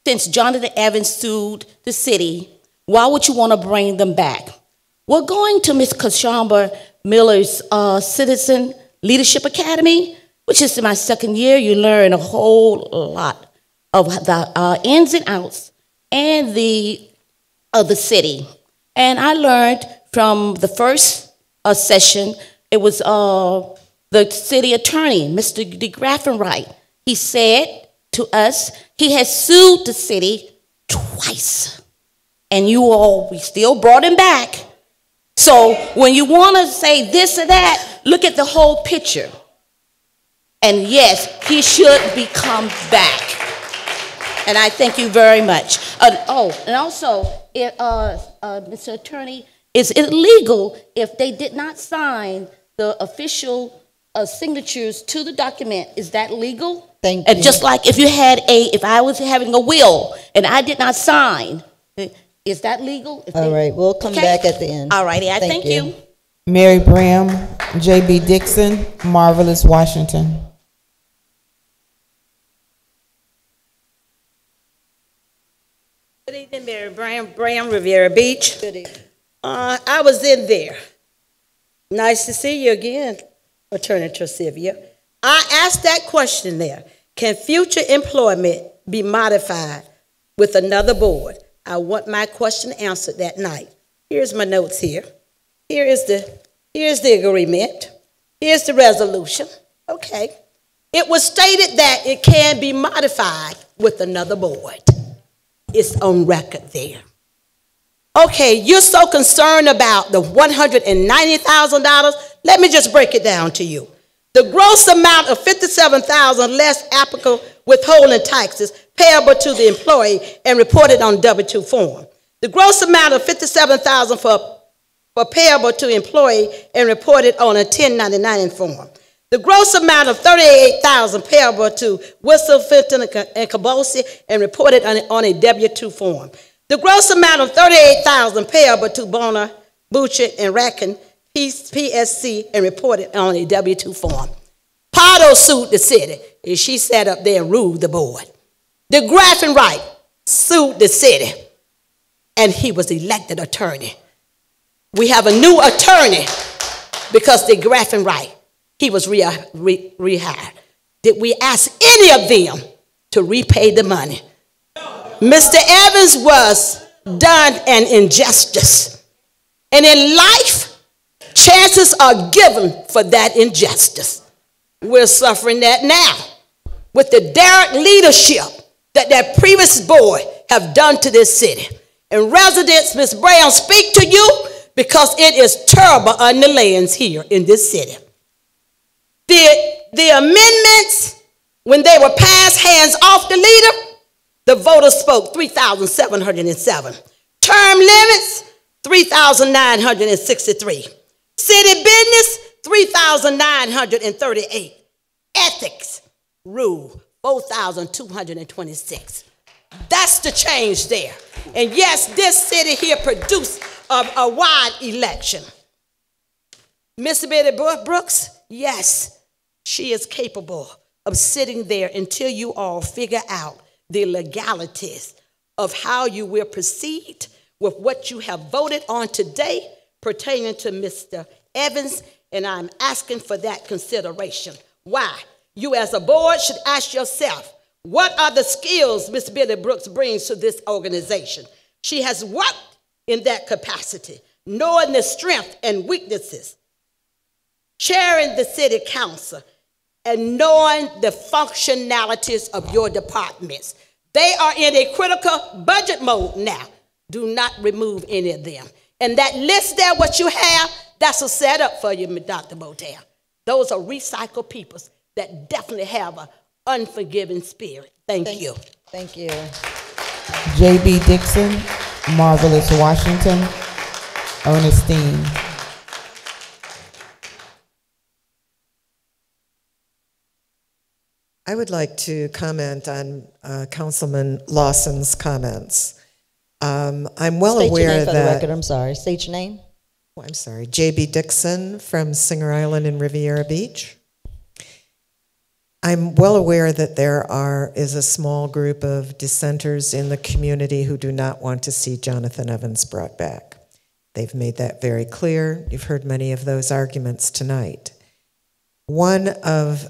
since Jonathan Evans sued the city, why would you want to bring them back? Well, going to Ms. Kashamba Miller's Citizen Leadership Academy, which is in my second year. You learn a whole lot of the ins and outs and of the city. And I learned from the first session, it was the city attorney, Mr. DeGraffenreich. He said to us, he has sued the city twice. And we still brought him back. So when you want to say this or that, look at the whole picture. And yes, he should become back. And I thank you very much. And also, Mr. Attorney, it's illegal if they did not sign the official signatures to the document. Is that legal? Thank you. And just like if I was having a will and I did not sign, is that legal? All right, we'll come back at the end. All righty, I thank you. Mary Bram, J.B. Dixon, Marvelous Washington. Good evening, Mary Bram, Riviera Beach. Good evening. I was in there. Nice to see you again, Attorney Tracivia. I asked that question there. Can future employment be modified with another board? I want my question answered that night. Here's my notes here. Here's the agreement. Here's the resolution. Okay. It was stated that it can be modified with another board. It's on record there. Okay, you're so concerned about the $190,000. Let me just break it down to you. The gross amount of $57,000 less applicable withholding taxes payable to the employee and reported on W-2 form. The gross amount of $57,000 for payable to employee and reported on a 1099 form. The gross amount of $38,000 payable to Whistle, Fenton, and Cabosi and reported on a W-2 form. The gross amount of $38,000 payable to Bonner, Butcher, and Racken, PSC, and reported on a W-2 form. Pardo sued the city, and she sat up there and ruled the board. DeGraffenreich sued the city, and he was elected attorney. We have a new attorney because DeGraffenreich, he was rehired. Did we ask any of them to repay the money? Mr. Evans was done an injustice. And in life, chances are given for that injustice. We're suffering that now with the derelict leadership that previous board have done to this city. And residents, Ms. Brown, speak to you because it is terrible on the lands here in this city. The amendments, when they were passed hands off the leader, the voters spoke 3,707. Term limits, 3,963. City business, 3,938. Ethics rule, 4,226. That's the change there. And yes, this city here produced a wide election. Miss Betty Brooks, yes, she is capable of sitting there until you all figure out the legalities of how you will proceed with what you have voted on today pertaining to Mr. Evans, and I'm asking for that consideration. Why? You as a board should ask yourself, what are the skills Miss Billy Brooks brings to this organization? She has worked in that capacity, knowing the strengths and weaknesses, chairing the city council, and knowing the functionalities of your departments. They are in a critical budget mode now. Do not remove any of them. And that list there, what you have, that's a setup for you, Dr. Botel. Those are recycled people that definitely have an unforgiving spirit. Thank you. Thank you. J.B. Dixon, Marvelous Washington, Ernestine. I would like to comment on Councilman Lawson's comments. I'm well State aware your name for that... the record, I'm sorry. State your name. Oh, I'm sorry. J.B. Dixon from Singer Island in Riviera Beach. I'm well aware that there is a small group of dissenters in the community who do not want to see Jonathan Evans brought back. They've made that very clear. You've heard many of those arguments tonight. One of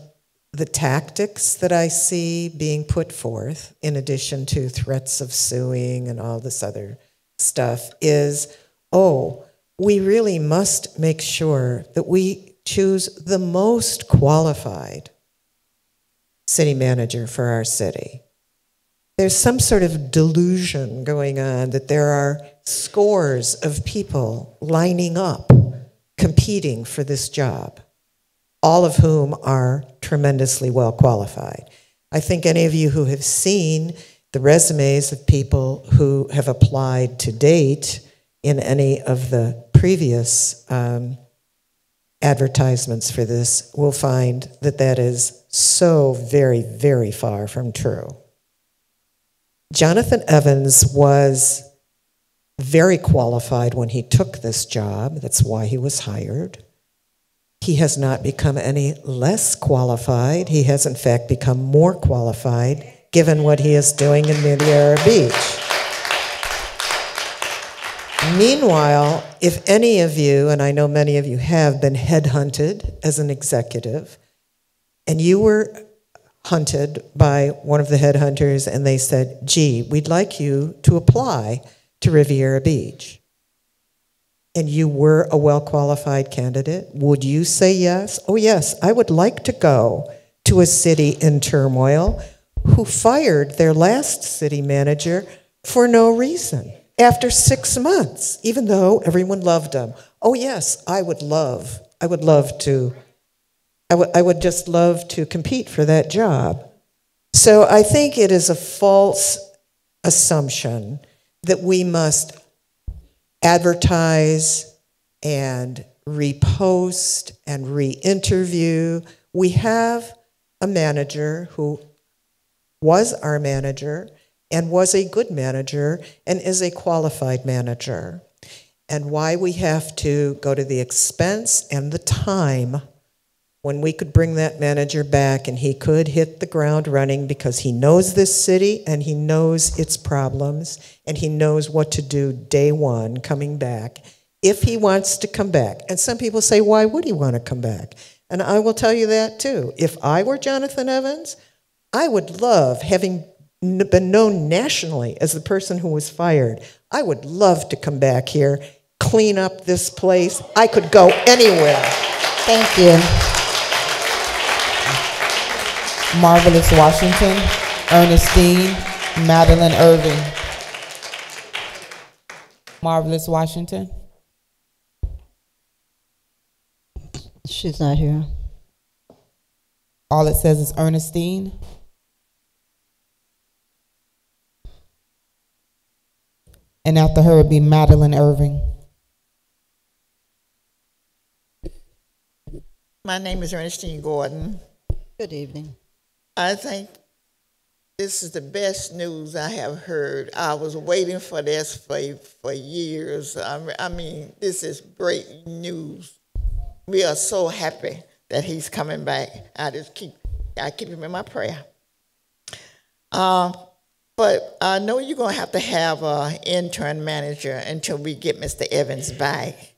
the tactics that I see being put forth, in addition to threats of suing and all this other stuff, is, oh, we really must make sure that we choose the most qualified city manager for our city. There's some sort of delusion going on that there are scores of people lining up, competing for this job, all of whom are tremendously well qualified. I think any of you who have seen the resumes of people who have applied to date in any of the previous advertisements for this will find that that is so very, very far from true. Jonathan Evans was very qualified when he took this job. That's why he was hired. He has not become any less qualified. He has, in fact, become more qualified given what he is doing in Riviera Beach. Meanwhile, if any of you, and I know many of you have been headhunted as an executive, and you were hunted by one of the headhunters and they said, gee, we'd like you to apply to Riviera Beach, and you were a well-qualified candidate, would you say yes? Oh yes, I would like to go to a city in turmoil who fired their last city manager for no reason after 6 months, even though everyone loved him. Oh yes, I would just love to compete for that job. So I think it is a false assumption that we must advertise and repost and re-interview. We have a manager who was our manager and was a good manager and is a qualified manager. And why we have to go to the expense and the time when we could bring that manager back and he could hit the ground running because he knows this city and he knows its problems and he knows what to do day one coming back if he wants to come back. And some people say, why would he want to come back? And I will tell you that too. If I were Jonathan Evans, I would love, having been known nationally as the person who was fired, I would love to come back here, clean up this place. I could go anywhere. Thank you. Marvelous Washington, Ernestine, Madeline Irving. Marvelous Washington. She's not here. All it says is Ernestine. And after her would be Madeline Irving. My name is Ernestine Gordon. Good evening. I think this is the best news I have heard. I was waiting for this for years. I mean, this is great news. We are so happy that he's coming back. I keep him in my prayer. But I know you're going to have an intern manager until we get Mr. Evans back.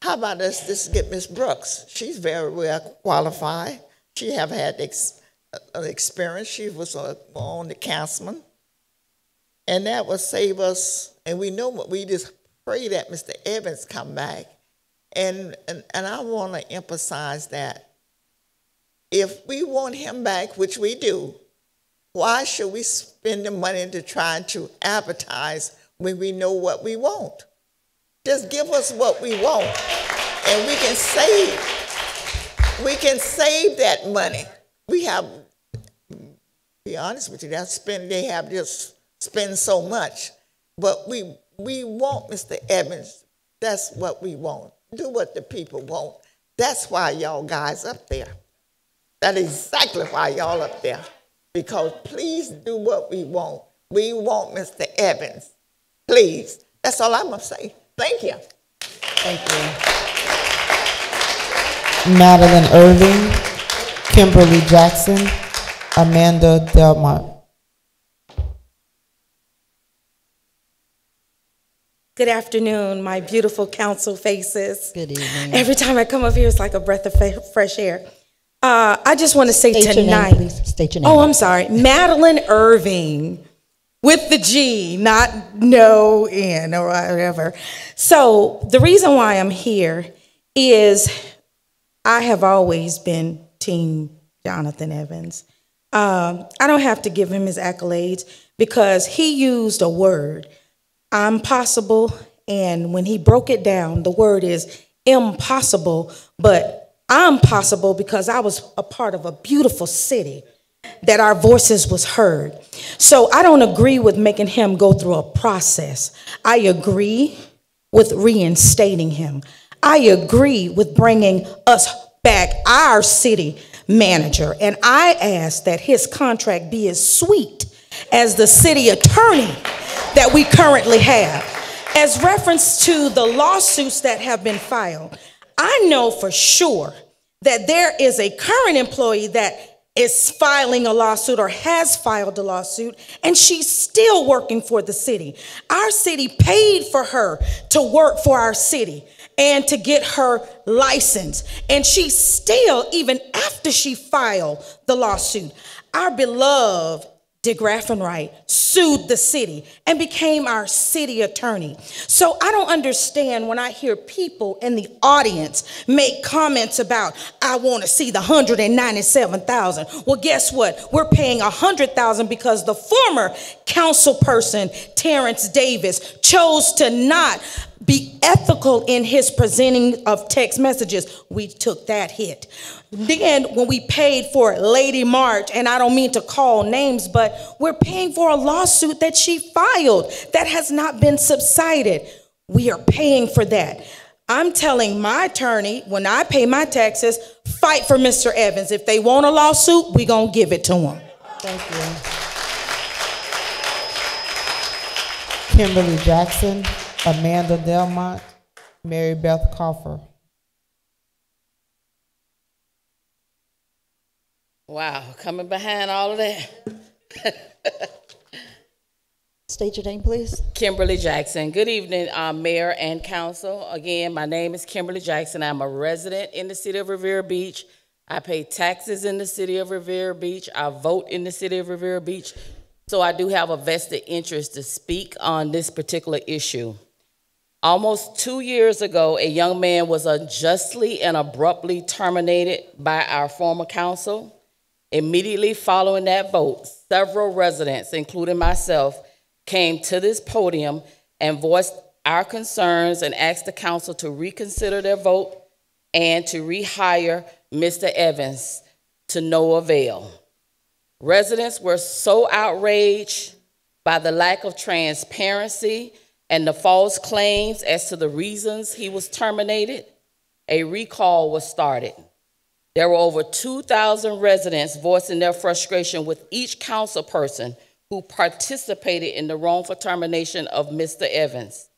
How about us get Ms. Brooks? She's very well qualified. She have had experience. She was on the councilman. And that will save us. And we know what we just pray that Mr. Evans come back. And I want to emphasize that if we want him back, which we do, why should we spend the money to try to advertise when we know what we want? Just give us what we want, and we can save that money. We have, to be honest with you, they have just spent so much. But we want Mr. Evans. That's what we want. Do what the people want. That's why y'all guys up there. That is exactly why y'all up there. Because please do what we want. We want Mr. Evans. Please. That's all I'm going to say. Thank you. Thank you. Madeline Irving, Kimberly Jackson, Amanda Delmont. Good afternoon, my beautiful council faces. Good evening. Every time I come up here, it's like a breath of fresh air. I just want to say State your name, tonight. please. State your name. Oh, I'm sorry. Madeline Irving with the G, not no N or whatever. So the reason why I'm here is I have always been Team Jonathan Evans. I don't have to give him his accolades because he used a word, I'm possible, and when he broke it down, the word is impossible, but I'm possible because I was a part of a beautiful city that our voices was heard. So I don't agree with making him go through a process. I agree with reinstating him. I agree with bringing us back our city manager. And I ask that his contract be as sweet as the city attorney that we currently have. As reference to the lawsuits that have been filed, I know for sure that there is a current employee that is filing a lawsuit or has filed a lawsuit, and she's still working for the city. Our city paid for her to work for our city and to get her license. And she still, even after she filed the lawsuit, our beloved Dick Raffenwright sued the city and became our city attorney. So I don't understand when I hear people in the audience make comments about, I want to see the 197,000. Well, guess what? We're paying 100,000 because the former council person, Terrence Davis, chose to not be ethical in his presenting of text messages. We took that hit. Then when we paid for Lady March, and I don't mean to call names, but we're paying for a lawsuit that she filed that has not been subsided. We are paying for that. I'm telling my attorney, when I pay my taxes, fight for Mr. Evans. If they want a lawsuit, we're going to give it to him. Thank you. Kimberly Jackson, Amanda Delmont, Mary Beth Coffer. Wow, coming behind all of that. State your name, please. Kimberly Jackson. Good evening, Mayor and Council. Again, my name is Kimberly Jackson. I'm a resident in the city of Riviera Beach. I pay taxes in the city of Riviera Beach. I vote in the city of Riviera Beach. So I do have a vested interest to speak on this particular issue. Almost 2 years ago, a young man was unjustly and abruptly terminated by our former council. Immediately following that vote, several residents, including myself, came to this podium and voiced our concerns and asked the council to reconsider their vote and to rehire Mr. Evans, to no avail. Residents were so outraged by the lack of transparency and the false claims as to the reasons he was terminated, a recall was started. There were over 2,000 residents voicing their frustration with each council person who participated in the wrongful termination of Mr. Evans.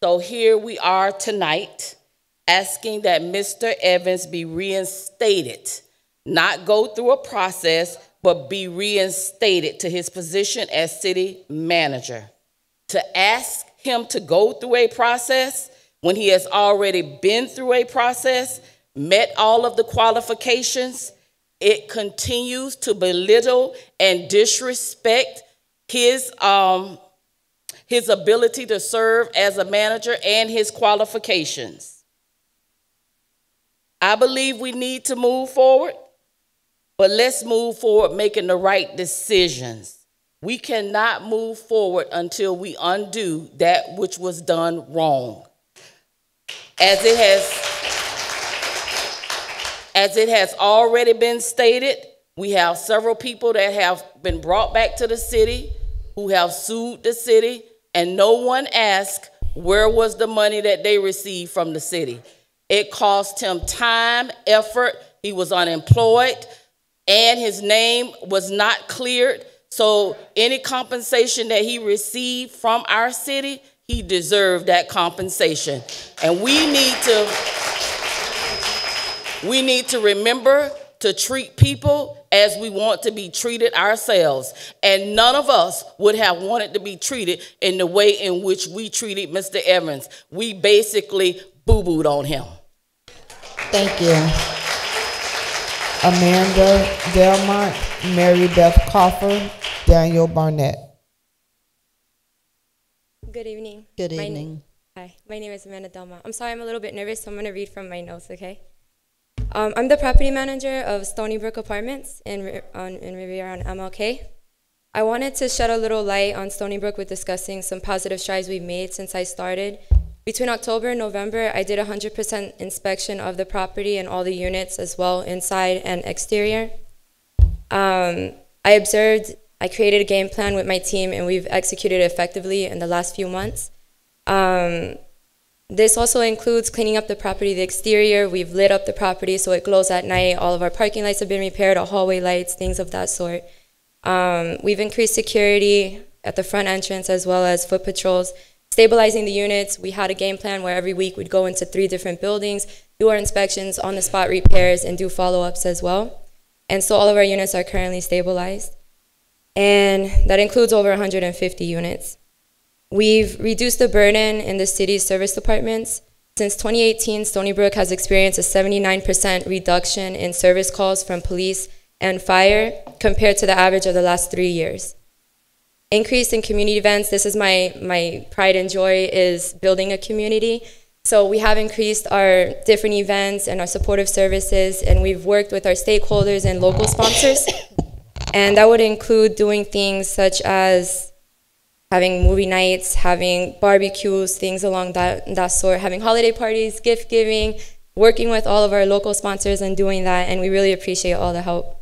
So here we are tonight asking that Mr. Evans be reinstated, not go through a process, but be reinstated to his position as city manager. To ask him to go through a process when he has already been through a process, met all of the qualifications, it continues to belittle and disrespect his ability to serve as a manager and his qualifications. I believe we need to move forward, but let's move forward making the right decisions. We cannot move forward until we undo that which was done wrong. As it has already been stated, we have several people that have been brought back to the city who have sued the city, and no one asked where was the money that they received from the city. It cost him time, effort, he was unemployed, and his name was not cleared. So any compensation that he received from our city, he deserved that compensation. And we need to remember to treat people as we want to be treated ourselves. And none of us would have wanted to be treated in the way in which we treated Mr. Evans. We basically boo-booed on him. Thank you. Amanda Delmont, Mary Beth Coffer, Daniel Barnett. Good evening. Good evening. Hi, my name is Amanda Delmont. I'm sorry, I'm a little bit nervous, so I'm going to read from my notes, okay? I'm the property manager of Stony Brook Apartments in Riviera on MLK. I wanted to shed a little light on Stony Brook with discussing some positive strides we've made since I started. Between October and November, I did a 100% inspection of the property and all the units as well, inside and exterior. I created a game plan with my team, and we've executed it effectively in the last few months. This also includes cleaning up the property, the exterior. We've lit up the property so it glows at night. All of our parking lights have been repaired, our hallway lights, things of that sort. We've increased security at the front entrance as well as foot patrols. Stabilizing the units, we had a game plan where every week we'd go into 3 different buildings, do our inspections, on-the-spot repairs, and do follow-ups as well. And so all of our units are currently stabilized. And that includes over 150 units. We've reduced the burden in the city's service departments. Since 2018, Stony Brook has experienced a 79% reduction in service calls from police and fire compared to the average of the last 3 years. Increase in community events, this is my pride and joy, is building a community. So we have increased our different events and our supportive services, and we've worked with our stakeholders and local sponsors. And that would include doing things such as having movie nights, having barbecues, things along that sort, having holiday parties, gift giving, working with all of our local sponsors and doing that, and we really appreciate all the help.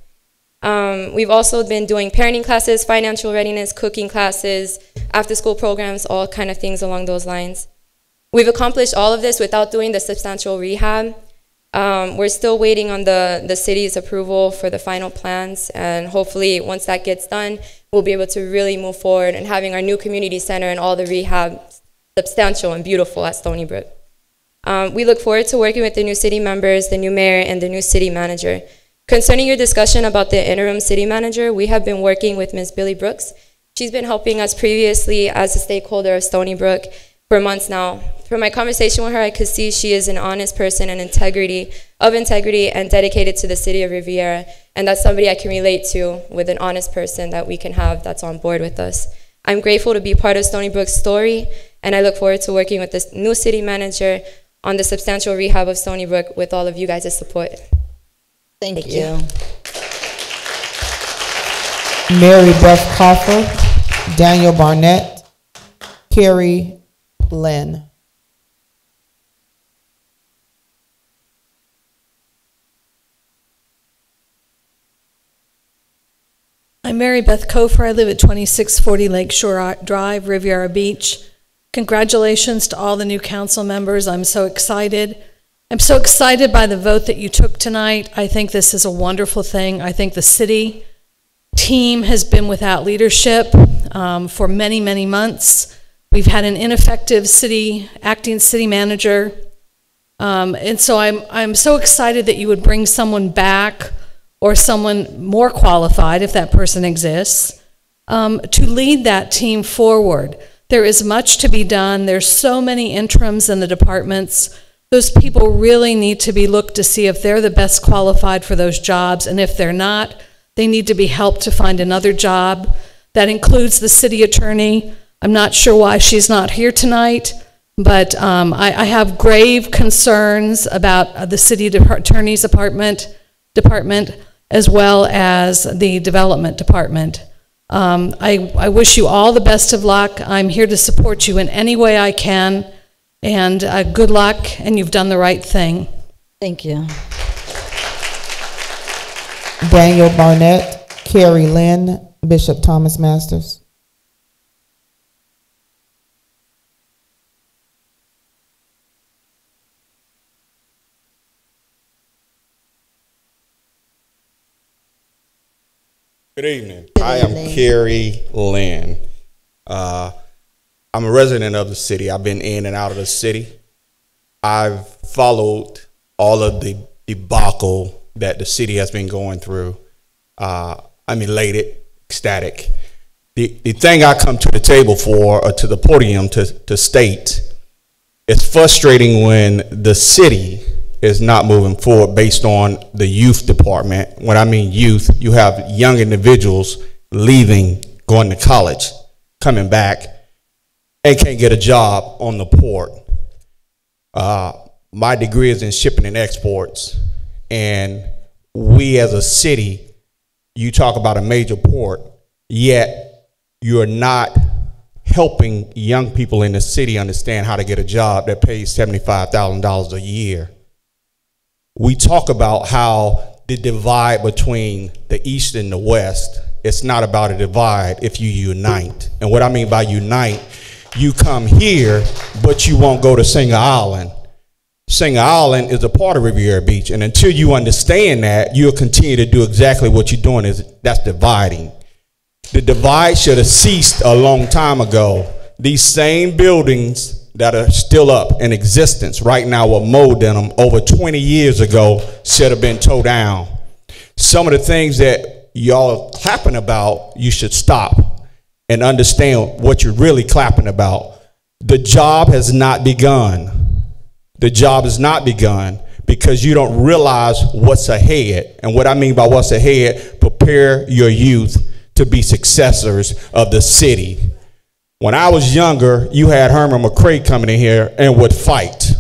We've also been doing parenting classes, financial readiness, cooking classes, after-school programs, all kind of things along those lines. We've accomplished all of this without doing the substantial rehab. We're still waiting on the city's approval for the final plans, and hopefully once that gets done, we'll be able to really move forward and having our new community center and all the rehab substantial and beautiful at Stony Brook. We look forward to working with the new city members, the new mayor, and the new city manager. Concerning your discussion about the interim city manager, we have been working with Ms. Billy Brooks. She's been helping us previously as a stakeholder of Stony Brook for months now. From my conversation with her, I could see she is an honest person and integrity and dedicated to the city of Riviera. And that's somebody I can relate to, with an honest person that we can have that's on board with us. I'm grateful to be part of Stony Brook's story, and I look forward to working with this new city manager on the substantial rehab of Stony Brook with all of you guys' support. Thank you. Mary Beth Coffer, Daniel Barnett, Carrie Lynn. I'm Mary Beth Cofer. I live at 2640 Lakeshore Drive, Riviera Beach. Congratulations to all the new council members. I'm so excited. I'm so excited by the vote that you took tonight. I think this is a wonderful thing. I think the city team has been without leadership for many, many months. We've had an ineffective acting city manager. And so I'm so excited that you would bring someone back, or someone more qualified, if that person exists, to lead that team forward. There is much to be done. There's so many interims in the departments. Those people really need to be looked to see if they're the best qualified for those jobs, and if they're not, they need to be helped to find another job. That includes the city attorney. I'm not sure why she's not here tonight, but I have grave concerns about the city attorney's department, as well as the development department. I wish you all the best of luck. I'm here to support you in any way I can. And good luck, and you've done the right thing. Thank you. Daniel Barnett, Carrie Lynn, Bishop Thomas Masters. Good evening. I am Carrie Lynn. I'm a resident of the city. I've been in and out of the city. I've followed all of the debacle that the city has been going through. I'm elated, ecstatic. The thing I come to the table for, or to the podium to state, it's frustrating when the city is not moving forward based on the youth department. When I mean youth, you have young individuals leaving, going to college, coming back, and can't get a job on the port. My degree is in shipping and exports, and we as a city, you talk about a major port, yet you're not helping young people in the city understand how to get a job that pays $75,000 a year. We talk about how the divide between the East and the West, it's not about a divide if you unite. And what I mean by unite, you come here, but you won't go to Singer Island. Singer Island is a part of Riviera Beach, and until you understand that, you'll continue to do exactly what you're doing, that's dividing. The divide should have ceased a long time ago. These same buildings that are still up in existence right now with mold in them over 20 years ago should have been towed down. Some of the things that y'all are clapping about, you should stop and understand what you're really clapping about. The job has not begun. The job has not begun because you don't realize what's ahead. And what I mean by what's ahead, prepare your youth to be successors of the city. When I was younger, you had Herman McCray coming in here and would fight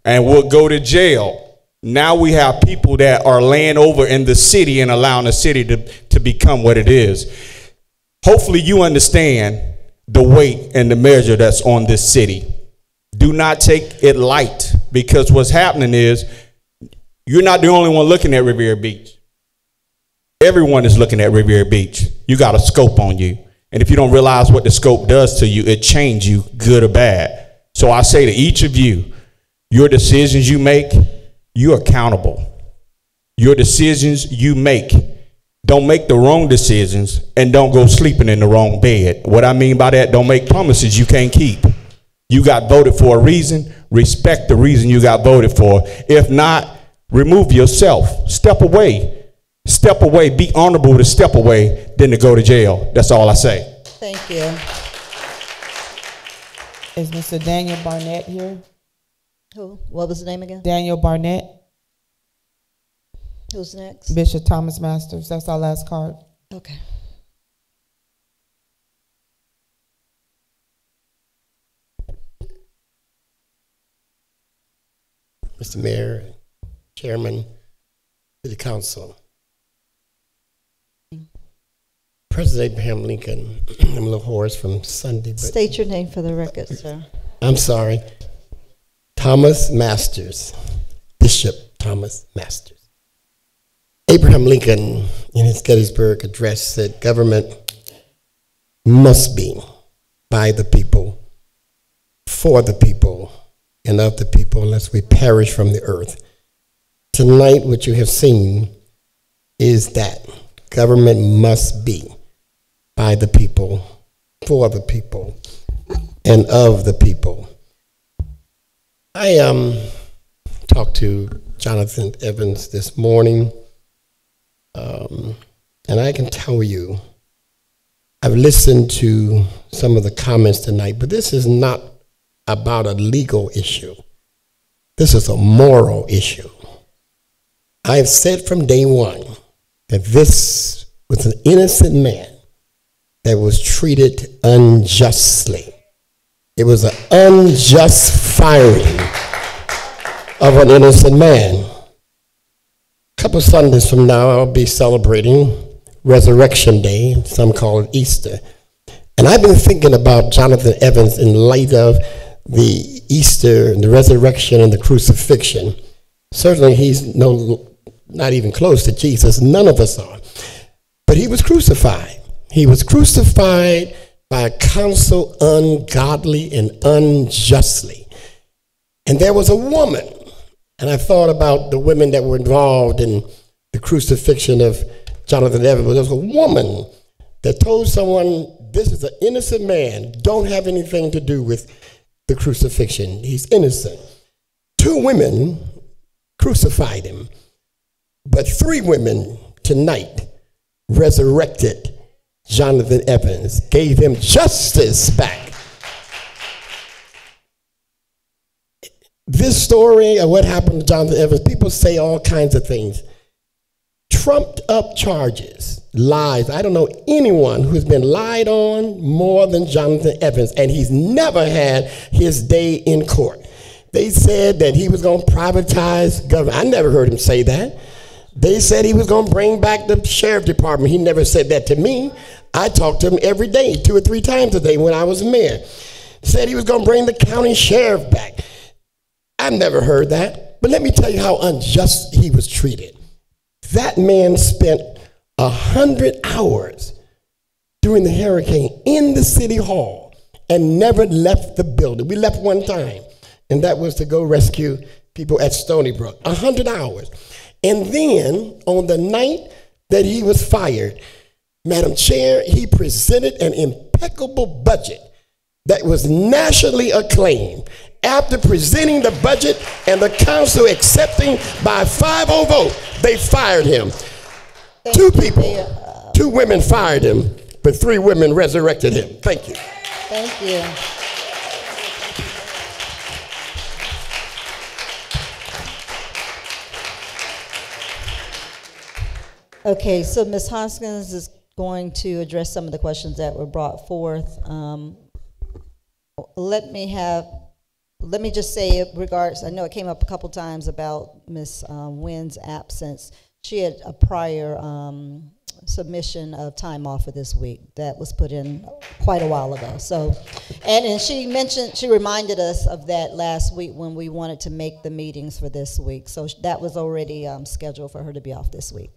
and would go to jail. Now we have people that are laying over in the city and allowing the city to become what it is. Hopefully you understand the weight and the measure that's on this city. Do not take it light, because what's happening is you're not the only one looking at Riviera Beach. Everyone is looking at Riviera Beach. You got a scope on you. And if you don't realize what the scope does to you, it changes you, good or bad. So I say to each of you, your decisions you make, you're accountable. Your decisions you make, don't make the wrong decisions and don't go sleeping in the wrong bed. What I mean by that, don't make promises you can't keep. You got voted for a reason, respect the reason you got voted for. If not, remove yourself, step away. Step away, be honorable to step away than to go to jail. That's all I say. Thank you. Is Mr. Daniel Barnett here? Who? What was the name again? Daniel Barnett. Who's next? Bishop Thomas Masters. That's our last card. Okay. Mr. Mayor, Chairman, City Council. President Abraham Lincoln, I'm a little hoarse from Sunday. But state your name for the record, sir. I'm sorry. Thomas Masters, Bishop Thomas Masters. Abraham Lincoln, in his Gettysburg Address, said government must be by the people, for the people, and of the people, unless we perish from the earth. Tonight, what you have seen is that government must be by the people, for the people, and of the people. I talked to Jonathan Evans this morning, and I can tell you, I've listened to some of the comments tonight, but this is not about a legal issue. This is a moral issue. I have said from day one that this was an innocent man that was treated unjustly. It was an unjust firing of an innocent man. A couple of Sundays from now, I'll be celebrating Resurrection Day, some call it Easter. And I've been thinking about Jonathan Evans in light of the Easter and the resurrection and the crucifixion. Certainly he's not even close to Jesus. None of us are. But he was crucified. He was crucified by a council ungodly and unjustly. And there was a woman, and I thought about the women that were involved in the crucifixion of Jonathan Evans. But there was a woman that told someone, this is an innocent man, don't have anything to do with the crucifixion. He's innocent. 2 women crucified him, but 3 women tonight resurrected Jonathan Evans, gave him justice back. This story of what happened to Jonathan Evans, people say all kinds of things. Trumped up charges, lies. I don't know anyone who's been lied on more than Jonathan Evans, and he's never had his day in court. They said that he was going to privatize government. I never heard him say that. They said he was going to bring back the sheriff department. He never said that to me. I talked to him every day, 2 or 3 times a day when I was mayor. Said he was going to bring the county sheriff back. I never heard that. But let me tell you how unjust he was treated. That man spent 100 hours during the hurricane in the city hall and never left the building. We left one time, and that was to go rescue people at Stony Brook. 100 hours. And then on the night that he was fired, Madam Chair, he presented an impeccable budget that was nationally acclaimed. After presenting the budget and the council accepting by a 5-0 vote, they fired him. 2 people, 2 women fired him, but 3 women resurrected him. Thank you. Thank you. Okay, so Ms. Hoskins is going to address some of the questions that were brought forth. Let me just say, regards, I know it came up a couple times about Ms. Wynn's absence. She had a prior submission of time off for this week that was put in quite a while ago. So, and she reminded us of that last week when we wanted to make the meetings for this week. So that was already scheduled for her to be off this week.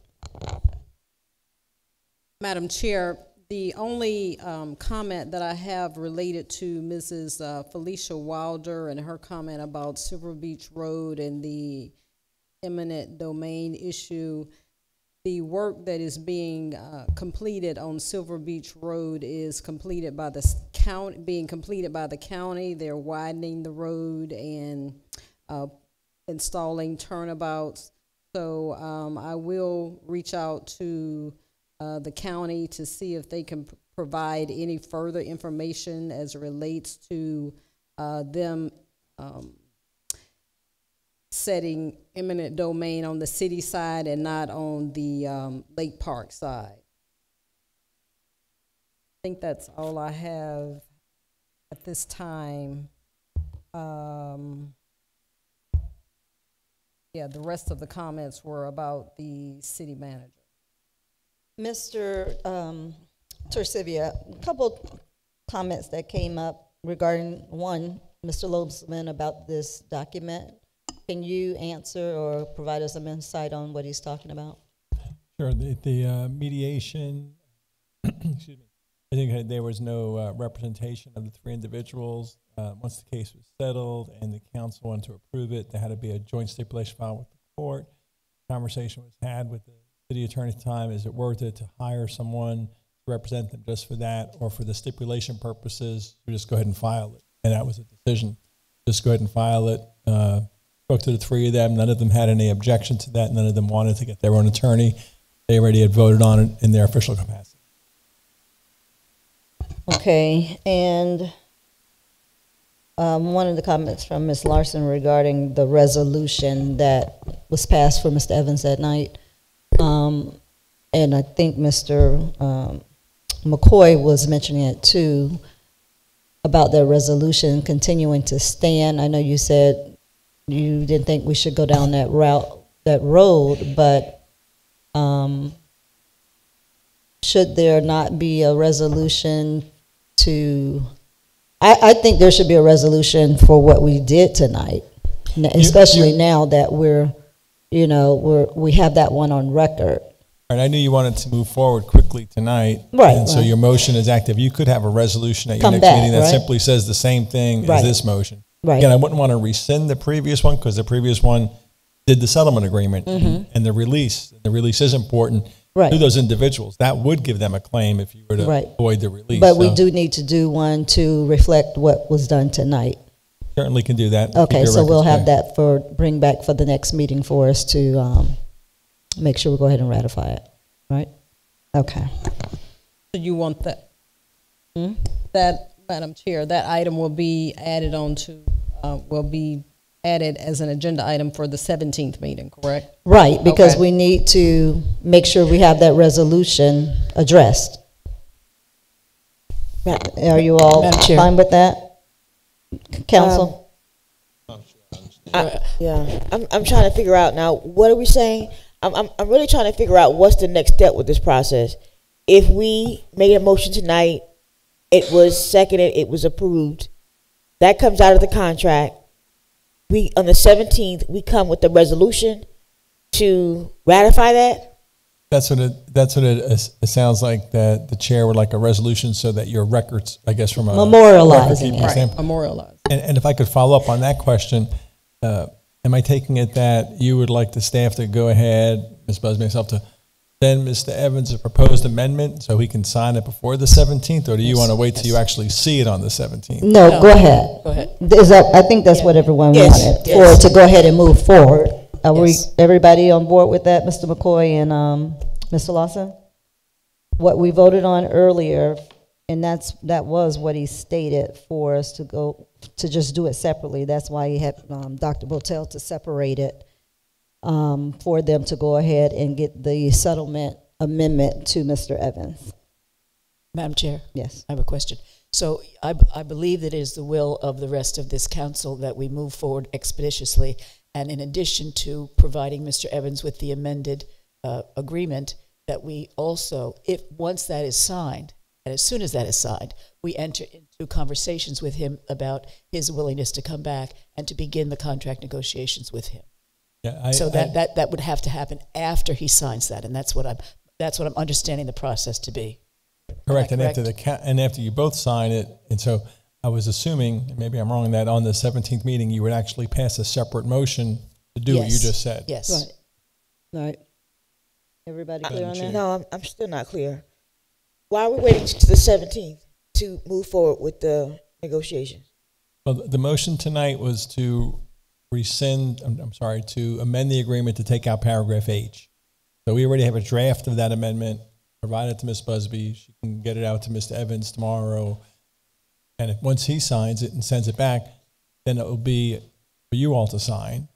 Madam Chair, the only comment that I have related to Mrs. Felicia Wilder and her comment about Silver Beach Road and the eminent domain issue, the work that is being completed on Silver Beach Road is completed by the county, being completed by the county. They're widening the road and installing turnabouts. So I will reach out to the county to see if they can provide any further information as it relates to them setting eminent domain on the city side and not on the Lake Park side. I think that's all I have at this time. Yeah, the rest of the comments were about the city manager. Mr. Tercivia, a couple comments that came up regarding, one, Mr. Lobesman about this document. Can you answer or provide us some insight on what he's talking about? Sure. The mediation, excuse me, I think there was no representation of the 3 individuals. Once the case was settled and the council wanted to approve it, there had to be a joint stipulation filed with the court. Conversation was had with the city attorney at the time. Is it worth it to hire someone to represent them just for that, or for the stipulation purposes, we just go ahead and file it? And that was a decision. Just go ahead and file it. Spoke to the 3 of them. None of them had any objection to that. None of them wanted to get their own attorney. They already had voted on it in their official capacity. Okay, and one of the comments from Ms. Larson regarding the resolution that was passed for Mr. Evans that night. And I think Mr. McCoy was mentioning it too, about the resolution continuing to stand. I know you said you didn't think we should go down that road, but should there not be a resolution to, I think there should be a resolution for what we did tonight, especially now that we have that one on record. And I knew you wanted to move forward quickly tonight. Right. And so your motion is active. You could have a resolution at your Come next back, meeting that right? simply says the same thing Right. as this motion. Right. Again, I wouldn't want to rescind the previous one because the previous one did the settlement agreement and the release. The release is important to those individuals. That would give them a claim if you were to void the release. But we do need to do one to reflect what was done tonight. Certainly can do that. Okay, so we'll have that bring back for the next meeting for us to make sure we go ahead and ratify it, right? Okay. So you want that? That, Madam Chair, that item will be added as an agenda item for the 17th meeting, correct? Right, because Okay. we need to make sure we have that resolution addressed. Are you all Madam Chair. fine with that? Council? I'm trying to figure out now, what are we saying? I'm really trying to figure out what's the next step with this process. If we made a motion tonight, it was seconded, it was approved, that comes out of the contract. We, on the 17th, we come with the resolution to ratify that? That's what it sounds like, that the chair would like a resolution so that your records, I guess, from a Memorializing record-keeping it. standpoint. Memorialize. And if I could follow up on that question, am I taking it that you would like the staff to go ahead, Ms. Busby, myself, to send Mr. Evans a proposed amendment so he can sign it before the 17th, or do you want to wait till you actually see it on the 17th? No, go ahead. Go ahead. Is that, I think that's what everyone wanted, for it to go ahead and move forward. Are we, everybody on board with that, Mr. McCoy and Mr. Lawson? What we voted on earlier, and that was what he stated for us to go, to just do it separately. That's why he had Dr. Botel to separate it, for them to go ahead and get the settlement amendment to Mr. Evans. Madam Chair? Yes. I have a question. So I believe that it is the will of the rest of this council that we move forward expeditiously, and in addition to providing Mr. Evans with the amended agreement, that we also, if once that is signed, and as soon as that is signed, we enter into conversations with him about his willingness to come back and to begin the contract negotiations with him. Yeah, So that would have to happen after he signs that, and that's what I'm understanding the process to be. Correct, and correct? after you both sign it, and so I was assuming, maybe I'm wrong, that on the 17th meeting you would actually pass a separate motion to do what you just said. Yes. Right. Everybody clear on that? No, I'm still not clear. Why are we waiting to the 17th to move forward with the negotiations? Well, the motion tonight was to rescind, to amend the agreement to take out paragraph H. So we already have a draft of that amendment, provide it to Ms. Busby. She can get it out to Mr. Evans tomorrow. And once he signs it and sends it back, then it will be for you all to sign.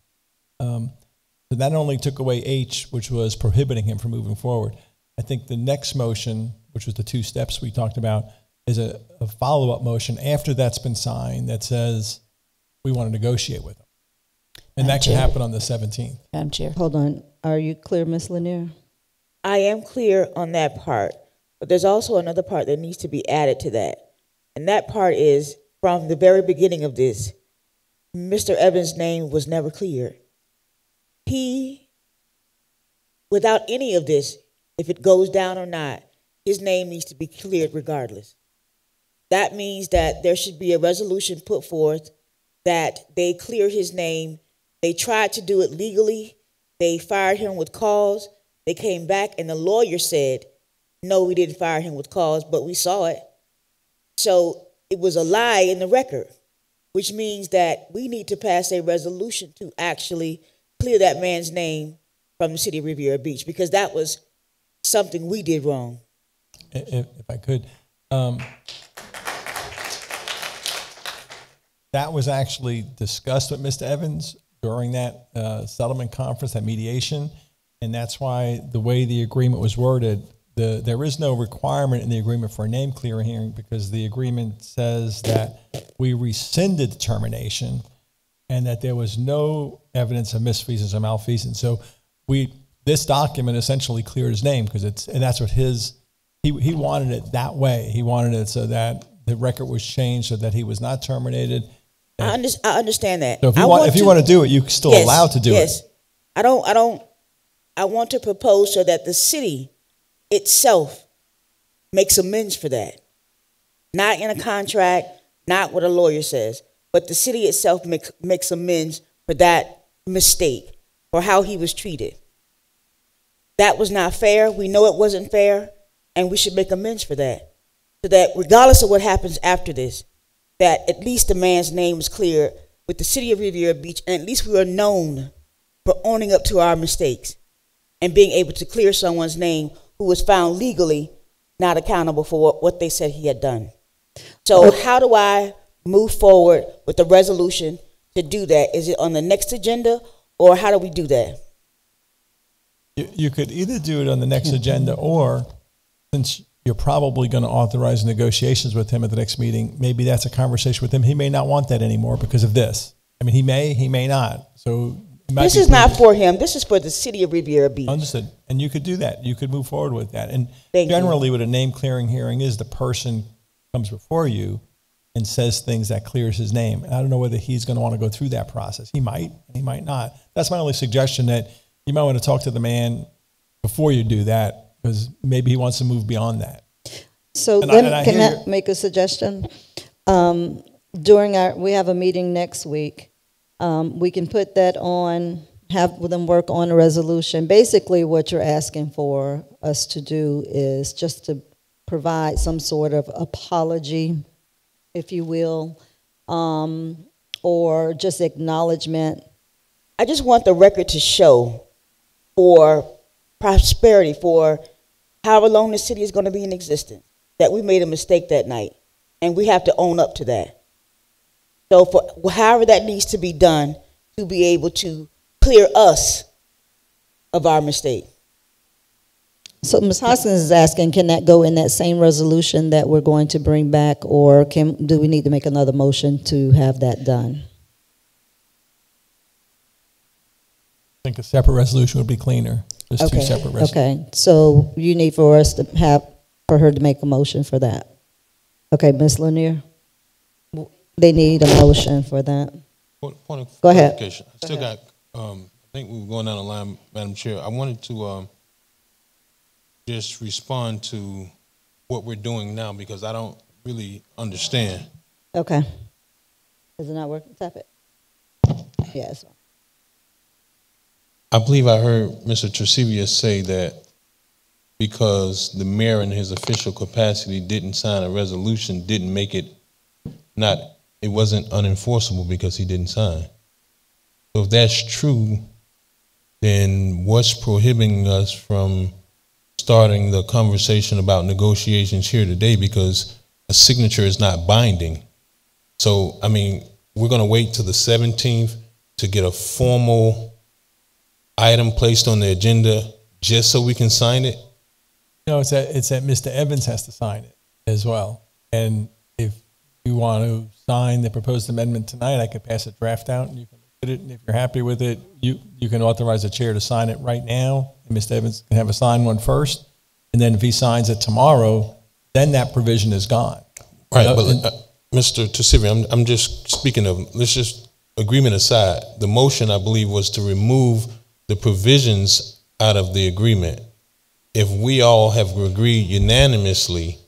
So that only took away H, which was prohibiting him from moving forward. I think the next motion, which was the two steps we talked about, is a follow-up motion after that's been signed that says we want to negotiate with him. And that can happen on the 17th. Madam Chair. Hold on. Are you clear, Ms. Lanier? I am clear on that part, but there's also another part that needs to be added to that. And that part is, from the very beginning of this, Mr. Evans' name was never cleared. He, without any of this, if it goes down or not, his name needs to be cleared regardless. That means that there should be a resolution put forth that they clear his name. They tried to do it legally. They fired him with cause. They came back and the lawyer said, no, we didn't fire him with cause, but we saw it. So it was a lie in the record, which means that we need to pass a resolution to actually clear that man's name from the city of Riviera Beach, because that was something we did wrong. If I could, that was actually discussed with Mr. Evans during that settlement conference, that mediation, and that's why the way the agreement was worded, there is no requirement in the agreement for a name clearing hearing, because the agreement says that we rescinded the termination and that there was no evidence of misfeasance or malfeasance. So this document essentially cleared his name, because that's what he wanted it that way. He wanted it so that the record was changed so that he was not terminated. I understand that. So if you want to do it, you're still allowed to do it. Yes. I want to propose so that the city itself makes amends for that. Not in a contract, not what a lawyer says, but the city itself makes amends for that mistake, for how he was treated. That was not fair. We know it wasn't fair, and we should make amends for that. So that regardless of what happens after this, that at least the man's name is cleared with the city of Riviera Beach, and at least we are known for owning up to our mistakes and being able to clear someone's name who was found legally not accountable for what they said he had done. So how do I move forward with the resolution to do that? Is it on the next agenda, or how do we do that? You could either do it on the next agenda, or since you're probably going to authorize negotiations with him at the next meeting, maybe that's a conversation with him. He may not want that anymore because of this. I mean, he may not. So this is not for him. This is for the city of Riviera Beach. Understood. And you could do that. You could move forward with that. And generally what a name clearing hearing is, the person comes before you and says things that clears his name. And I don't know whether he's going to want to go through that process. He might not. That's my only suggestion, that you might want to talk to the man before you do that, because maybe he wants to move beyond that. So can I make a suggestion? We have a meeting next week. We can put that on, have them work on a resolution. Basically what you're asking for us to do is just to provide some sort of apology, if you will, or just acknowledgement. I just want the record to show for prosperity, for however long the city is going to be in existence, that we made a mistake that night, and we have to own up to that. So for however that needs to be done to be able to clear us of our mistake. So Ms. Hoskins is asking, can that go in that same resolution that we're going to bring back, or do we need to make another motion to have that done? I think a separate resolution would be cleaner. There's two separate resolutions. Okay, so you need for us to for her to make a motion for that. Okay, Ms. Lanier? They need a motion for that. Point of Go ahead. I still got, I think we were going down the line, Madam Chair. I wanted to just respond to what we're doing now, because I don't really understand. Okay. Is it not working? Tap it. Yes. I believe I heard Mr. Tresivius say that because the mayor in his official capacity didn't sign a resolution, didn't make it it wasn't unenforceable because he didn't sign. So if that's true, then what's prohibiting us from starting the conversation about negotiations here today? Because a signature is not binding. So, I mean, we're going to wait till the 17th to get a formal item placed on the agenda just so we can sign it? No, it's that Mr. Evans has to sign it as well. And if you want to sign the proposed amendment tonight, I could pass a draft out and you can look at it. And if you're happy with it, you can authorize the chair to sign it right now. And Mr. Evans can have a signed one first. And then if he signs it tomorrow, then that provision is gone. Right, but Mr. Tusivi, I'm just speaking of, let's just agreement aside. The motion, I believe, was to remove the provisions out of the agreement. If we all have agreed unanimously,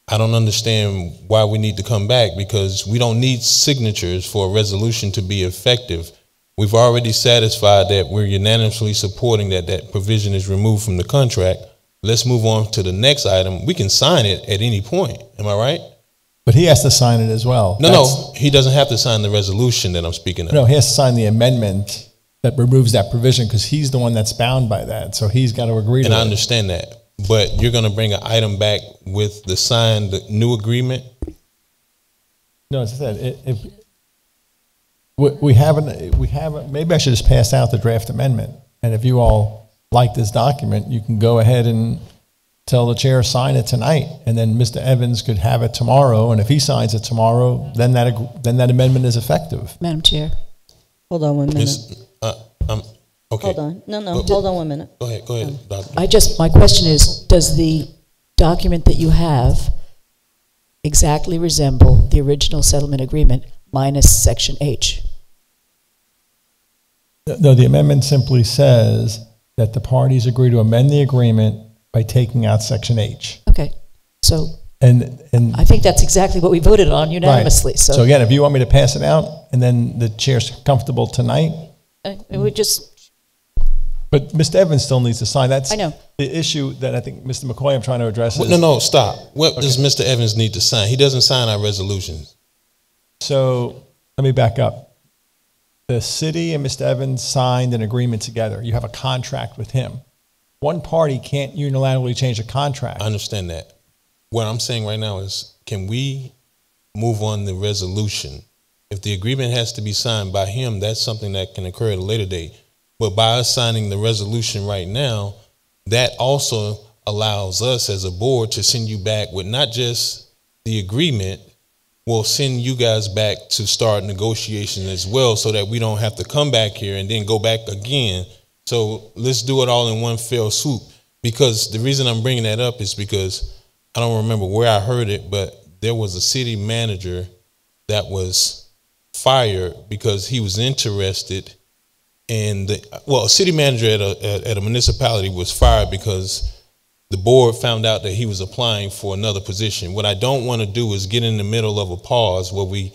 I don't understand why we need to come back, because we don't need signatures for a resolution to be effective. We've already satisfied that we're unanimously supporting that provision is removed from the contract. Let's move on to the next item. We can sign it at any point. Am I right? But he has to sign it as well. No, he doesn't have to sign the resolution that I'm speaking of. No, he has to sign the amendment that removes that provision, because he's the one that's bound by that. So he's got to agree to it. And I understand that. But you're going to bring an item back with the signed new agreement? No, as I said, we haven't, maybe I should just pass out the draft amendment. And if you all like this document, you can go ahead and tell the chair sign it tonight. And then Mr. Evans could have it tomorrow. And if he signs it tomorrow, then that amendment is effective. Madam Chair. Hold on 1 minute. Okay. Hold on. No, hold on 1 minute. Go ahead, Doctor. My question is, does the document that you have exactly resemble the original settlement agreement minus Section H? No, the amendment simply says that the parties agree to amend the agreement by taking out Section H. Okay. So and I think that's exactly what we voted on unanimously. Right. So again, if you want me to pass it out and then the chair's comfortable tonight. We just... But Mr. Evans still needs to sign. That's I know. The issue that I think Mr. McCoy I'm trying to address is... No, stop. What does Mr. Evans need to sign? He doesn't sign our resolutions. So let me back up. The city and Mr. Evans signed an agreement together. You have a contract with him. one party can't unilaterally change a contract. I understand that. What I'm saying right now is, can we move on the resolution? If the agreement has to be signed by him, that's something that can occur at a later date. But by us signing the resolution right now, that also allows us as a board to send you back with not just the agreement, we'll send you guys back to start negotiations as well, so that we don't have to come back here and then go back again. So let's do it all in one fell swoop. Because the reason I'm bringing that up is because I don't remember where I heard it, but there was a city manager that was fired because he was interested in a city manager at a municipality was fired because the board found out that he was applying for another position. What I don't want to do is get in the middle of a pause where we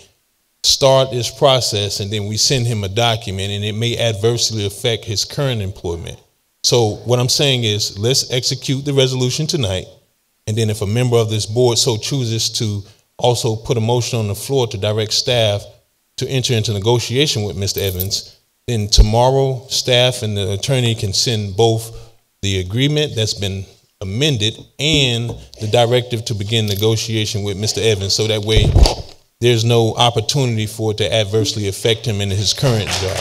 start this process and then we send him a document and it may adversely affect his current employment. So what I'm saying is, let's execute the resolution tonight. And then if a member of this board so chooses to also put a motion on the floor to direct staff to enter into negotiation with Mr. Evans, then tomorrow staff and the attorney can send both the agreement that's been amended and the directive to begin negotiation with Mr. Evans, so that way there's no opportunity for it to adversely affect him in his current job.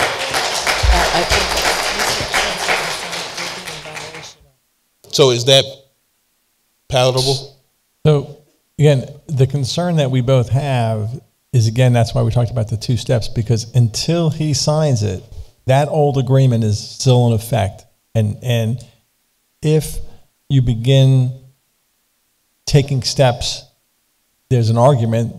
So is that palatable? So again, the concern that we both have is, again, that's why we talked about the 2 steps, because until he signs it, that old agreement is still in effect. And if you begin taking steps, there's an argument,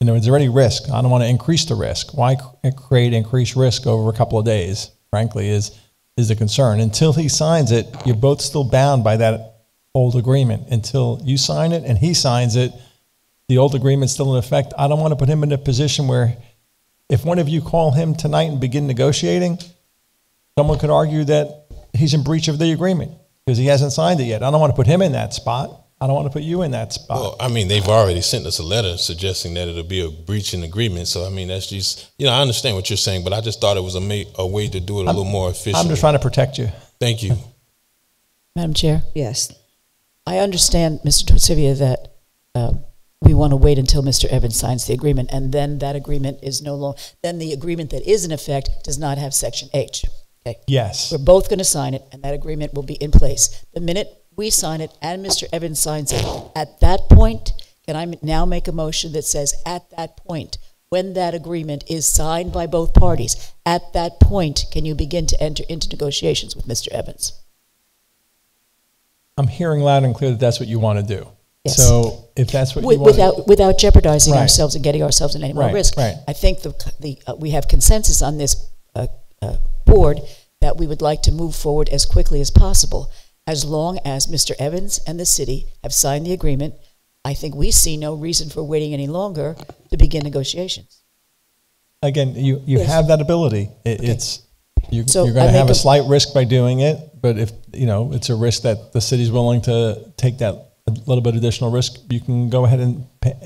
there's already risk. I don't want to increase the risk. Why create increased risk over a couple of days, frankly, is the concern. Until he signs it, you're both still bound by that old agreement. Until you sign it and he signs it, the old agreement's still in effect. I don't want to put him in a position where if one of you call him tonight and begin negotiating, someone could argue that he's in breach of the agreement because he hasn't signed it yet. I don't want to put him in that spot. I don't want to put you in that spot. Well, I mean, they've already sent us a letter suggesting that it'll be a breach in agreement. So, I mean, that's just, I understand what you're saying, but I just thought it was a way to do it a little more efficient. I'm just trying to protect you. Thank you. Madam Chair? Yes. I understand, Mr. Torcivia, that we want to wait until Mr. Evans signs the agreement, and then that agreement is no longer, then the agreement that is in effect does not have Section H. Okay. Yes. We're both going to sign it, and that agreement will be in place. The minute we sign it and Mr. Evans signs it, at that point, can I now make a motion that says at that point, when that agreement is signed by both parties, at that point, can you begin to enter into negotiations with Mr. Evans? I'm hearing loud and clear that that's what you want to do. Yes. So if that's what you want without jeopardizing Right. ourselves and getting ourselves in any more Right, risk. right. I think we have consensus on this board that we would like to move forward as quickly as possible. As long as Mr. Evans and the city have signed the agreement, I think we see no reason for waiting any longer to begin negotiations. Again, you have that ability. You're So going I to have make a slight risk by doing it, but if it's a risk that the city's willing to take that a little bit additional risk, you can go ahead and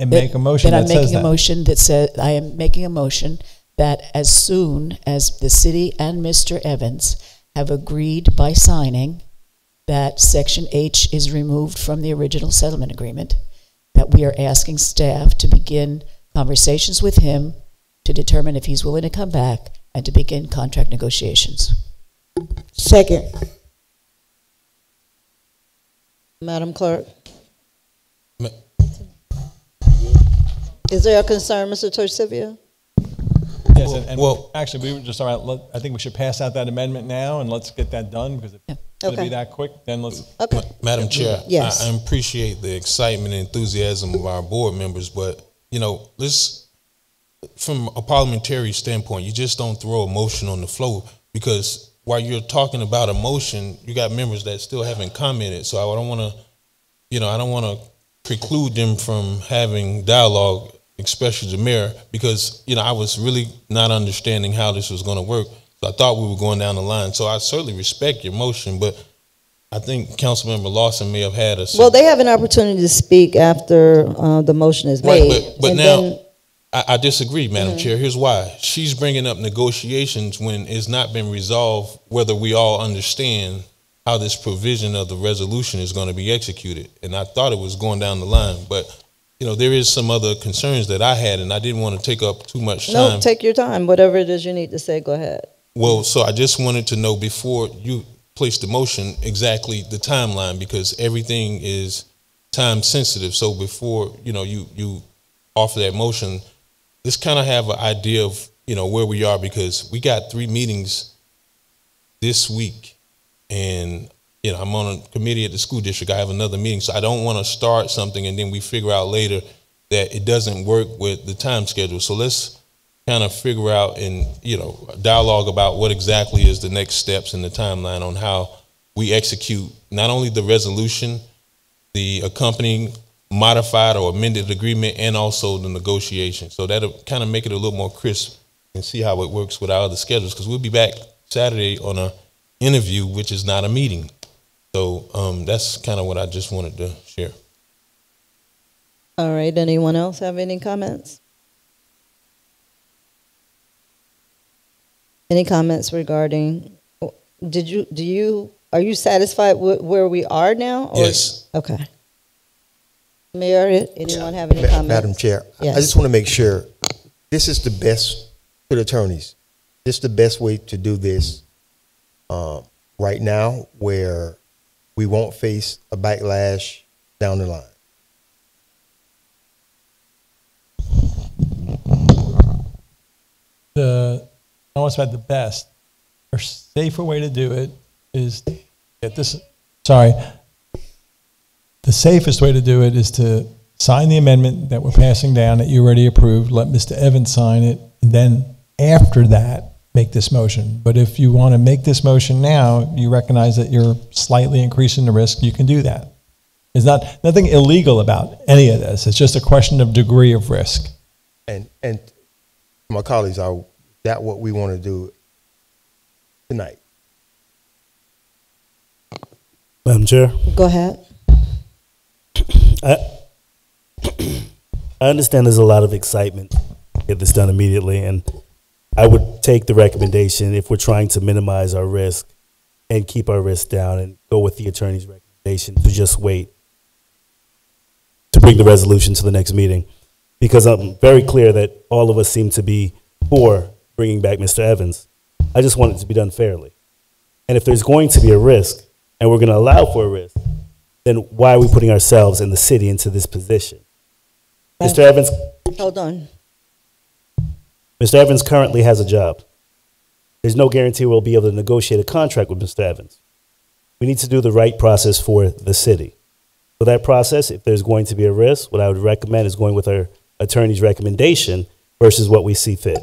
make a motion that says that. I am making a motion that as soon as the city and Mr. Evans have agreed by signing that Section H is removed from the original settlement agreement, that we are asking staff to begin conversations with him to determine if he's willing to come back and to begin contract negotiations. Second. Madam Clerk. Is there a concern, Mr. Torcivia? Yes, and actually, we were just I think we should pass out that amendment now and let's get that done, because if it's going to be that quick, then let's. Okay. Madam Chair, Yes. I appreciate the excitement and enthusiasm of our board members, but from a parliamentary standpoint, you just don't throw a motion on the floor, because while you're talking about a motion, you got members that still haven't commented. So I don't want to, preclude them from having dialogue, especially the mayor, because I was really not understanding how this was going to work. So I thought we were going down the line. So I certainly respect your motion, but I think Councilmember Lawson may have had a. Well, they have an opportunity to speak after the motion is made. Right, but now I disagree, Madam Chair. Here's why. She's bringing up negotiations when it's not been resolved whether we all understand how this provision of the resolution is going to be executed. And I thought it was going down the line, but you know, there is some other concerns that I had, and I didn't want to take up too much time. No, take your time. Whatever it is you need to say, go ahead. Well, so I just wanted to know before you place the motion exactly the timeline, because everything is time sensitive. So before, you know, you offer that motion, just kind of have an idea of, you know, where we are, because we got 3 meetings this week, and you know, I'm on a committee at the school district. I have another meeting, so I don't want to start something and then we figure out later that it doesn't work with the time schedule. So let's kind of figure out and, you know, dialogue about what exactly is the next steps in the timeline on how we execute not only the resolution, the accompanying modified or amended agreement, and also the negotiation. So that'll kind of make it a little more crisp and see how it works with our other schedules, because we'll be back Saturday on a interview, which is not a meeting. So that's kind of what I just wanted to share. All right, anyone else have any comments? Any comments regarding, are you satisfied with where we are now? Or? Yes. Okay. Mayor, anyone have any comments? Madam Chair, Yes. I just want to make sure this is the best for the attorneys. This is the best way to do this right now, where we won't face a backlash down the line. I almost had the best or safer way to do it is to get this. Sorry. The safest way to do it is to sign the amendment that we're passing down that you already approved, let Mr. Evans sign it, and then after that, make this motion. But if you want to make this motion now, you recognize that you're slightly increasing the risk, you can do that. There's nothing illegal about any of this. It's just a question of degree of risk. And my colleagues, are that what we want to do tonight? Madam Chair? Go ahead. I understand there's a lot of excitement to get this done immediately, and I would take the recommendation if we're trying to minimize our risk and keep our risk down, and go with the attorney's recommendation to just wait to bring the resolution to the next meeting, because I'm very clear that all of us seem to be for bringing back Mr. Evans. I just want it to be done fairly. And if there's going to be a risk, and we're going to allow for a risk, then why are we putting ourselves and the city into this position? Mr. Evans. Hold on. Mr. Evans currently has a job. There's no guarantee we'll be able to negotiate a contract with Mr. Evans. We need to do the right process for the city. For that process, if there's going to be a risk, what I would recommend is going with our attorney's recommendation versus what we see fit.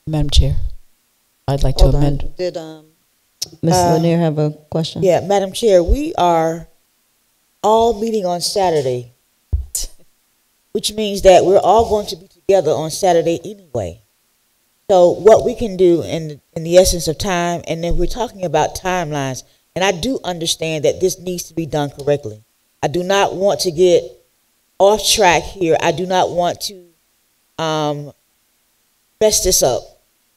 Madam Chair, I'd like to amend. Did Ms. Lanier have a question? Yeah, Madam Chair, we are all meeting on Saturday, which means that we're all going to be together on Saturday anyway. So what we can do in the essence of time, and then we're talking about timelines, and I do understand that this needs to be done correctly. I do not want to get off track here. I do not want to mess this up.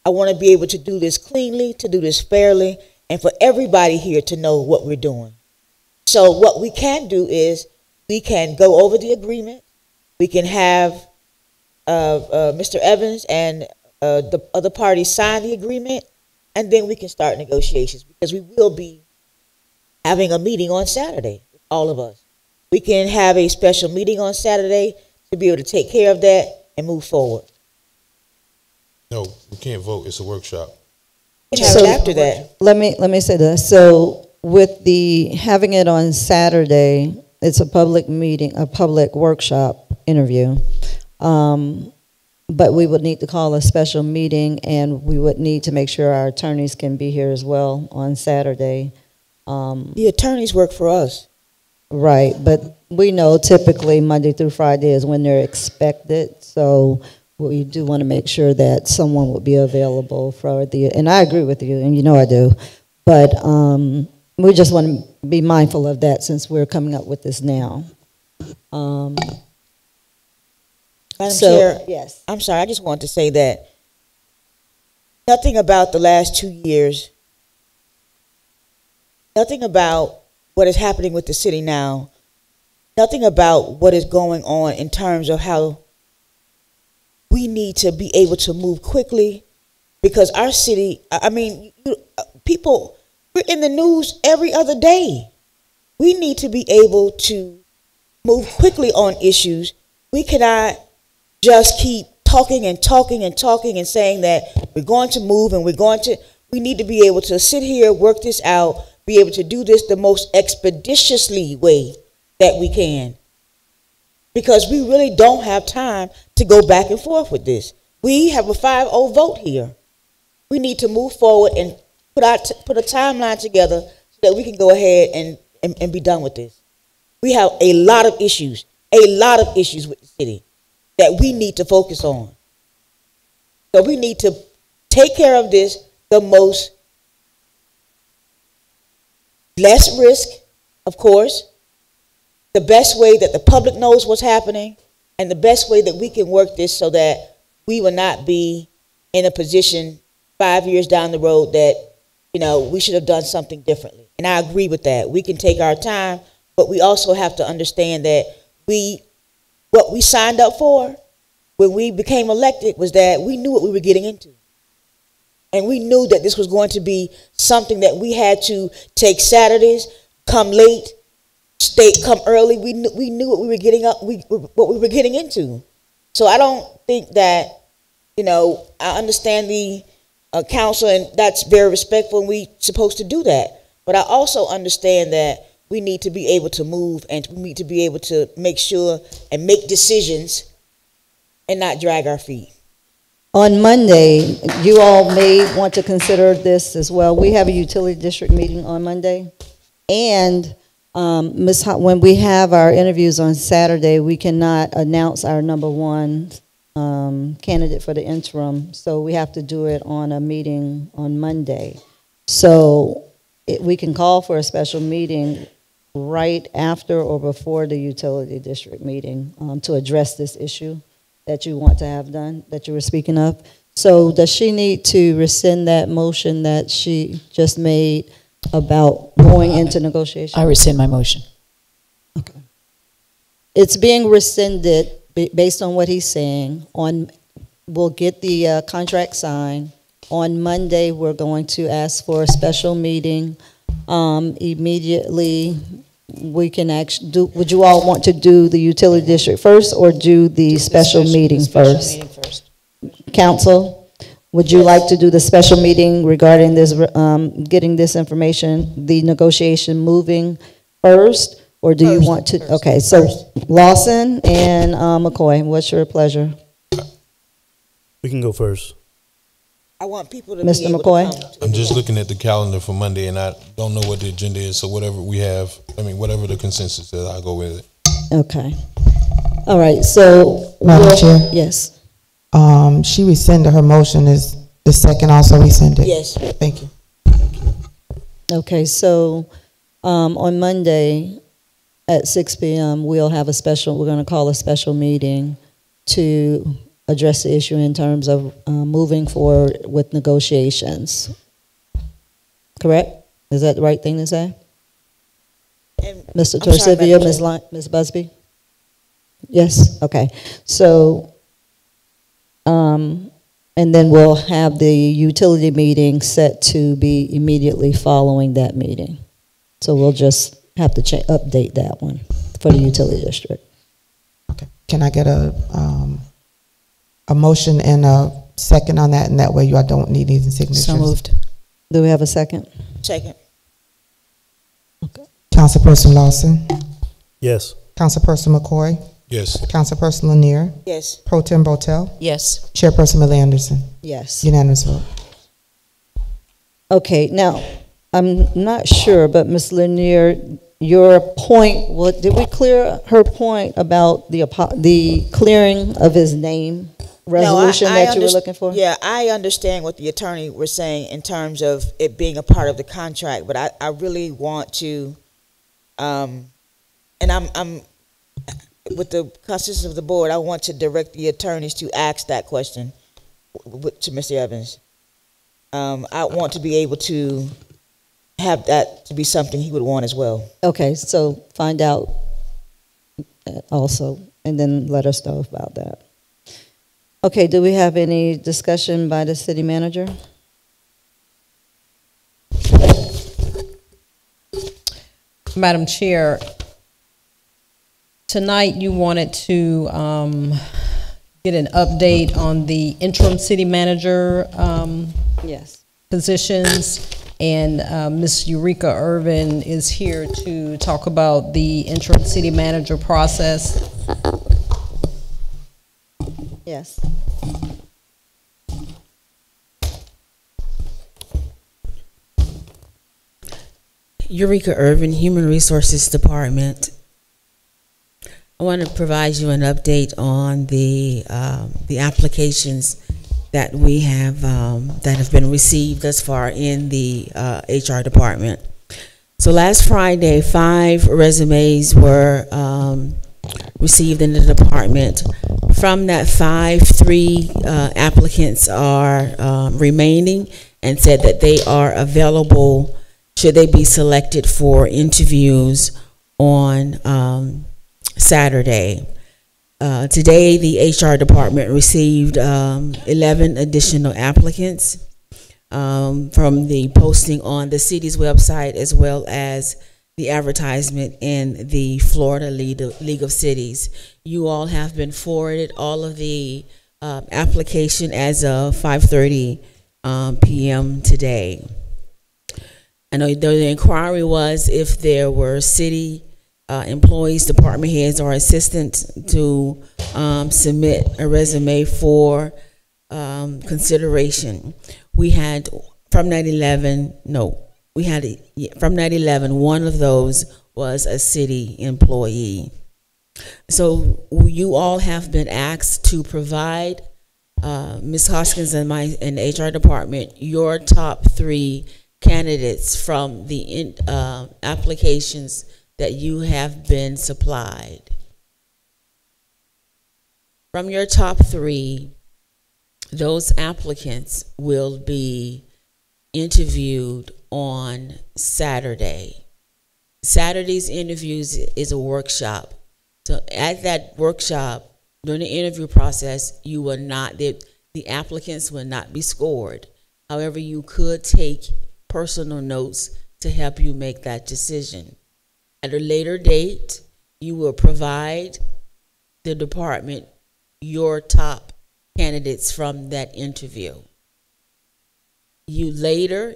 I want to be able to do this cleanly, to do this fairly, and for everybody here to know what we're doing. So what we can do is we can go over the agreement. We can have Mr. Evans and the other parties sign the agreement, and then we can start negotiations, because we will be having a meeting on Saturday, all of us. We can have a special meeting on Saturday to be able to take care of that and move forward. No, we can't vote. It's a workshop. So after that, let me say this. So with the having it on Saturday, it's a public meeting, a public workshop interview. But we would need to call a special meeting, and we would need to make sure our attorneys can be here as well on Saturday. The attorneys work for us. Right, but we know typically Monday through Friday is when they're expected, so we do want to make sure that someone will be available for and I agree with you, and you know I do, but we just want to be mindful of that since we're coming up with this now. Madam So, Chair, yes. I'm sorry, I just want to say that nothing about the last 2 years nothing about what is happening with the city now, nothing about what is going on in terms of how we need to be able to move quickly, because our city, I mean, people, we're in the news every other day. We need to be able to move quickly on issues. We cannot just keep talking and talking and talking and saying that we're going to move and we need to be able to sit here, work this out, be able to do this the most expeditiously way that we can. Because we really don't have time to go back and forth with this. We have a 5-0 vote here. We need to move forward and put a timeline together so that we can go ahead and be done with this. We have a lot of issues with the city that we need to focus on. So we need to take care of this the most less risk, of course, the best way that the public knows what's happening, and the best way that we can work this so that we will not be in a position 5 years down the road that, you know, we should have done something differently. And I agree with that. We can take our time, but we also have to understand that what we signed up for when we became elected was that we knew what we were getting into. And we knew that this was going to be something that we had to take Saturdays, come late, come early. We knew what we were getting into. So I don't think that, you know, I understand the council, and that's very respectful, and we're supposed to do that. But I also understand that we need to be able to move, and we need to be able to make sure and make decisions and not drag our feet. On Monday, you all may want to consider this as well. We have a utility district meeting on Monday, and when we have our interviews on Saturday, we cannot announce our number one candidate for the interim, so we have to do it on a meeting on Monday. So we can call for a special meeting right after or before the utility district meeting to address this issue that you want to have done, that you were speaking of. So does she need to rescind that motion that she just made about going into negotiation? I rescind my motion. Okay. It's being rescinded based on what he's saying. We'll get the contract signed. On Monday, we're going to ask for a special meeting. Immediately, we can actually do, would you all want to do the utility district first or do the special meeting first? Council, would you like to do the special meeting regarding this, getting this information, the negotiation moving first? Or do you want to, okay, so Lawson and McCoy, what's your pleasure? We can go first. I want people to Mr. be able McCoy? to come. I'm just looking at the calendar for Monday, and I don't know what the agenda is, so whatever we have, whatever the consensus is, I'll go with it. Okay. All right, so. Madam Chair? Yes. She rescinded her motion. Is the second also rescinded? Yes. Thank you. Okay, so on Monday at 6 p.m., we're going to call a special meeting to address the issue in terms of moving forward with negotiations. Correct? Is that the right thing to say? And Mr. I'm sorry, Torcivia, Madam Chair. Ms. Busby? Yes? Okay. So, and then we'll have the utility meeting set to be immediately following that meeting. So we'll just have to update that one for the utility district. Okay. Can I get a motion and a second on that, and that way you don't need any signatures? So moved. Do we have a second? Second. Councilperson Lawson? Yes. Councilperson McCoy? Yes. Councilperson Lanier? Yes. Pro Tem Botel? Yes. Chairperson Millie Anderson? Yes. Unanimous vote. Okay, now, I'm not sure, but Ms. Lanier, your point, did we clear her point about the clearing of his name resolution that you were looking for? Yeah, I understand what the attorney was saying in terms of it being a part of the contract, but I really want to, and I'm with the consensus of the board, I want to direct the attorneys to ask that question to Mr. Evans. I want to be able to have that to be something he would want as well. Okay, so find out also, and then let us know about that. Okay, do we have any discussion by the city manager? Madam Chair, tonight you wanted to get an update on the interim city manager yes. positions, and Ms. Eureka Irvin is here to talk about the interim city manager process. Yes. Eureka Irvin, Human Resources Department. I want to provide you an update on the applications that we have that have been received thus far in the HR department. So last Friday, 5 resumes were received in the department. From that 5, 3 applicants are remaining and said that they are available should they be selected for interviews on Saturday. Today, the HR department received 11 additional applicants from the posting on the city's website, as well as the advertisement in the Florida League of Cities. You all have been forwarded all of the application as of 5:30 p.m. today. I know the inquiry was if there were city employees, department heads, or assistants to submit a resume for consideration. We had from that 11, from that 11, one of those was a city employee. So you all have been asked to provide Ms. Hoskins and the HR department your top 3 candidates from the applications that you have been supplied. From your top 3, those applicants will be interviewed on Saturday. Saturday's interviews is a workshop. So at that workshop, during the interview process, you will not, the applicants will not be scored. However, you could take personal notes to help you make that decision. At a later date, you will provide the department your top candidates from that interview. You later,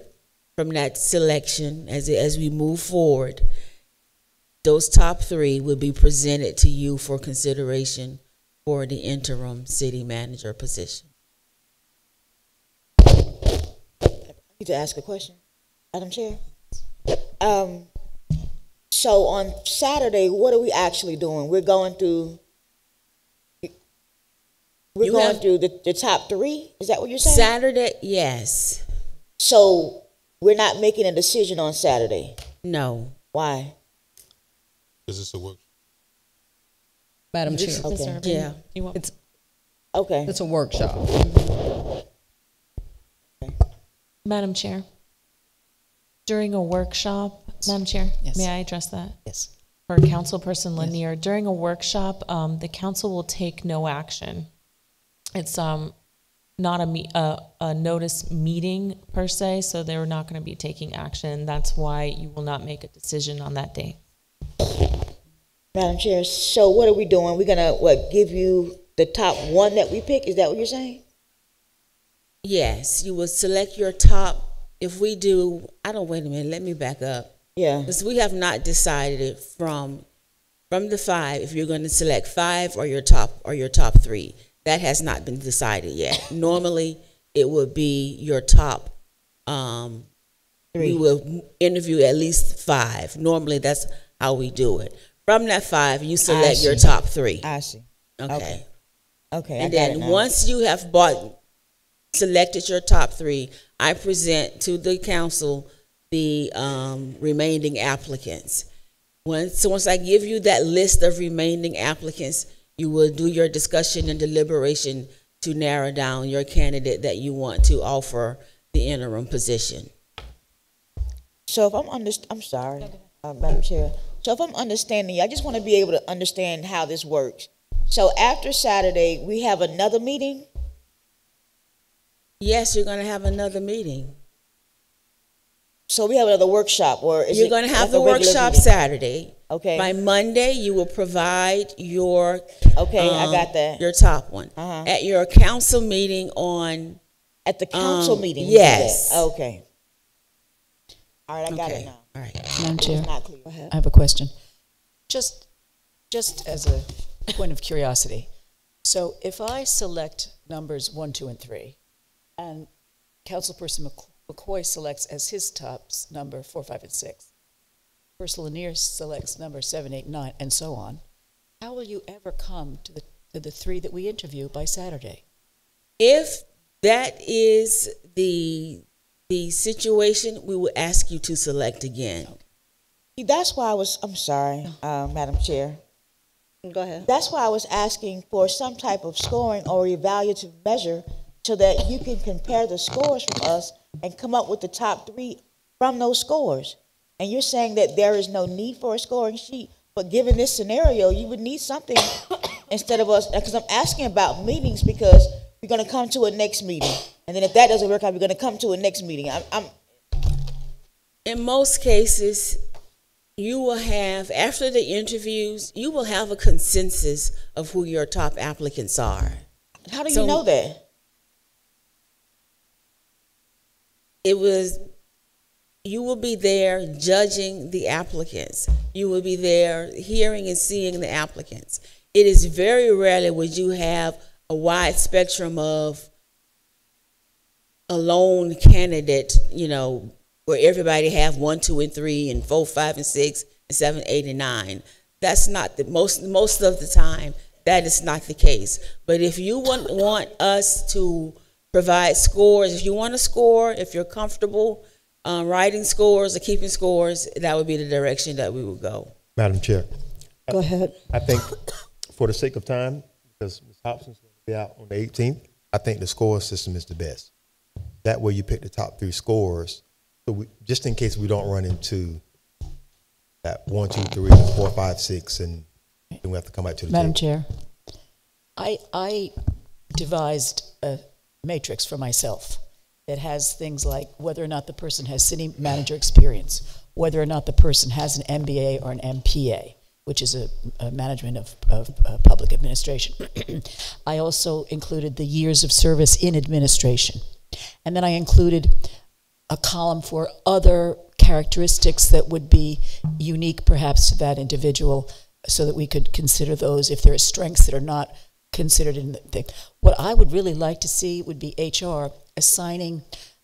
from that selection, as we move forward, those top 3 will be presented to you for consideration for the interim city manager position. I need to ask a question, Madam Chair. So on Saturday, what are we actually doing? We're going through. We're going through the top 3. Is that what you're saying? Saturday, yes. So we're not making a decision on Saturday. No. Why? Because it's a workshop. Madam Chair. Okay. Yeah. It's okay. It's a workshop. Madam Chair, during a workshop, Madam Chair, Yes. may I address that? Yes. For Councilperson Lanier, during a workshop, the council will take no action. It's not a notice meeting per se, so they're not going to be taking action. That's why you will not make a decision on that day. Madam Chair, so what are we doing? We're gonna give you the top 1 that we pick? Is that what you're saying? Yes, you will select your top. If we do, wait a minute, let me back up. Yeah. Because we have not decided it from the 5, if you're going to select 5 or your top 3. That has not been decided yet. Normally, it would be your top 3. We will interview at least 5. Normally, that's how we do it. From that 5, you select your top 3. I see. Okay. Okay. And then once you have selected your top 3, I present to the council the remaining applicants. Once I give you that list of remaining applicants, you will do your discussion and deliberation to narrow down your candidate that you want to offer the interim position. So if I'm sorry, Madam Chair. So if I'm understanding you, I just want to be able to understand how this works. So after Saturday, we have another meeting? Yes, you're going to have another meeting. So we have another workshop, or is you're it going to have like the a regular workshop meeting? Saturday. Okay. By Monday, you will provide your I got that. your top one at your council meeting on. At the council meeting. Yes. Okay. All right, I got it now. All right. Madam Chair, Not clear. Go ahead. I have a question. Just as a point of curiosity, so if I select numbers 1, 2, and 3, and Councilperson McCoy selects as his tops number 4, 5, and 6, Person Lanier selects number 7, 8, 9, and so on, how will you ever come to the 3 that we interview by Saturday? If that is the situation, we will ask you to select again. That's why I'm sorry, Madam Chair. Go ahead. That's why I was asking for some type of scoring or evaluative measure so that you can compare the scores from us and come up with the top 3 from those scores. And you're saying that there is no need for a scoring sheet, but given this scenario, you would need something instead of us, because I'm asking about meetings because we're going to come to a next meeting. And then if that doesn't work out, we're going to come to a next meeting. In most cases, you will have, after the interviews, you will have a consensus of who your top applicants are. How do you know that? You will be there judging the applicants. You will be there hearing and seeing the applicants. It is very rarely would you have a wide spectrum of a lone candidate, where everybody have 1, 2, and 3, and 4, 5, and 6, and 7, 8, and 9. That's not the most of the time. That is not the case. But if you want us to provide scores, if you want to score, if you're comfortable writing scores or keeping scores, that would be the direction that we would go. Madam Chair. Go ahead. I think for the sake of time, because Ms. Hobson's going to be out on the 18th, I think the score system is the best. That way you pick the top 3 scores, so just in case we don't run into that 1, 2, 3, 4, 5, 6, and then we have to come back to the Madam table. Chair, I devised a matrix for myself that has things like whether or not the person has city manager experience, whether or not the person has an MBA or an MPA, which is a management of public administration. I also included the years of service in administration. And then I included a column for other characteristics that would be unique perhaps to that individual so that we could consider those if there are strengths that are not considered in the thing. What I would really like to see would be HR assigning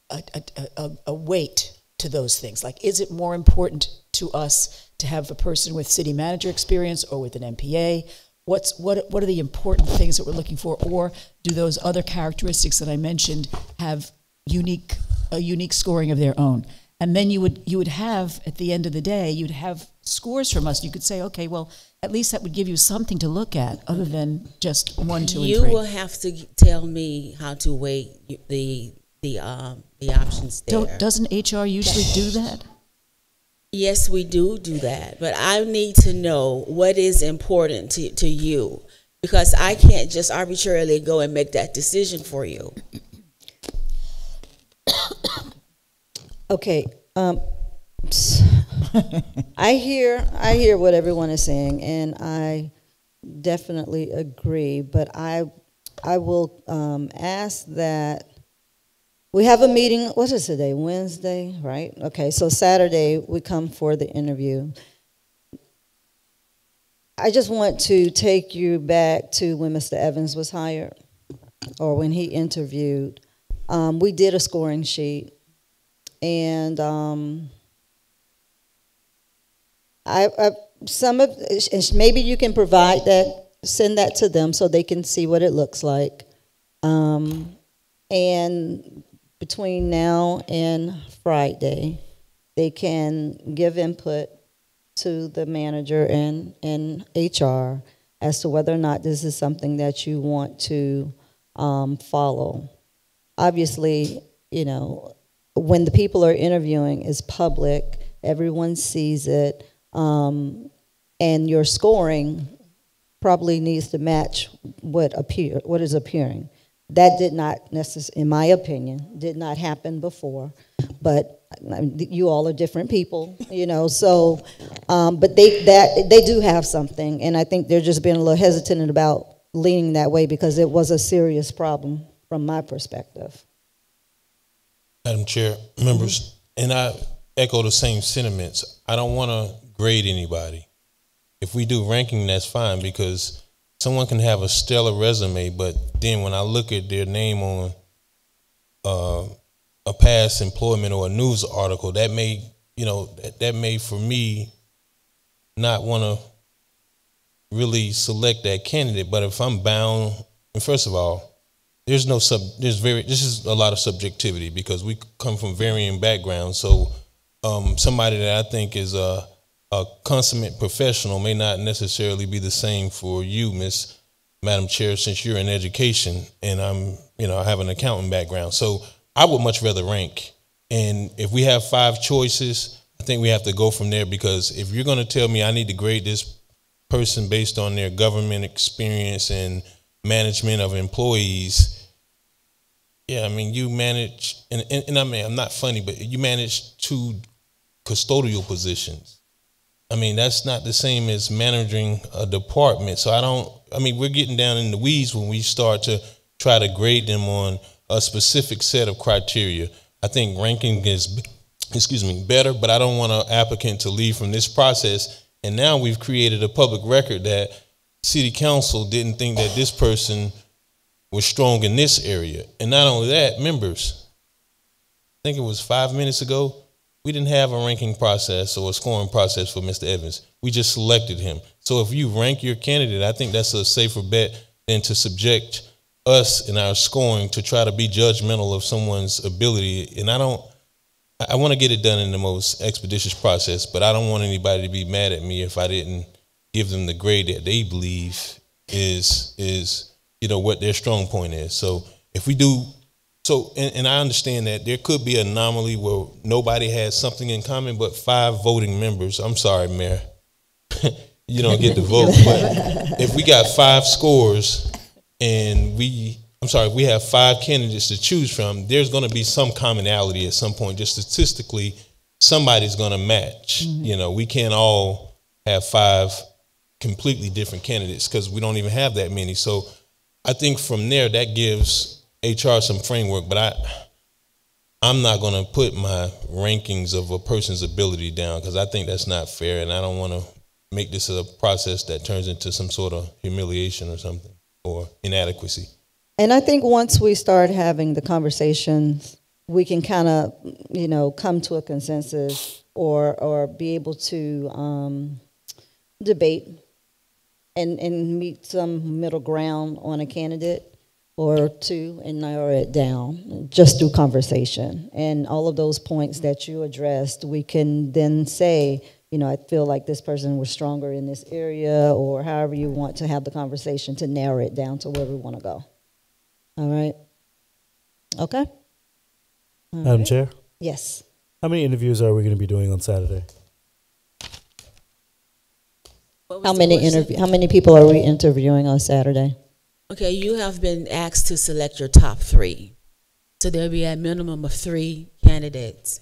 a weight to those things. Like, is it more important to us to have a person with city manager experience or with an MPA? What are the important things that we're looking for? Or do those other characteristics that I mentioned have a unique scoring of their own? And then you would have, at the end of the day, you'd have scores from us. You could say, okay, well, at least that would give you something to look at other than just 1, 2, and 3. You will have to tell me how to weight the options there. Doesn't HR usually do that? Yes, we do that, but I need to know what is important to you, because I can't just arbitrarily go and make that decision for you. Okay, I hear what everyone is saying, and I definitely agree. But I will ask that we have a meeting. What is today? Wednesday, right? Okay, so Saturday we come for the interview. I just want to take you back to when Mr. Evans was hired, or when he interviewed. We did a scoring sheet. And maybe you can provide that, send that to them so they can see what it looks like. And between now and Friday, they can give input to the manager and HR as to whether or not this is something that you want to follow. Obviously, when the people are interviewing is public, Everyone sees it. And your scoring probably needs to match what is appearing. That did not necessarily, in my opinion, did not happen before. But I mean, you all are different people, you know. So, but they do have something, and I think they're just being a little hesitant about leaning that way because it was a serious problem from my perspective. Madam Chair, members, and I echo the same sentiments. I don't want to grade anybody. If we do ranking, that's fine, because someone can have a stellar resume, but then when I look at their name on a past employment or a news article, that may, you know, that may for me not want to really select that candidate. But if I'm bound, and first of all, this is a lot of subjectivity because we come from varying backgrounds. So somebody that I think is a consummate professional may not necessarily be the same for you, Madam Chair, since you're in education and I have an accounting background. So I would much rather rank. And if we have 5 choices, I think we have to go from there, because if you're going to tell me I need to grade this person based on their government experience and management of employees, yeah, I mean, you manage, and I mean, I'm not funny, but you manage 2 custodial positions. I mean, that's not the same as managing a department. So we're getting down in the weeds when we start to try to grade them on a specific set of criteria. I think ranking is, better, but I don't want an applicant to leave from this process. And now we've created a public record that City Council didn't think that this person was strong in this area. And not only that, members, I think it was 5 minutes ago, we didn't have a ranking process or a scoring process for Mr. Evans. We just selected him. So if you rank your candidate, I think that's a safer bet than to subject us in our scoring to try to be judgmental of someone's ability. And I want to get it done in the most expeditious process, but I don't want anybody to be mad at me if I didn't give them the grade that they believe is what their strong point is. So if we do, and I understand that there could be an anomaly where nobody has something in common, but 5 voting members, I'm sorry, Mayor, you don't get to vote. But if we got 5 scores and we have 5 candidates to choose from, there's going to be some commonality at some point. Just statistically, somebody's going to match. Mm-hmm. We can't all have 5 completely different candidates because we don't even have that many. So I think from there, that gives HR some framework, but I'm not going to put my rankings of a person's ability down because I think that's not fair, and I don't want to make this a process that turns into some sort of humiliation or something, or inadequacy. And I think once we start having the conversations, we can kind of, come to a consensus or be able to debate and meet some middle ground on a candidate or 2 and narrow it down just through conversation. And all of those points that you addressed, we can then say, I feel like this person was stronger in this area, or however you want to have the conversation to narrow it down to where we want to go. All right? Okay? Madam Chair? Yes. How many interviews are we going to be doing on Saturday? How many people are we interviewing on Saturday? Okay, you have been asked to select your top 3. So there'll be a minimum of 3 candidates.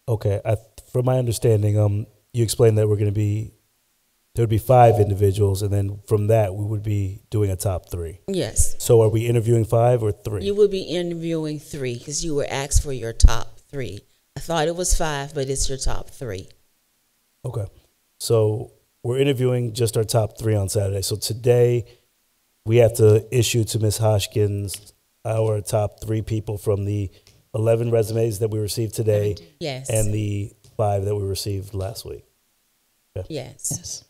Okay, from my understanding, you explained that there would be 5 individuals, and then from that we would be doing a top 3. Yes. So are we interviewing 5 or 3? You will be interviewing 3 because you were asked for your top 3. I thought it was 5, but it's your top 3. Okay, so we're interviewing just our top 3 on Saturday. So today we have to issue to Ms. Hoskins our top 3 people from the 11 resumes that we received today. Yes. And the 5 that we received last week. Okay. Yes.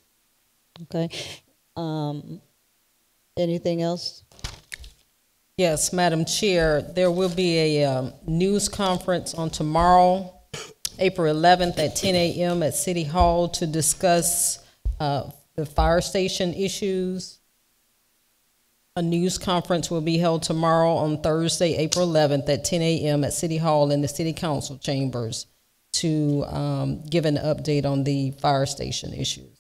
Okay. Anything else? Yes, Madam Chair, there will be a news conference on tomorrow, April 11th at 10 a.m. at City Hall to discuss the fire station issues. A news conference will be held tomorrow on Thursday, April 11th at 10 a.m. at City Hall in the City Council chambers. to give an update on the fire station issues.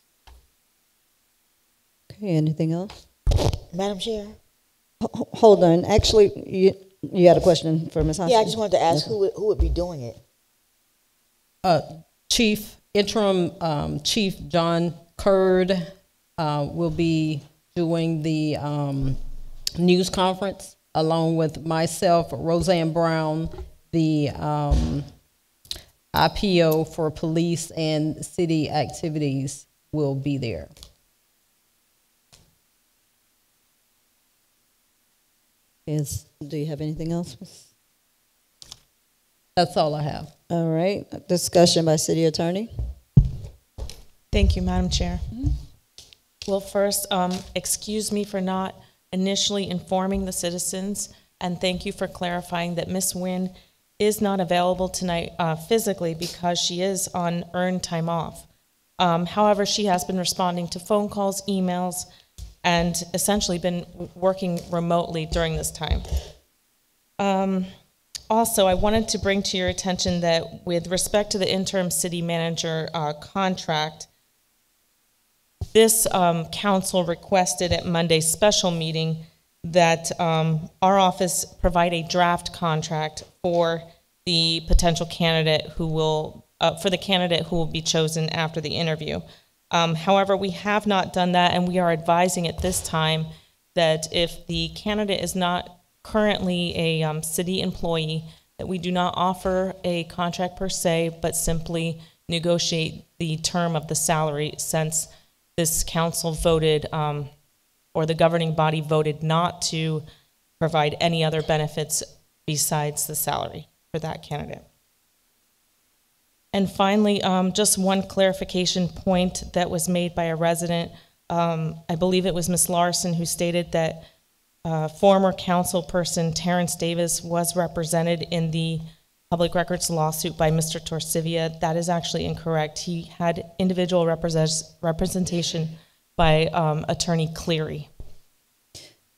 Okay, anything else? Madam Chair? Hold on. Actually, you had a question for Ms. Hoskin? Yeah, I just wanted to ask who would be doing it? Interim Chief John Curd will be doing the news conference along with myself, Roseanne Brown, the IPO for police and city activities will be there. Do you have anything else? That's all I have. All right. Discussion by City Attorney. Thank you, Madam Chair. Well, first, excuse me for not initially informing the citizens, and thank you for clarifying that Ms. Nguyen is not available tonight physically because she is on earned time off. However, she has been responding to phone calls, emails, and essentially been working remotely during this time. Also, I wanted to bring to your attention that with respect to the interim city manager contract, this council requested at Monday's special meeting that our office provide a draft contract for the potential candidate who will, be chosen after the interview. However, we have not done that, and we are advising at this time that if the candidate is not currently a city employee, that we do not offer a contract per se, but simply negotiate the term of the salary, since this council voted, or the governing body voted not to provide any other benefits besides the salary for that candidate. And finally, just one clarification point that was made by a resident. I believe it was Ms. Larson who stated that former council person Terrence Davis was represented in the public records lawsuit by Mr. Torcivia. That is actually incorrect. He had individual representation by Attorney Cleary.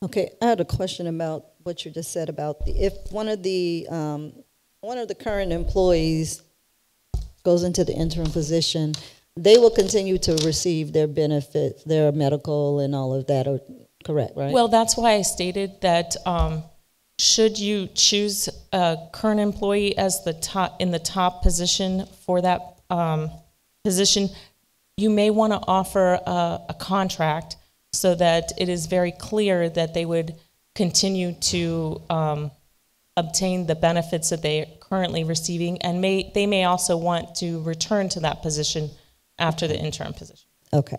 Okay, I had a question about what you just said about if one of the current employees goes into the interim position, they will continue to receive their benefits, their medical and all of that, correct, right? Well, that's why I stated that should you choose a current employee as in the top position for that position, you may want to offer a contract so that it is very clear that they would continue to obtain the benefits that they are currently receiving, and they may also want to return to that position after the interim position. Okay.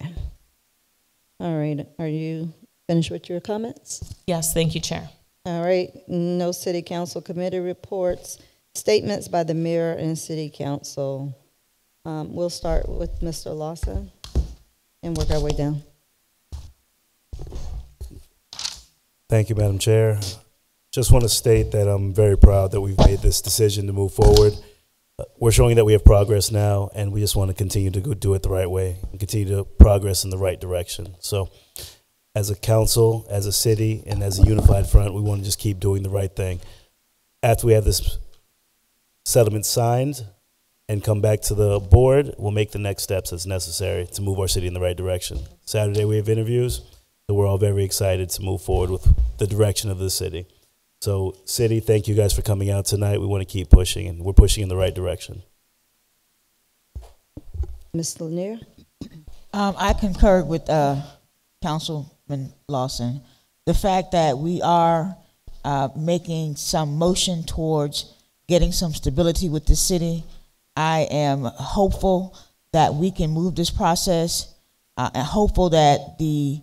All right. Are you finished with your comments? Yes, thank you, Chair. All right. No city council committee reports. Statements by the mayor and city council. We'll start with Mr. Lawson and work our way down. Thank you, Madam Chair. Just want to state that I'm very proud that we've made this decision to move forward. We're showing that we have progress now, and we just want to continue to go do it the right way and continue to progress in the right direction. So as a council, as a city, and as a unified front, we want to just keep doing the right thing. After we have this settlement signed and come back to the board, we'll make the next steps as necessary to move our city in the right direction. Saturday we have interviews, so we're all very excited to move forward with the direction of the city. So, city, thank you guys for coming out tonight. We want to keep pushing, and we're pushing in the right direction. Ms. Lanier? I concur with Councilman Lawson. The fact that we are making some motion towards getting some stability with the city, I am hopeful that we can move this process, and hopeful that the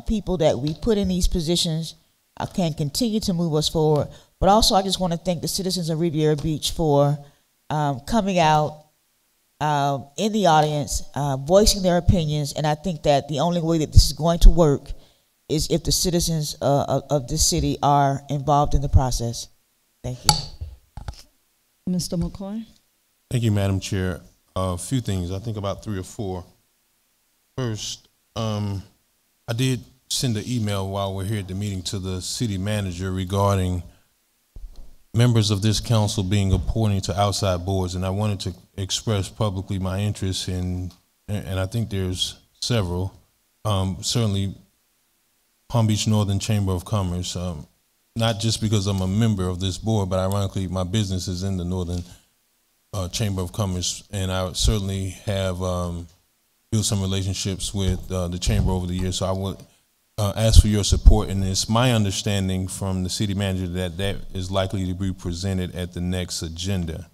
people that we put in these positions can continue to move us forward. But also, I just want to thank the citizens of Riviera Beach for coming out in the audience, voicing their opinions. And I think that the only way that this is going to work is if the citizens of this city are involved in the process. Thank you. Mr. McCoy? Thank you, Madam Chair. A few things, I think about 3 or 4. First, I did send an email while we're here at the meeting to the city manager regarding members of this council being appointed to outside boards, and I wanted to express publicly my interest in, and I think there's several, certainly Palm Beach Northern Chamber of Commerce, not just because I'm a member of this board, but ironically my business is in the Northern Chamber of Commerce, and I certainly have built some relationships with the chamber over the years, so I would ask for your support, and it's my understanding from the city manager that that is likely to be presented at the next agenda.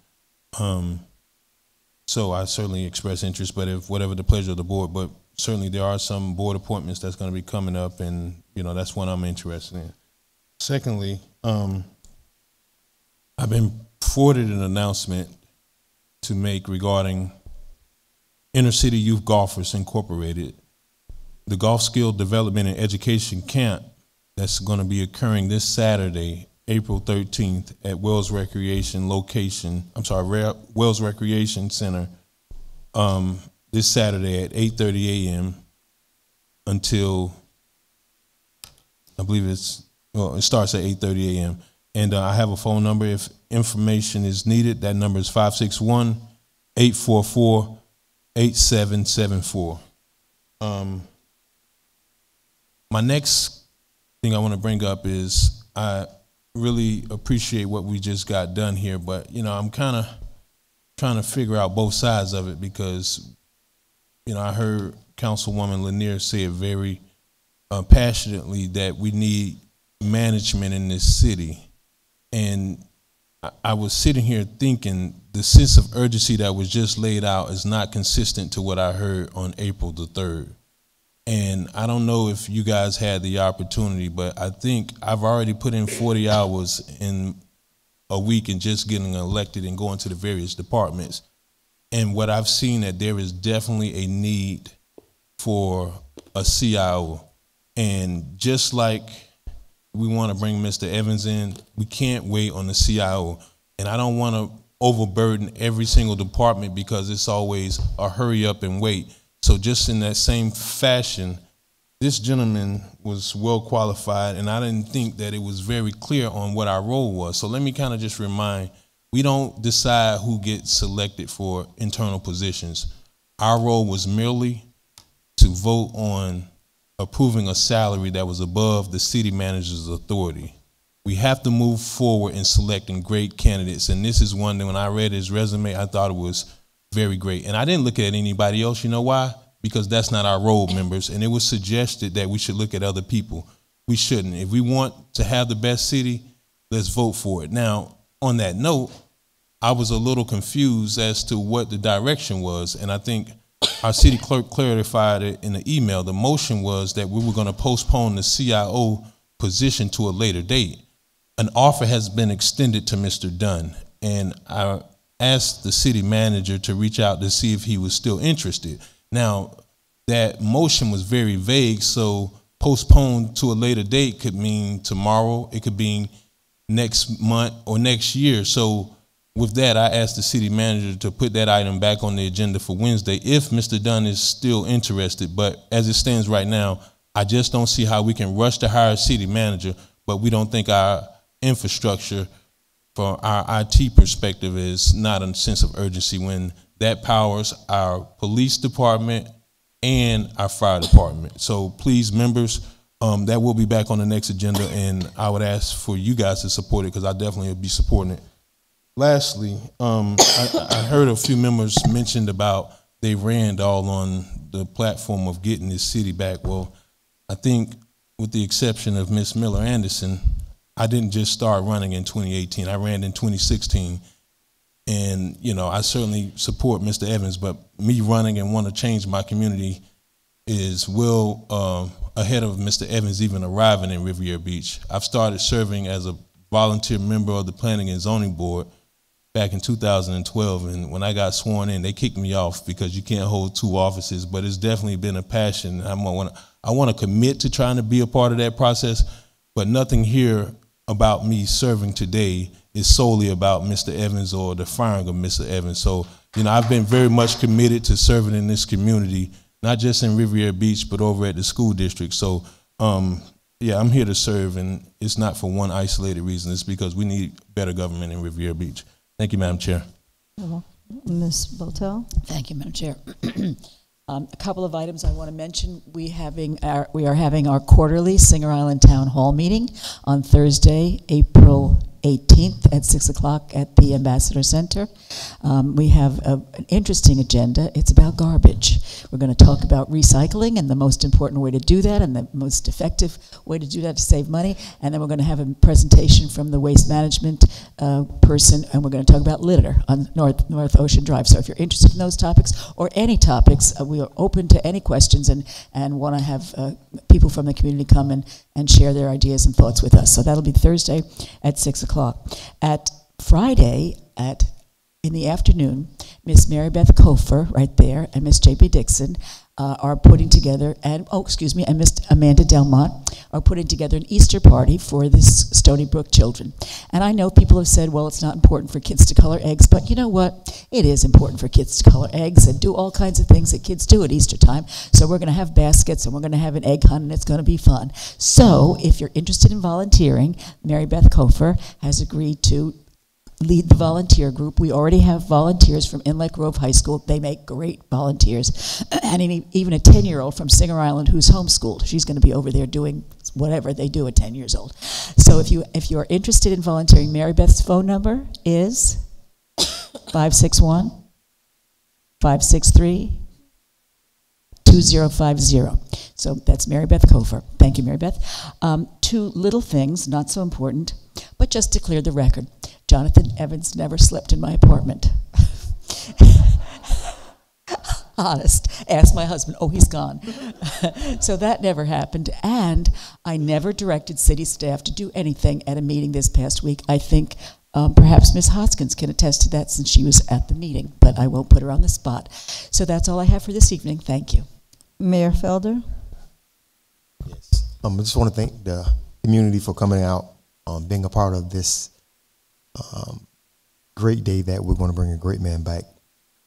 So I certainly express interest, but if whatever the pleasure of the board, but certainly there are some board appointments that's going to be coming up, and that's one I'm interested in. Secondly, I've been forwarded an announcement to make regarding Inner City Youth Golfers Incorporated, the Golf Skill Development and Education Camp that's going to be occurring this Saturday, April 13th at Wells Recreation Center this Saturday at 8:30 a.m. until, I believe it starts at 8:30 a.m. And I have a phone number if information is needed. That number is 561-844-8774. My next thing I want to bring up is I really appreciate what we just got done here, but I'm kind of trying to figure out both sides of it because I heard Councilwoman Lanier say it very passionately that we need management in this city. And I was sitting here thinking the sense of urgency that was just laid out is not consistent to what I heard on April the 3rd. And I don't know if you guys had the opportunity, but I think I've already put in 40 hours in a week in just getting elected and going to the various departments. And what I've seen that there is definitely a need for a CIO. And just like we want to bring Mr. Evans in, we can't wait on the CIO. And I don't want to overburden every single department because it's always a hurry up and wait. So just in that same fashion, this gentleman was well qualified, and I didn't think that it was very clear on what our role was. So let me kind of just remind, we don't decide who gets selected for internal positions. Our role was merely to vote on approving a salary that was above the city manager's authority. We have to move forward in selecting great candidates, and this is one that when I read his resume, I thought it was very great. And I didn't look at anybody else. You know why? Because that's not our role, members. And it was suggested that we should look at other people. We shouldn't. If we want to have the best city, let's vote for it. Now, on that note, I was a little confused as to what the direction was. And I think our city clerk clarified it in the email. The motion was that we were going to postpone the CIO position to a later date. An offer has been extended to Mr. Dunn. And I asked the city manager to reach out to see if he was still interested. Now, that motion was very vague, so postponed to a later date could mean tomorrow, it could mean next month or next year. So with that, I asked the city manager to put that item back on the agenda for Wednesday if Mr. Dunn is still interested. But as it stands right now, I just don't see how we can rush to hire a city manager, but we don't think our infrastructure from our IT perspective is not a sense of urgency when that powers our police department and our fire department. So please, members, that will be back on the next agenda, and I would ask for you guys to support it because I definitely would be supporting it. Lastly, I heard a few members mentioned about they ran all on the platform of getting this city back. Well, I think with the exception of Ms. Miller Anderson, I didn't just start running in 2018. I ran in 2016. And, I certainly support Mr. Evans, but me running and want to change my community is well ahead of Mr. Evans even arriving in Riviera Beach. I've started serving as a volunteer member of the Planning and Zoning Board back in 2012. And when I got sworn in, they kicked me off because you can't hold two offices, but it's definitely been a passion. I want to commit to trying to be a part of that process, but nothing here about me serving today is solely about Mr. Evans or the firing of Mr. Evans. So, I've been very much committed to serving in this community, not just in Riviera Beach, but over at the school district. So Yeah, I'm here to serve, and it's not for one isolated reason. It's because we need better government in Riviera Beach. Thank you, Madam Chair. Ms. Botel? Thank you, Madam Chair. A couple of items I want to mention. We are having our quarterly Singer Island Town Hall meeting on Thursday, April 18th at 6 o'clock at the Ambassador Center. We have an interesting agenda. It's about garbage. We're going to talk about recycling and the most important way to do that and the most effective way to do that to save money. And then we're going to have a presentation from the waste management person, and we're going to talk about litter on North Ocean Drive. So if you're interested in those topics or any topics, we are open to any questions and want to have people from the community come and share their ideas and thoughts with us. So that'll be Thursday at 6 o'clock. At Friday in the afternoon, Miss Mary Beth Kofer right there and Miss J.B. Dixon are putting together, and Miss Amanda Delmont are putting together an Easter party for this Stony Brook children. And I know people have said, well, it's not important for kids to color eggs, but you know what? It is important for kids to color eggs and do all kinds of things that kids do at Easter time. So we're going to have baskets and we're going to have an egg hunt, and it's going to be fun. So if you're interested in volunteering, Mary Beth Kofer has agreed to lead the volunteer group. We already have volunteers from Inlet Grove High School. They make great volunteers. And even a 10-year-old from Singer Island who's homeschooled. She's going to be over there doing whatever they do at 10 years old. So if you are interested in volunteering, Mary Beth's phone number is 561-563-2050. So that's Mary Beth Kofer. Thank you, Mary Beth. Two little things, not so important, but just to clear the record. Jonathan Evans never slept in my apartment. Honest. Ask my husband. Oh, he's gone. So that never happened. And I never directed city staff to do anything at a meeting this past week. I think perhaps Ms. Hoskins can attest to that since she was at the meeting, but I won't put her on the spot. So that's all I have for this evening. Thank you. Mayor Felder? Yes. I just want to thank the community for coming out, being a part of this great day that we're going to bring a great man back. A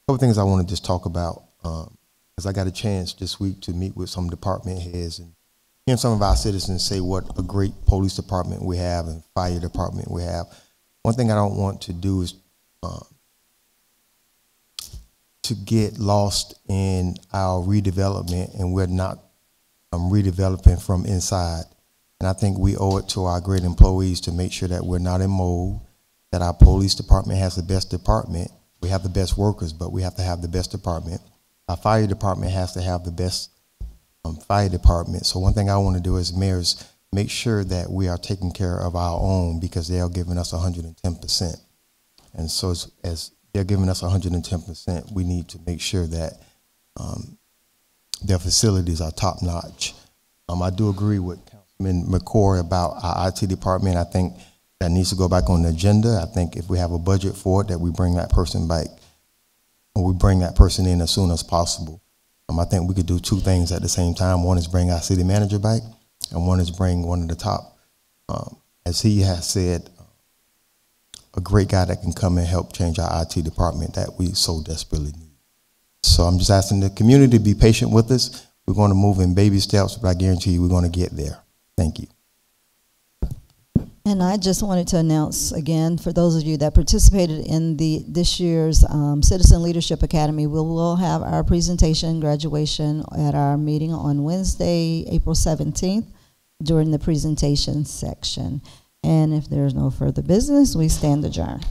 couple things I want to just talk about, because I got a chance this week to meet with some department heads and hear some of our citizens say what a great police department we have and fire department we have. One thing I don't want to do is to get lost in our redevelopment, and we're not redeveloping from inside. And I think we owe it to our great employees to make sure that we're not in mold, that our police department has the best department. We have the best workers, but we have to have the best department. Our fire department has to have the best fire department. So one thing I want to do as mayors, make sure that we are taking care of our own, because they are giving us 110%. And so as they're giving us 110%, we need to make sure that their facilities are top notch. I do agree with Councilman McCoy about our IT department. I think that needs to go back on the agenda. I think if we have a budget for it, that we bring that person back, or we bring that person in as soon as possible. I think we could do two things at the same time. One is bring our city manager back, and one is bring one of the top, as he has said, a great guy that can come and help change our IT department that we so desperately need. So I'm just asking the community to be patient with us. We're going to move in baby steps, but I guarantee you we're going to get there. Thank you. And I just wanted to announce again, for those of you that participated in this year's Citizen Leadership Academy, we will have our presentation graduation at our meeting on Wednesday, April 17th, during the presentation section. And if there's no further business, we stand adjourned.